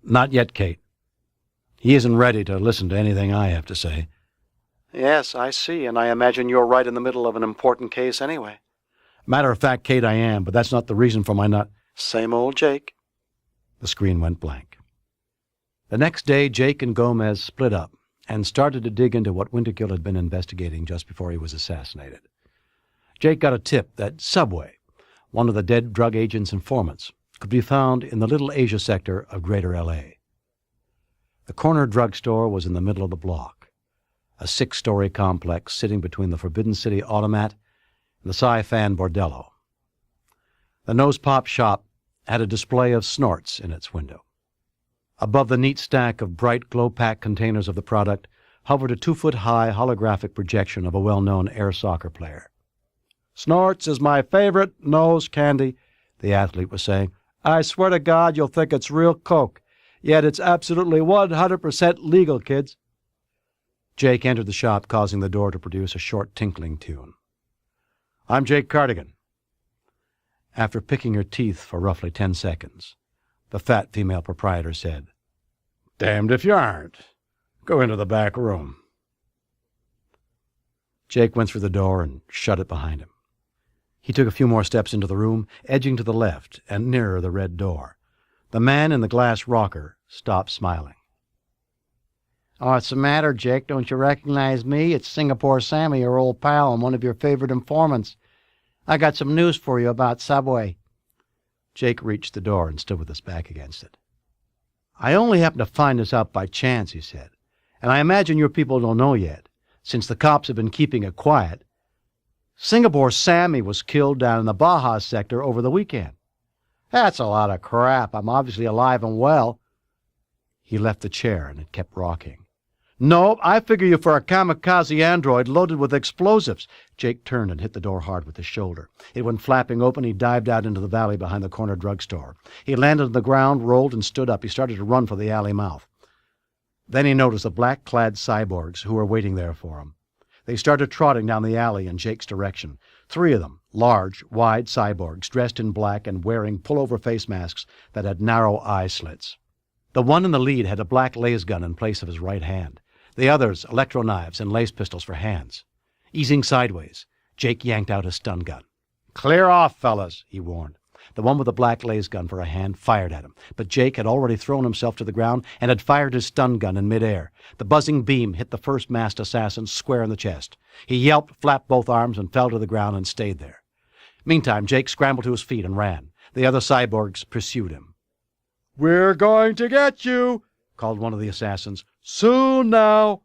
Not yet, Kate. He isn't ready to listen to anything I have to say. Yes, I see, and I imagine you're right in the middle of an important case anyway. Matter of fact, Kate, I am, but that's not the reason for my not... Same old Jake. The screen went blank. The next day, Jake and Gomez split up and started to dig into what Wintergill had been investigating just before he was assassinated. Jake got a tip that Subway, one of the dead drug agent's informants, could be found in the Little Asia sector of Greater L.A. The corner drugstore was in the middle of the block, a 6-story complex sitting between the Forbidden City Automat and the Sci-Fan Bordello. The Nose Pop shop had a display of snorts in its window. Above the neat stack of bright glow-pack containers of the product hovered a 2-foot-high holographic projection of a well-known air soccer player. Snorts is my favorite nose candy, the athlete was saying. I swear to God you'll think it's real Coke, yet it's absolutely 100% legal, kids. Jake entered the shop, causing the door to produce a short tinkling tune. I'm Jake Cardigan. After picking her teeth for roughly 10 seconds, the fat female proprietor said, Damned if you aren't. Go into the back room. Jake went through the door and shut it behind him. He took a few more steps into the room, edging to the left and nearer the red door. The man in the glass rocker stopped smiling. Oh, what's the matter, Jake? Don't you recognize me? It's Singapore Sammy, your old pal and one of your favorite informants. I got some news for you about Subway. Jake reached the door and stood with his back against it. I only happened to find this out by chance, he said, and I imagine your people don't know yet, since the cops have been keeping it quiet. Singapore Sammy was killed down in the Baja sector over the weekend. That's a lot of crap. I'm obviously alive and well. He left the chair and it kept rocking. No, I figure you for a kamikaze android loaded with explosives. Jake turned and hit the door hard with his shoulder. It went flapping open. He dived out into the valley behind the corner drugstore. He landed on the ground, rolled, and stood up. He started to run for the alley mouth. Then he noticed the black-clad cyborgs who were waiting there for him. They started trotting down the alley in Jake's direction. 3 of them, large, wide cyborgs, dressed in black and wearing pullover face masks that had narrow eye slits. The one in the lead had a black laser gun in place of his right hand. The others, electro-knives and lace pistols for hands. Easing sideways, Jake yanked out his stun gun. "Clear off, fellas," he warned. The one with the black laser gun for a hand fired at him, but Jake had already thrown himself to the ground and had fired his stun gun in midair. The buzzing beam hit the first masked assassin square in the chest. He yelped, flapped both arms, and fell to the ground and stayed there. Meantime, Jake scrambled to his feet and ran. The other cyborgs pursued him. "We're going to get you," called one of the assassins. "Soon now."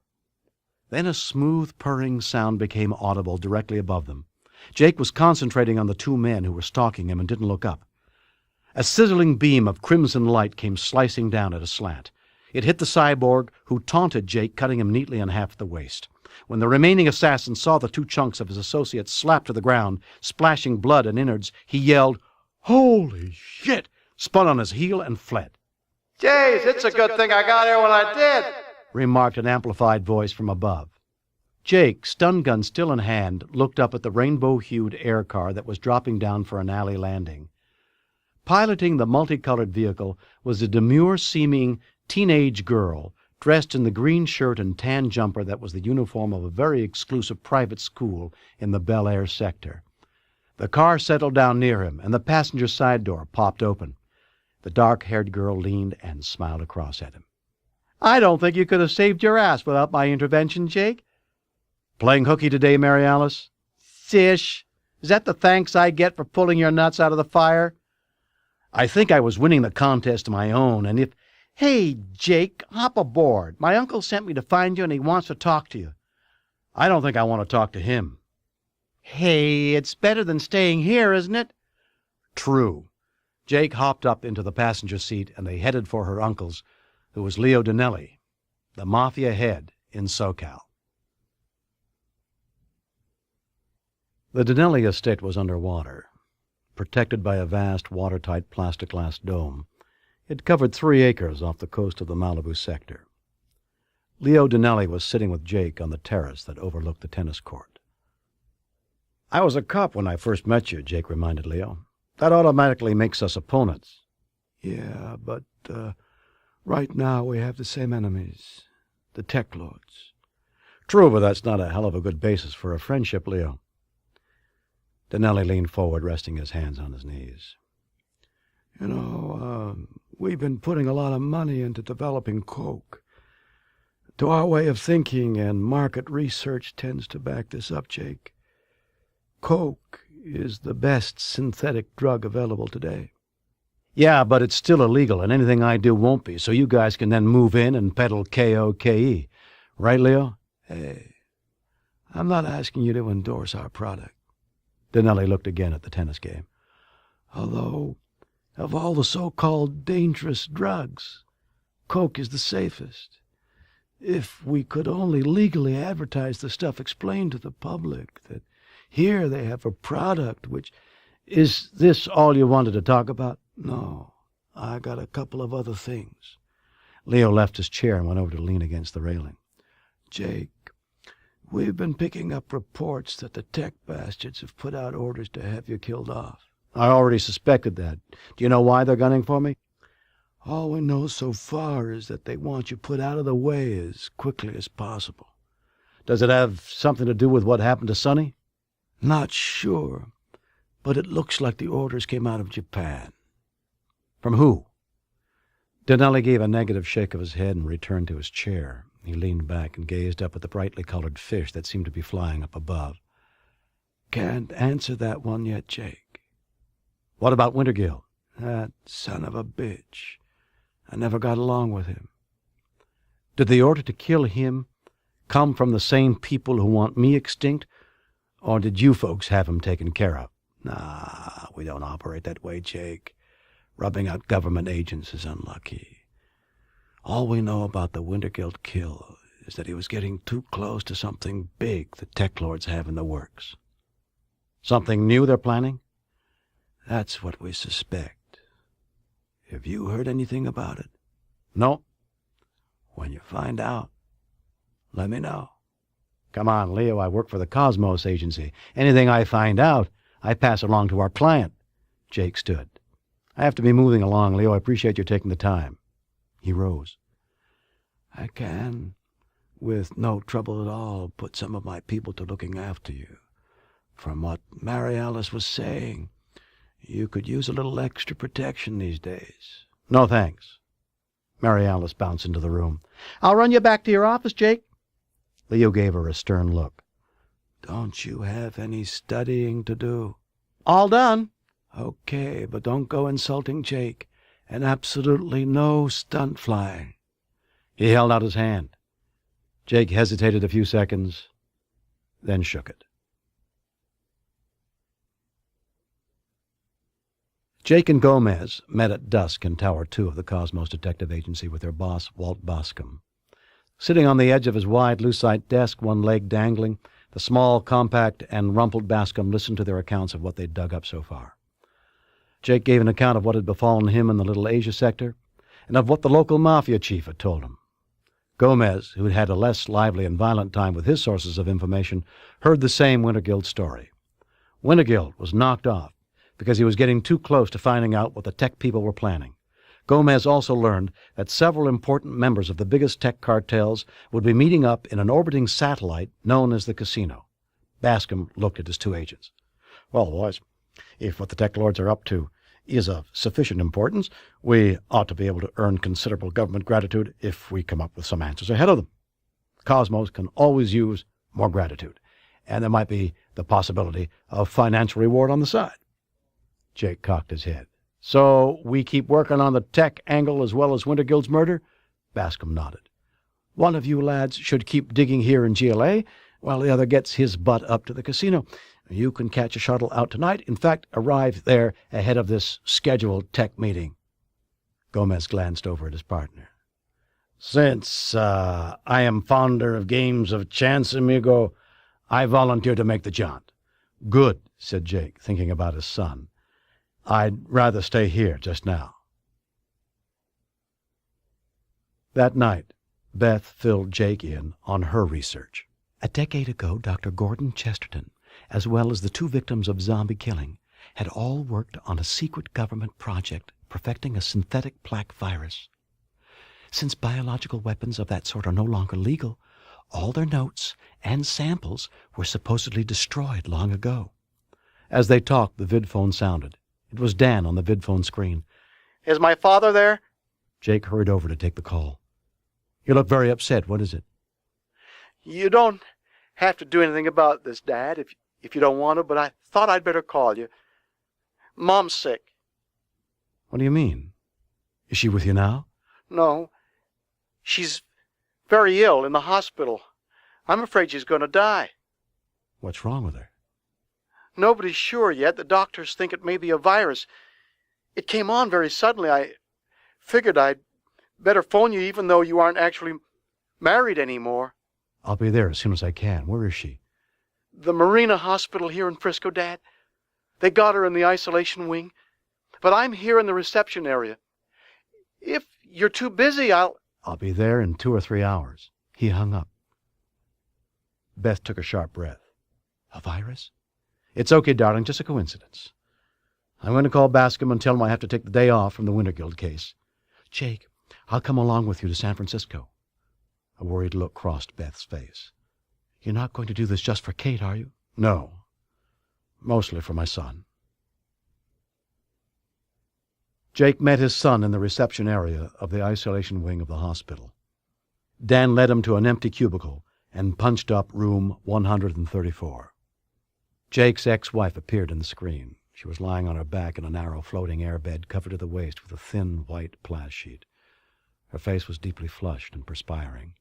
Then a smooth purring sound became audible directly above them. Jake was concentrating on the 2 men who were stalking him and didn't look up. A sizzling beam of crimson light came slicing down at a slant. It hit the cyborg, who taunted Jake, cutting him neatly in half at the waist. When the remaining assassin saw the 2 chunks of his associate slap to the ground, splashing blood and innards, he yelled, "Holy shit!" spun on his heel and fled. "Jeez, it's a good thing I got here when I did," remarked an amplified voice from above. Jake, stun gun still in hand, looked up at the rainbow-hued air car that was dropping down for an alley landing. Piloting the multicolored vehicle was a demure-seeming teenage girl dressed in the green shirt and tan jumper that was the uniform of a very exclusive private school in the Bel Air sector. The car settled down near him, and the passenger side door popped open. The dark-haired girl leaned and smiled across at him. "I don't think you could have saved your ass without my intervention, Jake." "Playing hooky today, Mary Alice?" "Sish. Is that the thanks I get for pulling your nuts out of the fire?" "I think I was winning the contest on my own, and if—" "Hey, Jake, hop aboard. My uncle sent me to find you, and he wants to talk to you." "I don't think I want to talk to him." "Hey, it's better than staying here, isn't it?" "True." Jake hopped up into the passenger seat, and they headed for her uncle's, who was Leo Donnelly, the mafia head in SoCal. The Donnelly estate was underwater, protected by a vast watertight plastic-glass dome. It covered 3 acres off the coast of the Malibu sector. Leo Donnelly was sitting with Jake on the terrace that overlooked the tennis court. "I was a cop when I first met you," Jake reminded Leo. "That automatically makes us opponents." "Yeah, but right now we have the same enemies, the TekLords." "True, but that's not a hell of a good basis for a friendship, Leo." Donnelly leaned forward, resting his hands on his knees. "You know, we've been putting a lot of money into developing coke. To our way of thinking, and market research tends to back this up, Jake, coke is the best synthetic drug available today." "Yeah, but it's still illegal, and anything I do won't be, so you guys can then move in and peddle KOKE. Right, Leo?" "Hey, I'm not asking you to endorse our product." Donnelly looked again at the tennis game. "Although, of all the so-called dangerous drugs, coke is the safest. If we could only legally advertise the stuff, explain to the public that here they have a product which—" "Is this all you wanted to talk about?" "No, I got a couple of other things." Leo left his chair and went over to lean against the railing. "Jake, we've been picking up reports that the tech bastards have put out orders to have you killed off." "I already suspected that. Do you know why they're gunning for me?" "All we know so far is that they want you put out of the way as quickly as possible." "Does it have something to do with what happened to Sonny?" "Not sure, but it looks like the orders came out of Japan." "From who?" Donnelly gave a negative shake of his head and returned to his chair. He leaned back and gazed up at the brightly colored fish that seemed to be flying up above. "Can't answer that one yet, Jake." "What about Wintergill?" "That son of a bitch. I never got along with him." "Did the order to kill him come from the same people who want me extinct, Or did you folks have him taken care of? Nah, we don't operate that way, Jake. Rubbing out government agents is unlucky. All we know about the Wintergilt kill is that he was getting too close to something big the TekLords have in the works. Something new they're planning? That's what we suspect. Have you heard anything about it? No. When you find out, let me know. Come on, Leo, I work for the Cosmos Agency. Anything I find out, I pass along to our client. Jake stood. I have to be moving along, Leo. I appreciate your taking the time. He rose. I can, with no trouble at all, put some of my people to looking after you. From what Mary Alice was saying, you could use a little extra protection these days. No, thanks. Mary Alice bounced into the room. I'll run you back to your office, Jake. Leo gave her a stern look. Don't you have any studying to do? All done. Okay, but don't go insulting Jake, and absolutely no stunt flying. He held out his hand. Jake hesitated a few seconds, then shook it. Jake and Gomez met at dusk in Tower 2 of the Cosmos Detective Agency with their boss, Walt Boscom. Sitting on the edge of his wide, lucite desk, one leg dangling, the small, compact, and rumpled Bascom listened to their accounts of what they'd dug up so far. Jake gave an account of what had befallen him in the Little Asia sector, and of what the local mafia chief had told him. Gomez, who had had a less lively and violent time with his sources of information, heard the same Wintergilt story. Wintergilt was knocked off because he was getting too close to finding out what the tech people were planning. Gomez also learned that several important members of the biggest tech cartels would be meeting up in an orbiting satellite known as the Casino. Bascom looked at his two agents. Well, boys, if what the TekLords are up to is of sufficient importance, we ought to be able to earn considerable government gratitude if we come up with some answers ahead of them. Cosmos can always use more gratitude, and there might be the possibility of financial reward on the side. Jake cocked his head. So we keep working on the tech angle as well as Wintergilt's murder? Bascom nodded. One of you lads should keep digging here in GLA, while the other gets his butt up to the casino. You can catch a shuttle out tonight. In fact, arrive there ahead of this scheduled tech meeting. Gomez glanced over at his partner. Since I am fonder of games of chance, amigo, I volunteer to make the jaunt. Good, said Jake, thinking about his son. I'd rather stay here just now. That night, Beth filled Jake in on her research. A decade ago, Dr. Gordon Chesterton, as well as the two victims of zombie killing, had all worked on a secret government project perfecting a synthetic plaque virus. Since biological weapons of that sort are no longer legal, all their notes and samples were supposedly destroyed long ago. As they talked, the vidphone sounded. It was Dan on the vidphone screen. Is my father there? Jake hurried over to take the call. You look very upset. What is it? You don't have to do anything about this, Dad, if you don't want to, but I thought I'd better call you. Mom's sick. What do you mean? Is she with you now? No. She's very ill in the hospital. I'm afraid she's going to die. What's wrong with her? Nobody's sure yet. The doctors think it may be a virus. It came on very suddenly. I figured I'd better phone you even though you aren't actually married anymore. I'll be there as soon as I can. Where is she? The Marina Hospital here in Frisco, Dad. They got her in the isolation wing. But I'm here in the reception area. If you're too busy, I'll be there in 2 or 3 hours. He hung up. Beth took a sharp breath. A virus? It's okay, darling, just a coincidence. I'm going to call Bascom and tell him I have to take the day off from the Wintergilt case. Jake, I'll come along with you to San Francisco. A worried look crossed Beth's face. You're not going to do this just for Kate, are you? No. Mostly for my son. Jake met his son in the reception area of the isolation wing of the hospital. Dan led him to an empty cubicle and punched up room 134. Jake's ex-wife appeared in the screen. She was lying on her back in a narrow floating airbed covered to the waist with a thin white plaid sheet. Her face was deeply flushed and perspiring.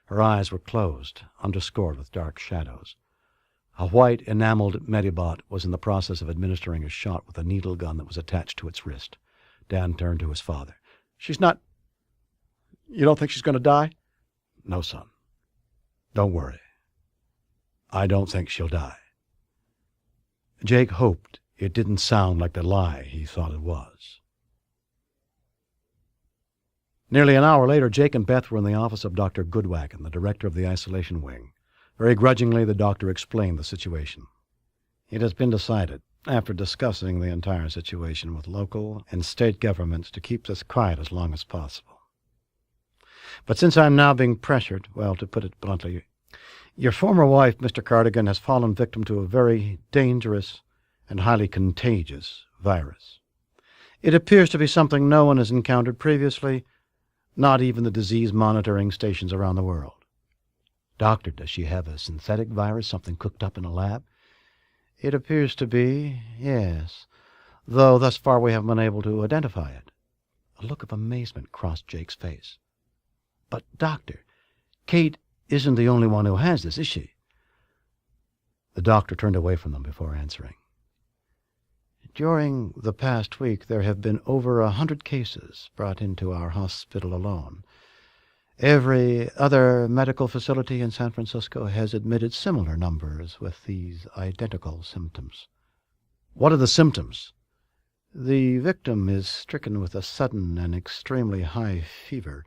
Her eyes were closed, underscored with dark shadows. A white enameled Medibot was in the process of administering a shot with a needle gun that was attached to its wrist. Dan turned to his father. "She's not... You don't think she's going to die?" "No, son. Don't worry. I don't think she'll die." Jake hoped it didn't sound like the lie he thought it was. Nearly an hour later, Jake and Beth were in the office of Dr. Goodwacken, the director of the isolation wing. Very grudgingly, the doctor explained the situation. "It has been decided, after discussing the entire situation with local and state governments, to keep this quiet as long as possible. But since I'm now being pressured, well, to put it bluntly, your former wife, Mr. Cardigan, has fallen victim to a very dangerous and highly contagious virus. It appears to be something no one has encountered previously, not even the disease monitoring stations around the world." "Doctor, does she have a synthetic virus, something cooked up in a lab?" "It appears to be, yes, though thus far we haven't been able to identify it." A look of amazement crossed Jake's face. "But, Doctor, Kate isn't the only one who has this, is she?" The doctor turned away from them before answering. "During the past week, there have been over 100 cases brought into our hospital alone. Every other medical facility in San Francisco has admitted similar numbers with these identical symptoms." "What are the symptoms?" "The victim is stricken with a sudden and extremely high fever.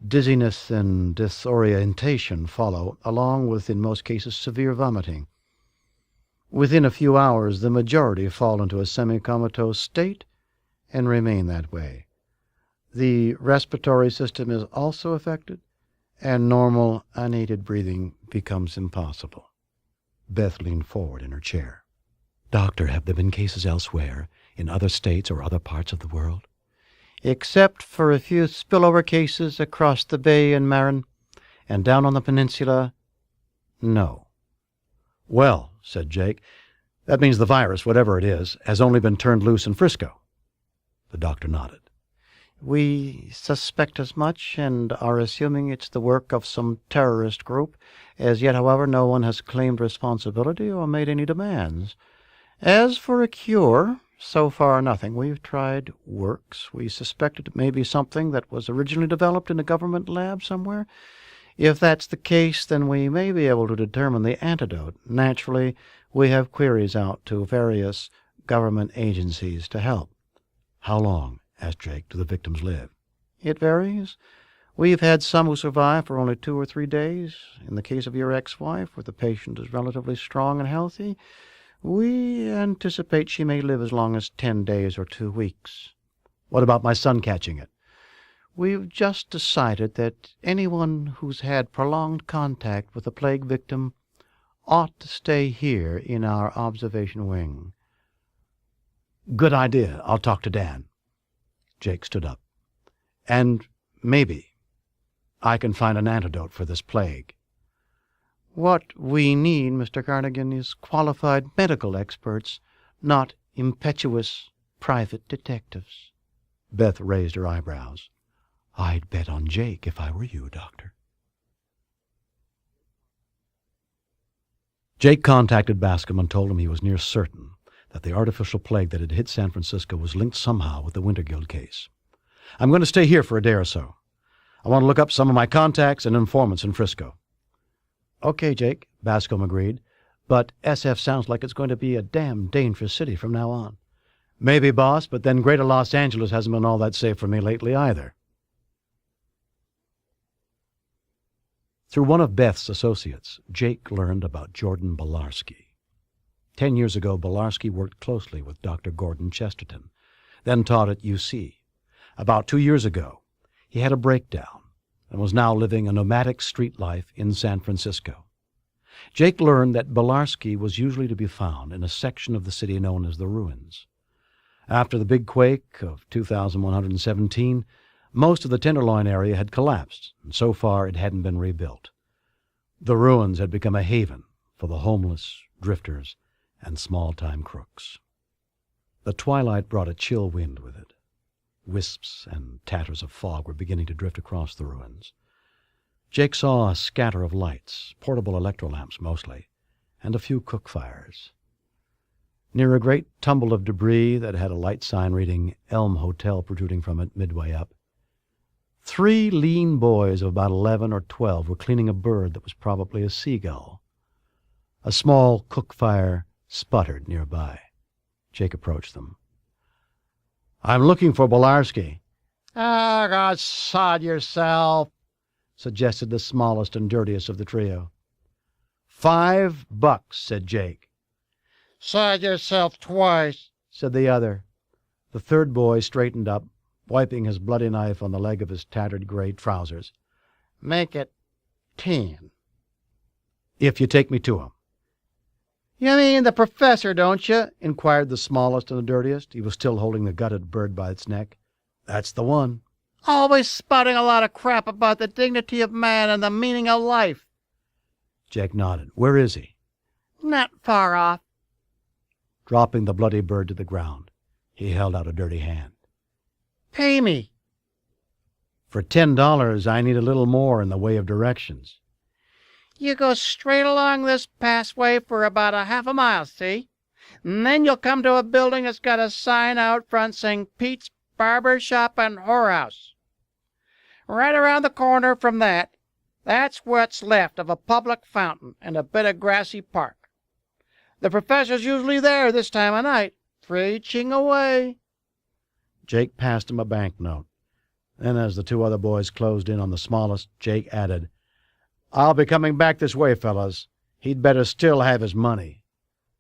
Dizziness and disorientation follow, along with, in most cases, severe vomiting. Within a few hours, the majority fall into a semi-comatose state and remain that way. The respiratory system is also affected, and normal, unaided breathing becomes impossible." Beth leaned forward in her chair. "Doctor, have there been cases elsewhere, in other states or other parts of the world?" "Except for a few spillover cases across the bay in Marin and down on the peninsula, no." "Well," said Jake, "that means the virus, whatever it is, has only been turned loose in Frisco." The doctor nodded. "We suspect as much and are assuming it's the work of some terrorist group. As yet, however, no one has claimed responsibility or made any demands. As for a cure, so far nothing. We've tried works. We suspected it may be something that was originally developed in a government lab somewhere. If that's the case, then we may be able to determine the antidote. Naturally, we have queries out to various government agencies to help." "How long," asked Jake, "do the victims live?" "It varies. We've had some who survive for only 2 or 3 days. In the case of your ex-wife, where the patient is relatively strong and healthy, we anticipate she may live as long as 10 days or 2 weeks. "What about my son catching it?" "We've just decided that anyone who's had prolonged contact with a plague victim ought to stay here in our observation wing." "Good idea. I'll talk to Dan." Jake stood up. "And maybe I can find an antidote for this plague." "What we need, Mr. Cardigan, is qualified medical experts, not impetuous private detectives." Beth raised her eyebrows. "I'd bet on Jake if I were you, Doctor." Jake contacted Bascom and told him he was near certain that the artificial plague that had hit San Francisco was linked somehow with the Winterguild case. "I'm going to stay here for a day or so. I want to look up some of my contacts and informants in Frisco." "Okay, Jake," Bascom agreed, "but SF sounds like it's going to be a damn dangerous city from now on." "Maybe, boss, but then Greater Los Angeles hasn't been all that safe for me lately either." Through one of Beth's associates, Jake learned about Jordan Belarski. 10 years ago, Belarski worked closely with Dr. Gordon Chesterton, then taught at UC. About 2 years ago, he had a breakdown and was now living a nomadic street life in San Francisco. Jake learned that Belarski was usually to be found in a section of the city known as the Ruins. After the big quake of 2117, most of the Tenderloin area had collapsed, and so far it hadn't been rebuilt. The Ruins had become a haven for the homeless, drifters, and small-time crooks. The twilight brought a chill wind with it. Wisps and tatters of fog were beginning to drift across the Ruins. Jake saw a scatter of lights, portable electrolamps mostly, and a few cook fires. Near a great tumble of debris that had a light sign reading Elm Hotel protruding from it midway up, 3 lean boys of about 11 or 12 were cleaning a bird that was probably a seagull. A small cook fire sputtered nearby. Jake approached them. "I'm looking for Bolarski." "Ah, God, sod yourself," suggested the smallest and dirtiest of the trio. $5, said Jake. "Sod yourself twice," said the other. The third boy straightened up, wiping his bloody knife on the leg of his tattered gray trousers. "Make it 10. If you take me to him." "You mean the professor, don't you?" inquired the smallest and the dirtiest. He was still holding the gutted bird by its neck. "That's the one." "Always spouting a lot of crap about the dignity of man and the meaning of life." Jake nodded. "Where is he?" "Not far off." Dropping the bloody bird to the ground, he held out a dirty hand. "Pay me." "For $10, I need a little more in the way of directions." "You go straight along this passway for about a half a mile, see? And then you'll come to a building that's got a sign out front saying Pete's Barber Shop and Whorehouse. Right around the corner from that, that's what's left of a public fountain and a bit of grassy park. The professor's usually there this time of night, preaching away." Jake passed him a banknote. Then, as the 2 other boys closed in on the smallest, Jake added, "I'll be coming back this way, fellas. He'd better still have his money."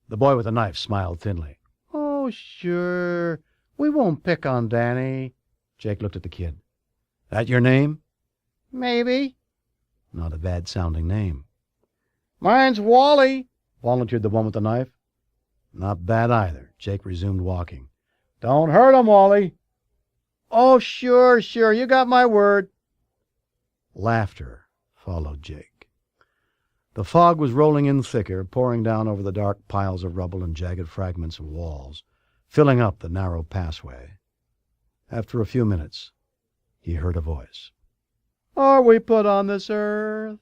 The boy with the knife smiled thinly. "Oh, sure. We won't pick on Danny." Jake looked at the kid. "That your name?" "Maybe." Not a bad-sounding name. "Mine's Wally," volunteered the one with the knife. Not bad either. Jake resumed walking. "Don't hurt him, Wally." "Oh, sure, you got my word." Laughter followed Jake. The fog was rolling in thicker, pouring down over the dark piles of rubble and jagged fragments of walls, filling up the narrow passway. After a few minutes, he heard a voice. "Are we put on this earth?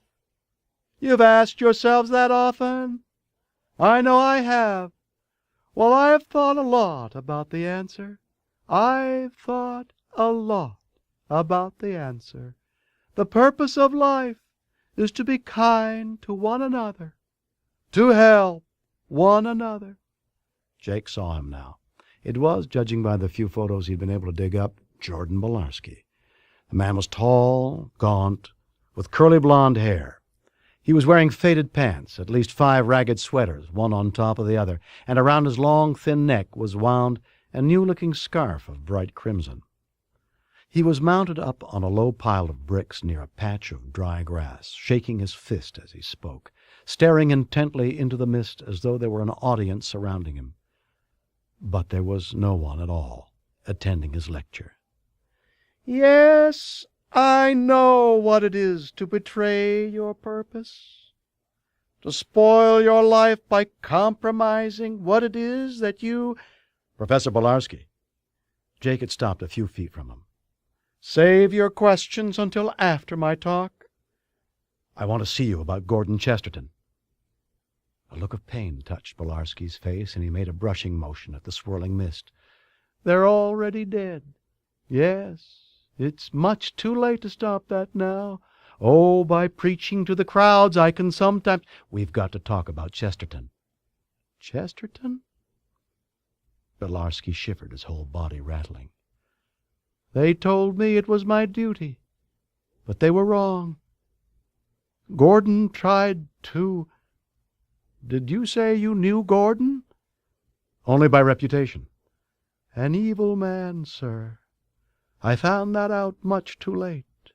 You've asked yourselves that often? I know I have. Well, I've thought a lot about the answer. I've thought a lot about the answer. The purpose of life is to be kind to one another, to help one another." Jake saw him now. It was, judging by the few photos he'd been able to dig up, Jordan Bolarski. The man was tall, gaunt, with curly blonde hair. He was wearing faded pants, at least 5 ragged sweaters, one on top of the other, and around his long, thin neck was wound a new-looking scarf of bright crimson. He was mounted up on a low pile of bricks near a patch of dry grass, shaking his fist as he spoke, staring intently into the mist as though there were an audience surrounding him. But there was no one at all attending his lecture. "Yes, I know what it is to betray your purpose, to spoil your life by compromising what it is that you—" "Professor Bolarski." Jake had stopped a few feet from him. "Save your questions until after my talk." "I want to see you about Gordon Chesterton." A look of pain touched Bolarski's face, and he made a brushing motion at the swirling mist. "They're already dead. Yes, it's much too late to stop that now. Oh, by preaching to the crowds, I can sometimes—" "We've got to talk about Chesterton." "Chesterton?" Bolarski shivered, his whole body rattling. "They told me it was my duty, but they were wrong. Gordon tried to— Did you say you knew Gordon?" "Only by reputation." "An evil man, sir. I found that out much too late,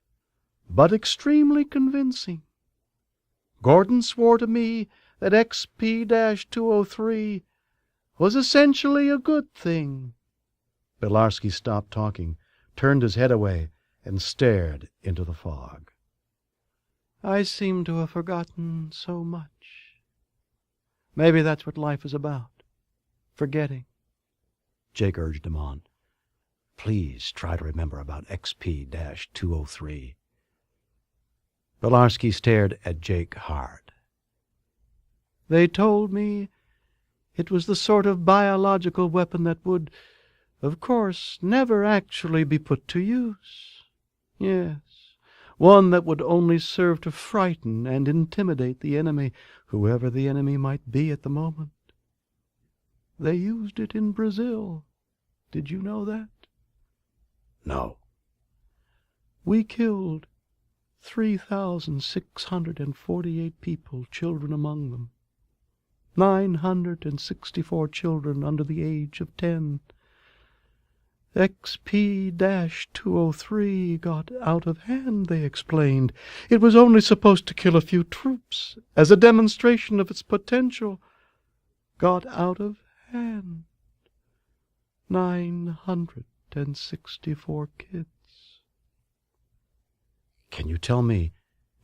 but extremely convincing. Gordon swore to me that XP-203 was essentially a good thing." Bolarski stopped talking, turned his head away, and stared into the fog. "I seem to have forgotten so much. Maybe that's what life is about, forgetting." Jake urged him on. "Please try to remember about XP-203. Bolarski stared at Jake hard. They told me it was the sort of biological weapon that would, of course, never actually be put to use. Yes, one that would only serve to frighten and intimidate the enemy, whoever the enemy might be at the moment. They used it in Brazil. Did you know that? No. We killed 3,648 people, children among them. 964 children under the age of 10. XP-203 got out of hand, they explained. It was only supposed to kill a few troops as a demonstration of its potential. Got out of hand. 964 kids. Can you tell me,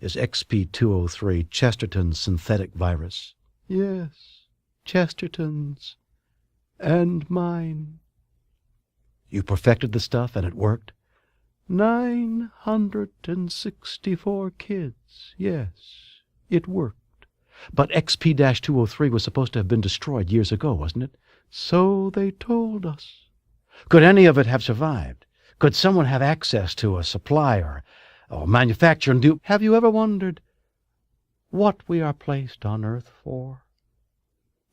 is XP-203 Chesterton's synthetic virus? Yes, Chesterton's and mine. You perfected the stuff and it worked? 964 kids, yes, it worked. But XP-203 was supposed to have been destroyed years ago, wasn't it? So they told us. Could any of it have survived? Could someone have access to a supply or manufacture and do... Have you ever wondered what we are placed on Earth for?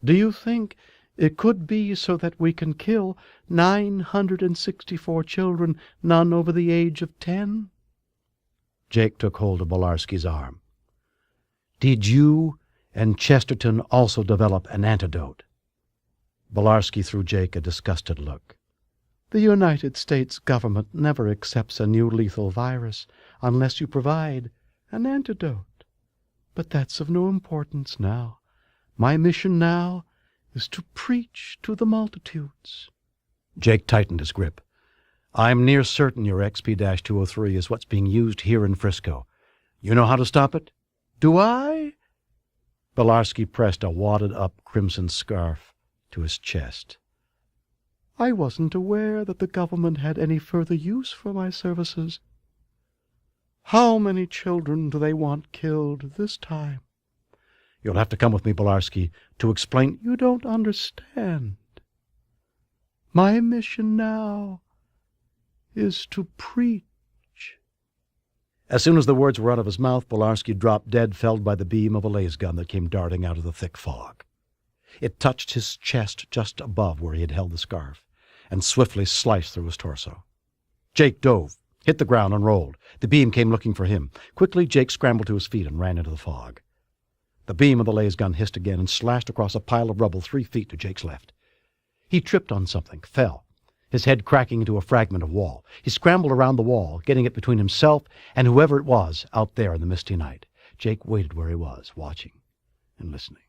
Do you think it could be so that we can kill 964 children, none over the age of 10? Jake took hold of Bolarski's arm. Did you and Chesterton also develop an antidote? Bolarski threw Jake a disgusted look. The United States government never accepts a new lethal virus unless you provide an antidote. But that's of no importance now. My mission now is to preach to the multitudes. Jake tightened his grip. I'm near certain your XP-203 is what's being used here in Frisco. You know how to stop it? Do I? Bolarski pressed a wadded-up crimson scarf to his chest. I wasn't aware that the government had any further use for my services. How many children do they want killed this time? You'll have to come with me, Bolarski, to explain. You don't understand. My mission now is to preach. As soon as the words were out of his mouth, Bolarski dropped dead, felled by the beam of a laser gun that came darting out of the thick fog. It touched his chest just above where he had held the scarf, and swiftly sliced through his torso. Jake dove, hit the ground, and rolled. The beam came looking for him. Quickly, Jake scrambled to his feet and ran into the fog. The beam of the laser gun hissed again and slashed across a pile of rubble 3 feet to Jake's left. He tripped on something, fell, his head cracking into a fragment of wall. He scrambled around the wall, getting it between himself and whoever it was out there in the misty night. Jake waited where he was, watching and listening.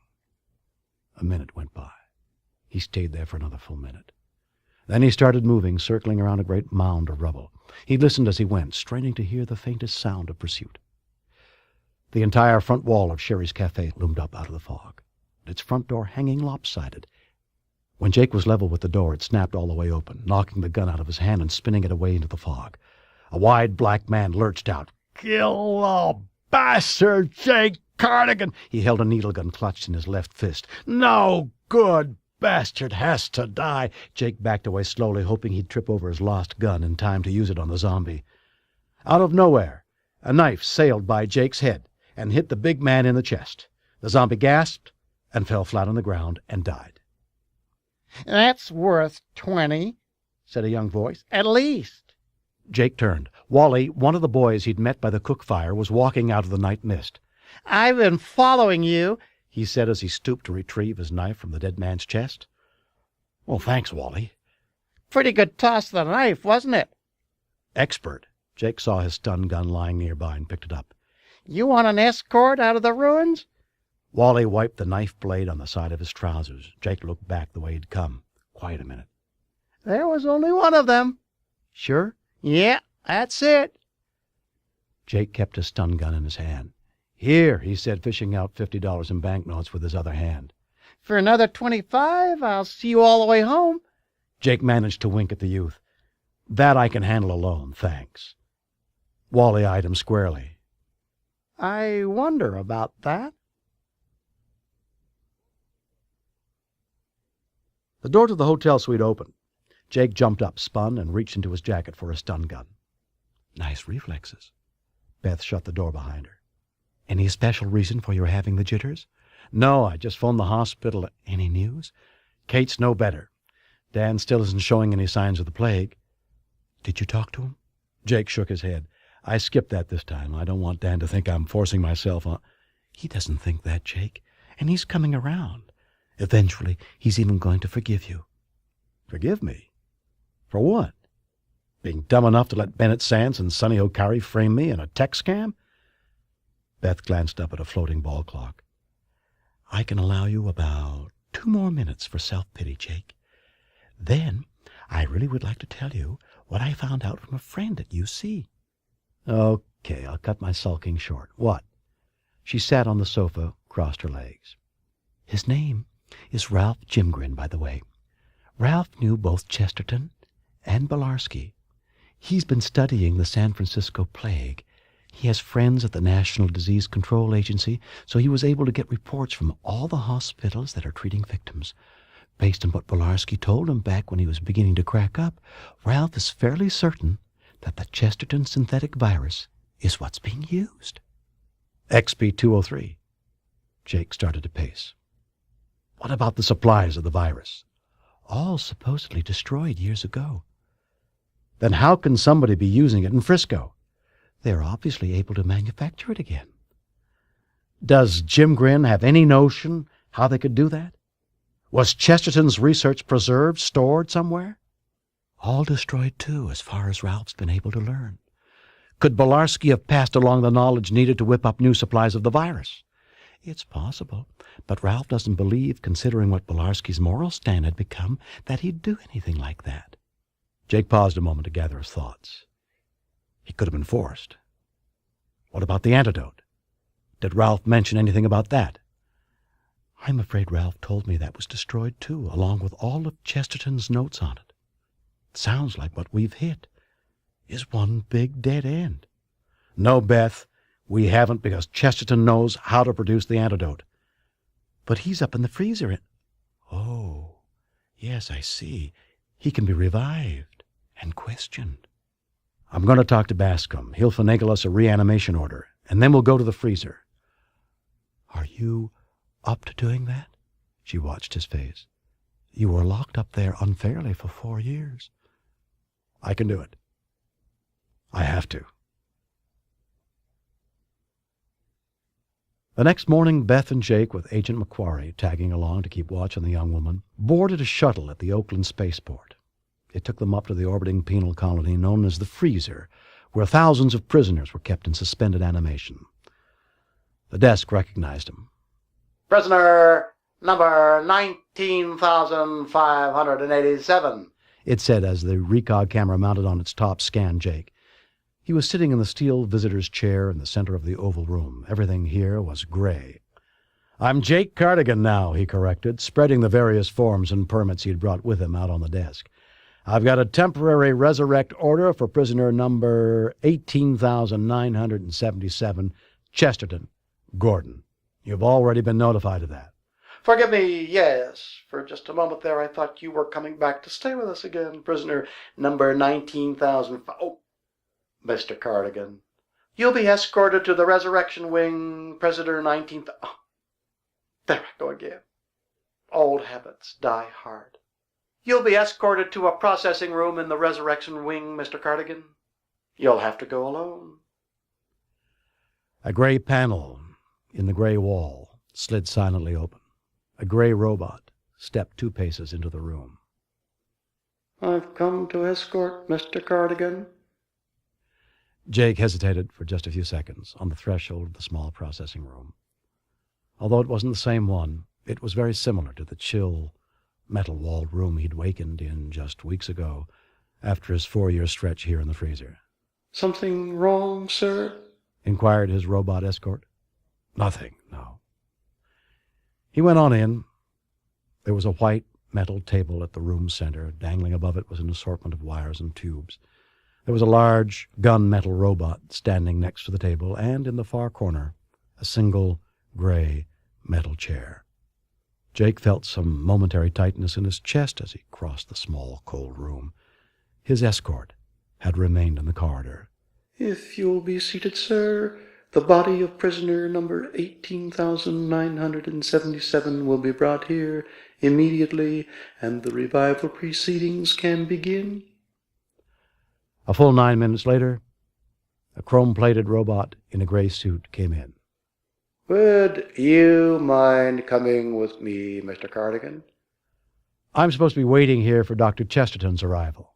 A minute went by. He stayed there for another full minute. Then he started moving, circling around a great mound of rubble. He listened as he went, straining to hear the faintest sound of pursuit. The entire front wall of Sherry's Cafe loomed up out of the fog, its front door hanging lopsided. When Jake was level with the door, it snapped all the way open, knocking the gun out of his hand and spinning it away into the fog. A wide black man lurched out. "Kill the bastard, Jake Cardigan!" He held a needle gun clutched in his left fist. "No good bastard has to die." Jake backed away slowly, hoping he'd trip over his lost gun in time to use it on the zombie. Out of nowhere, a knife sailed by Jake's head and hit the big man in the chest. The zombie gasped and fell flat on the ground and died. "That's worth 20, said a young voice. "At least." Jake turned. Wally, one of the boys he'd met by the cook fire, was walking out of the night mist. "I've been following you," he said as he stooped to retrieve his knife from the dead man's chest. "Well, thanks, Wally." "Pretty good toss of the knife, wasn't it?" "Expert." Jake saw his stun gun lying nearby and picked it up. "You want an escort out of the ruins?" Wally wiped the knife blade on the side of his trousers. Jake looked back the way he'd come. Quiet a minute. "There was only one of them." "Sure?" "Yeah, that's it." Jake kept his stun gun in his hand. "Here," he said, fishing out $50 in banknotes with his other hand. "For another 25, I'll see you all the way home." Jake managed to wink at the youth. "That I can handle alone, thanks." Wally eyed him squarely. "I wonder about that." The door to the hotel suite opened. Jake jumped up, spun, and reached into his jacket for a stun gun. Nice reflexes. Beth shut the door behind her. Any special reason for your having the jitters? No, I just phoned the hospital. Any news? Kate's no better. Dan still isn't showing any signs of the plague. Did you talk to him? Jake shook his head. I skipped that this time. I don't want Dan to think I'm forcing myself on. He doesn't think that, Jake, and he's coming around. Eventually, he's even going to forgive you. Forgive me? For what? Being dumb enough to let Bennett Sands and Sonny O'Carry frame me in a tech scam? Beth glanced up at a floating ball clock. I can allow you about 2 more minutes for self-pity, Jake. Then I really would like to tell you what I found out from a friend at UC. Okay, I'll cut my sulking short. What? She sat on the sofa, crossed her legs. His name is Ralph Jimgren, by the way. Ralph knew both Chesterton and Belarski. He's been studying the San Francisco plague. He has friends at the National Disease Control Agency, so he was able to get reports from all the hospitals that are treating victims. Based on what Belarski told him back when he was beginning to crack up, Ralph is fairly certain that the Chesterton synthetic virus is what's being used. XP-203. Jake started to pace. What about the supplies of the virus? All supposedly destroyed years ago. Then how can somebody be using it in Frisco? They're obviously able to manufacture it again. Does Jimgren have any notion how they could do that? Was Chesterton's research preserved, stored somewhere? All destroyed, too, as far as Ralph's been able to learn. Could Belarski have passed along the knowledge needed to whip up new supplies of the virus? It's possible, but Ralph doesn't believe, considering what Belarski's moral stand had become, that he'd do anything like that. Jake paused a moment to gather his thoughts. He could have been forced. What about the antidote? Did Ralph mention anything about that? I'm afraid Ralph told me that was destroyed, too, along with all of Chesterton's notes on it. Sounds like what we've hit is one big dead end. No, Beth, we haven't, because Chesterton knows how to produce the antidote. But he's up in the freezer. Oh, yes, I see. He can be revived and questioned. I'm going to talk to Bascom. He'll finagle us a reanimation order, and then we'll go to the freezer. Are you up to doing that? She watched his face. You were locked up there unfairly for 4 years. I can do it. I have to. The next morning, Beth and Jake, with Agent McQuarrie tagging along to keep watch on the young woman, boarded a shuttle at the Oakland spaceport. It took them up to the orbiting penal colony known as the Freezer, where thousands of prisoners were kept in suspended animation. The desk recognized him. Prisoner number 19,587, it said as the recog camera mounted on its top scanned Jake. He was sitting in the steel visitor's chair in the center of the oval room. Everything here was gray. I'm Jake Cardigan now, he corrected, spreading the various forms and permits he had brought with him out on the desk. I've got a temporary resurrect order for prisoner number 18,977, Chesterton, Gordon. You've already been notified of that. Forgive me, yes. For just a moment there I thought you were coming back to stay with us again, prisoner number 19,000. Oh, Mr. Cardigan, you'll be escorted to the resurrection wing, prisoner 19th. Oh, there I go again. Old habits die hard. You'll be escorted to a processing room in the resurrection wing, Mr. Cardigan. You'll have to go alone. A gray panel in the gray wall slid silently open. A gray robot stepped 2 paces into the room. I've come to escort Mr. Cardigan. Jake hesitated for just a few seconds on the threshold of the small processing room. Although it wasn't the same one, it was very similar to the chill, metal-walled room he'd wakened in just weeks ago after his 4-year stretch here in the freezer. Something wrong, sir? Inquired his robot escort. Nothing, no. He went on in. There was a white metal table at the room's center. Dangling above it was an assortment of wires and tubes. There was a large gunmetal robot standing next to the table, and in the far corner, a single gray metal chair. Jake felt some momentary tightness in his chest as he crossed the small, cold room. His escort had remained in the corridor. If you'll be seated, sir, the body of prisoner number 18,977 will be brought here immediately, and the revival proceedings can begin. A full 9 minutes later, a chrome-plated robot in a gray suit came in. Would you mind coming with me, Mr. Cardigan? I'm supposed to be waiting here for Dr. Chesterton's arrival.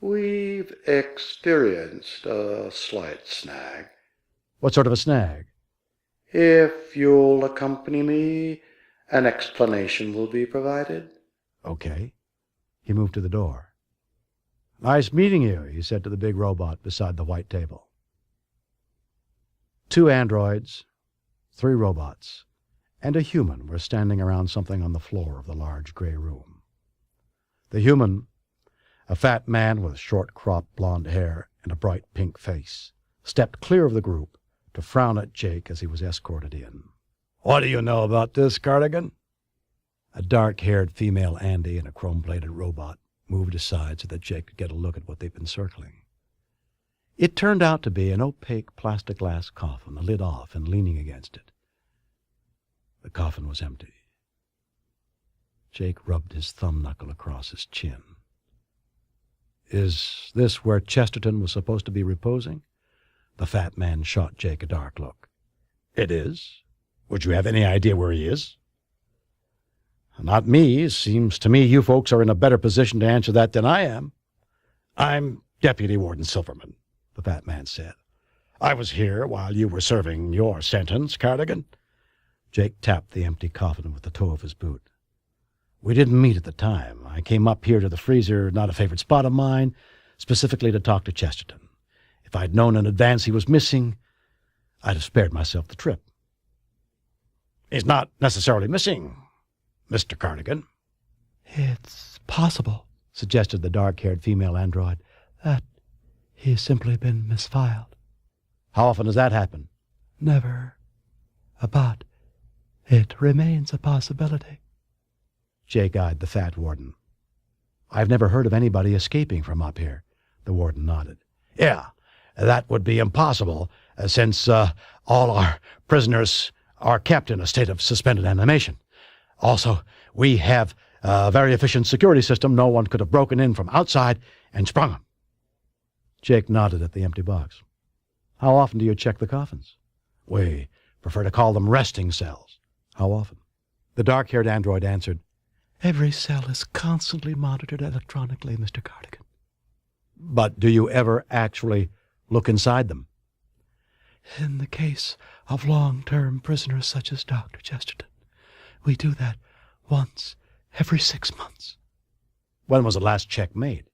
We've experienced a slight snag. What sort of a snag? If you'll accompany me, an explanation will be provided. Okay. He moved to the door. Nice meeting you, he said to the big robot beside the white table. 2 androids, 3 robots, and a human were standing around something on the floor of the large gray room. The human, a fat man with short-cropped blonde hair and a bright pink face, stepped clear of the group to frown at Jake as he was escorted in. "What do you know about this, Cardigan?" A dark-haired female Andy in a chrome-plated robot moved aside so that Jake could get a look at what they'd been circling. It turned out to be an opaque plastic glass coffin, the lid off and leaning against it. The coffin was empty. Jake rubbed his thumb knuckle across his chin. "Is this where Chesterton was supposed to be reposing?" The fat man shot Jake a dark look. "It is. Would you have any idea where he is?" "Not me. Seems to me you folks are in a better position to answer that than I am." "I'm Deputy Warden Silverman," the fat man said. "I was here while you were serving your sentence, Cardigan." Jake tapped the empty coffin with the toe of his boot. "We didn't meet at the time. I came up here to the freezer, not a favorite spot of mine, specifically to talk to Chesterton. If I'd known in advance he was missing, I'd have spared myself the trip." "He's not necessarily missing, Mr. Cardigan." It's possible, suggested the dark-haired female android, that he's simply been misfiled. "How often does that happen?" Never. But it remains a possibility. Jake eyed the fat warden. "I've never heard of anybody escaping from up here." The warden nodded. "Yeah, that would be impossible, since all our prisoners are kept in a state of suspended animation. Also, we have a very efficient security system. No one could have broken in from outside and sprung them." Jake nodded at the empty box. "How often do you check the coffins?" "We prefer to call them resting cells." "How often?" The dark-haired android answered, Every cell is constantly monitored electronically, Mr. Cardigan. "But do you ever actually look inside them?" In the case of long-term prisoners such as Dr. Chesterton, we do that once every 6 months. "When was the last check made?"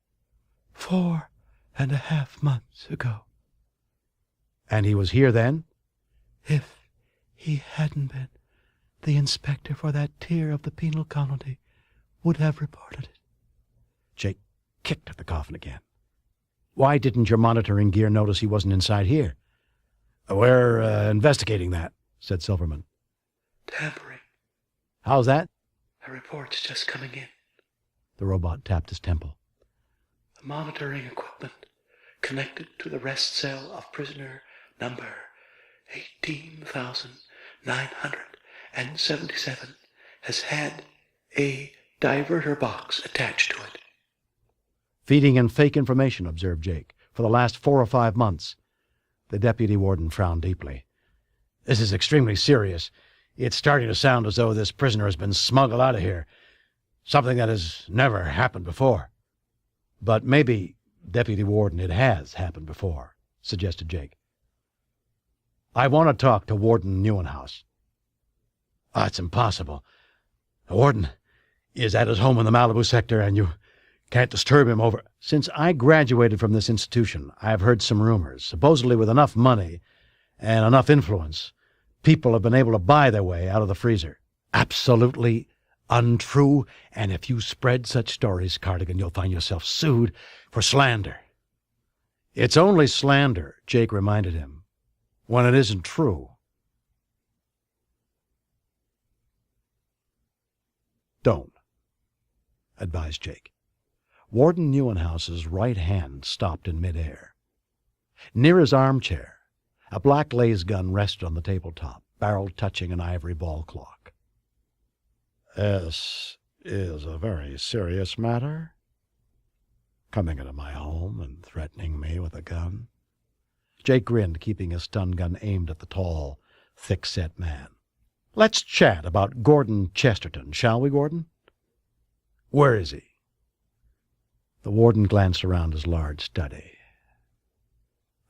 4.5 months ago. "And he was here then?" If he hadn't been, the inspector for that tier of the penal colony would have reported it. Jake kicked at the coffin again. "Why didn't your monitoring gear notice he wasn't inside here?" "We're investigating that," said Silverman. Tampering. "How's that?" A report's just coming in. The robot tapped his temple. The monitoring equipment connected to the rest cell of prisoner number 18,977 has had a diverter box attached to it. "Feeding in fake information," observed Jake, "for the last 4 or 5 months. The deputy warden frowned deeply. "This is extremely serious. It's starting to sound as though this prisoner has been smuggled out of here. Something that has never happened before." "But maybe, Deputy Warden, it has happened before," suggested Jake. "I want to talk to Warden Neuenhaus." "It's impossible. The warden is at his home in the Malibu sector, and you can't disturb him over—" "Since I graduated from this institution, I have heard some rumors. Supposedly with enough money and enough influence, people have been able to buy their way out of the freezer." "Absolutely untrue, and if you spread such stories, Cardigan, you'll find yourself sued for slander." "It's only slander," Jake reminded him, "when it isn't true." Don't, advised Jake. Warden Neuenhouse's right hand stopped in midair. Near his armchair, a black lace gun rested on the tabletop, barrel touching an ivory ball clock. This is a very serious matter. Coming into my home and threatening me with a gun. Jake grinned, keeping his stun gun aimed at the tall, thick-set man. Let's chat about Gordon Chesterton, shall we, Gordon? Where is he? The warden glanced around his large study.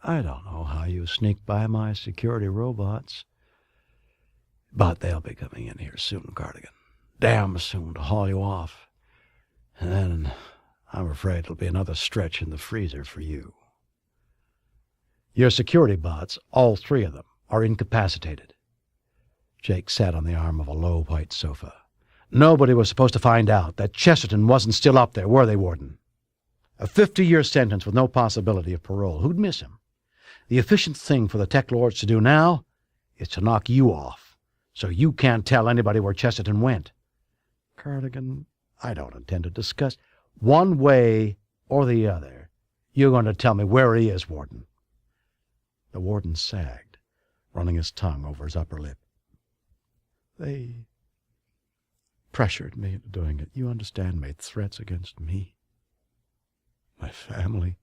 I don't know how you sneaked by my security robots, but they'll be coming in here soon, Cardigan. Damn soon to haul you off. And then I'm afraid it'll be another stretch in the freezer for you. Your security bots, all three of them, are incapacitated. Jake sat on the arm of a low white sofa. Nobody was supposed to find out that Chesterton wasn't still up there, were they, Warden? A 50-year sentence with no possibility of parole. Who'd miss him? The efficient thing for the TekLords to do now is to knock you off, so you can't tell anybody where Chesterton went. Cardigan, I don't intend to discuss. One way or the other, you're going to tell me where he is, Warden. The warden sagged, running his tongue over his upper lip. They pressured me into doing it. You understand, made threats against me, my family.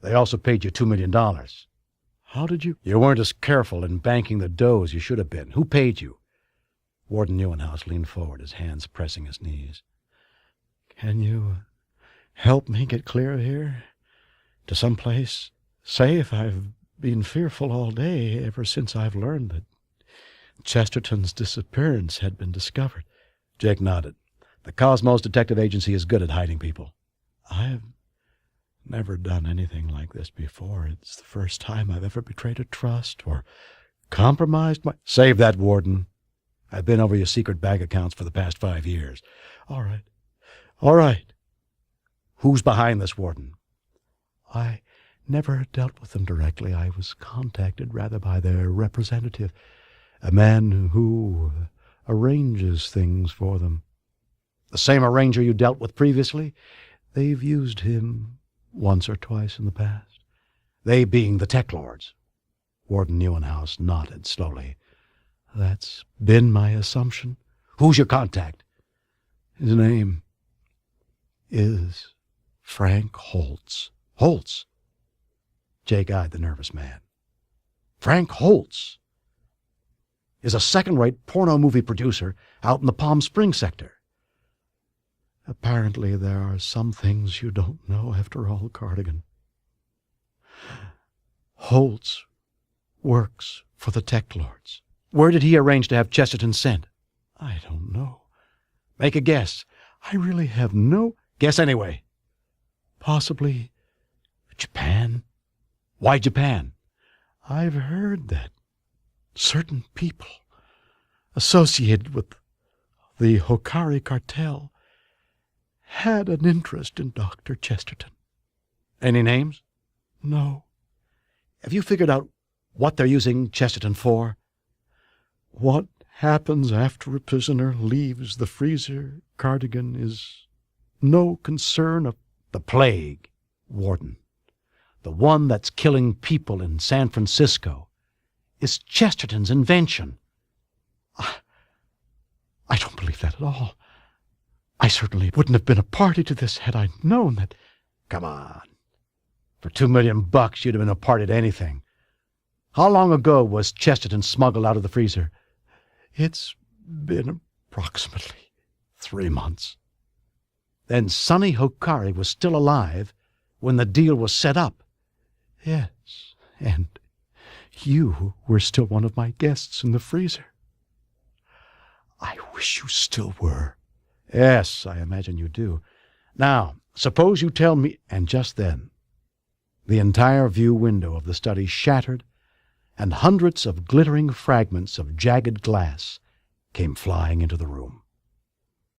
They also paid you $2 million. How did you? You weren't as careful in banking the dough as you should have been. Who paid you? Warden Neuenhouse leaned forward, his hands pressing his knees. Can you help me get clear of here? To some place safe? I've been fearful all day ever since I've learned that Chesterton's disappearance had been discovered. Jake nodded. The Cosmos Detective Agency is good at hiding people. I've never done anything like this before. It's the first time I've ever betrayed a trust or compromised my... Save that, Warden. I've been over your secret bank accounts for the past 5 years. All right. All right. Who's behind this, Warden? I never dealt with them directly. I was contacted rather by their representative, a man who arranges things for them. The same arranger you dealt with previously? They've used him once or twice in the past. They being the TekLords. Warden Neuenhouse nodded slowly. That's been my assumption. Who's your contact? His name is Frank Holtz. Holtz? Jake eyed the nervous man. Frank Holtz is a second-rate porno movie producer out in the Palm Springs sector. Apparently there are some things you don't know after all, Cardigan. Holtz works for the TekLords. Where did he arrange to have Chesterton sent? I don't know. Make a guess. I really have no... Guess anyway. Possibly Japan. Why Japan? I've heard that certain people associated with the Hokari cartel had an interest in Dr. Chesterton. Any names? No. Have you figured out what they're using Chesterton for? What happens after a prisoner leaves the freezer, Cardigan, is no concern of the plague, Warden. The one that's killing people in San Francisco is Chesterton's invention. I don't believe that at all. I certainly wouldn't have been a party to this had I known that. Come on. For $2 million, you'd have been a party to anything. How long ago was Chesterton smuggled out of the freezer? It's been approximately 3 months. Then Sonny Hokari was still alive when the deal was set up. Yes, and you were still one of my guests in the freezer. I wish you still were. Yes, I imagine you do. Now, suppose you tell me... And just then, the entire view window of the study shattered, and hundreds of glittering fragments of jagged glass came flying into the room.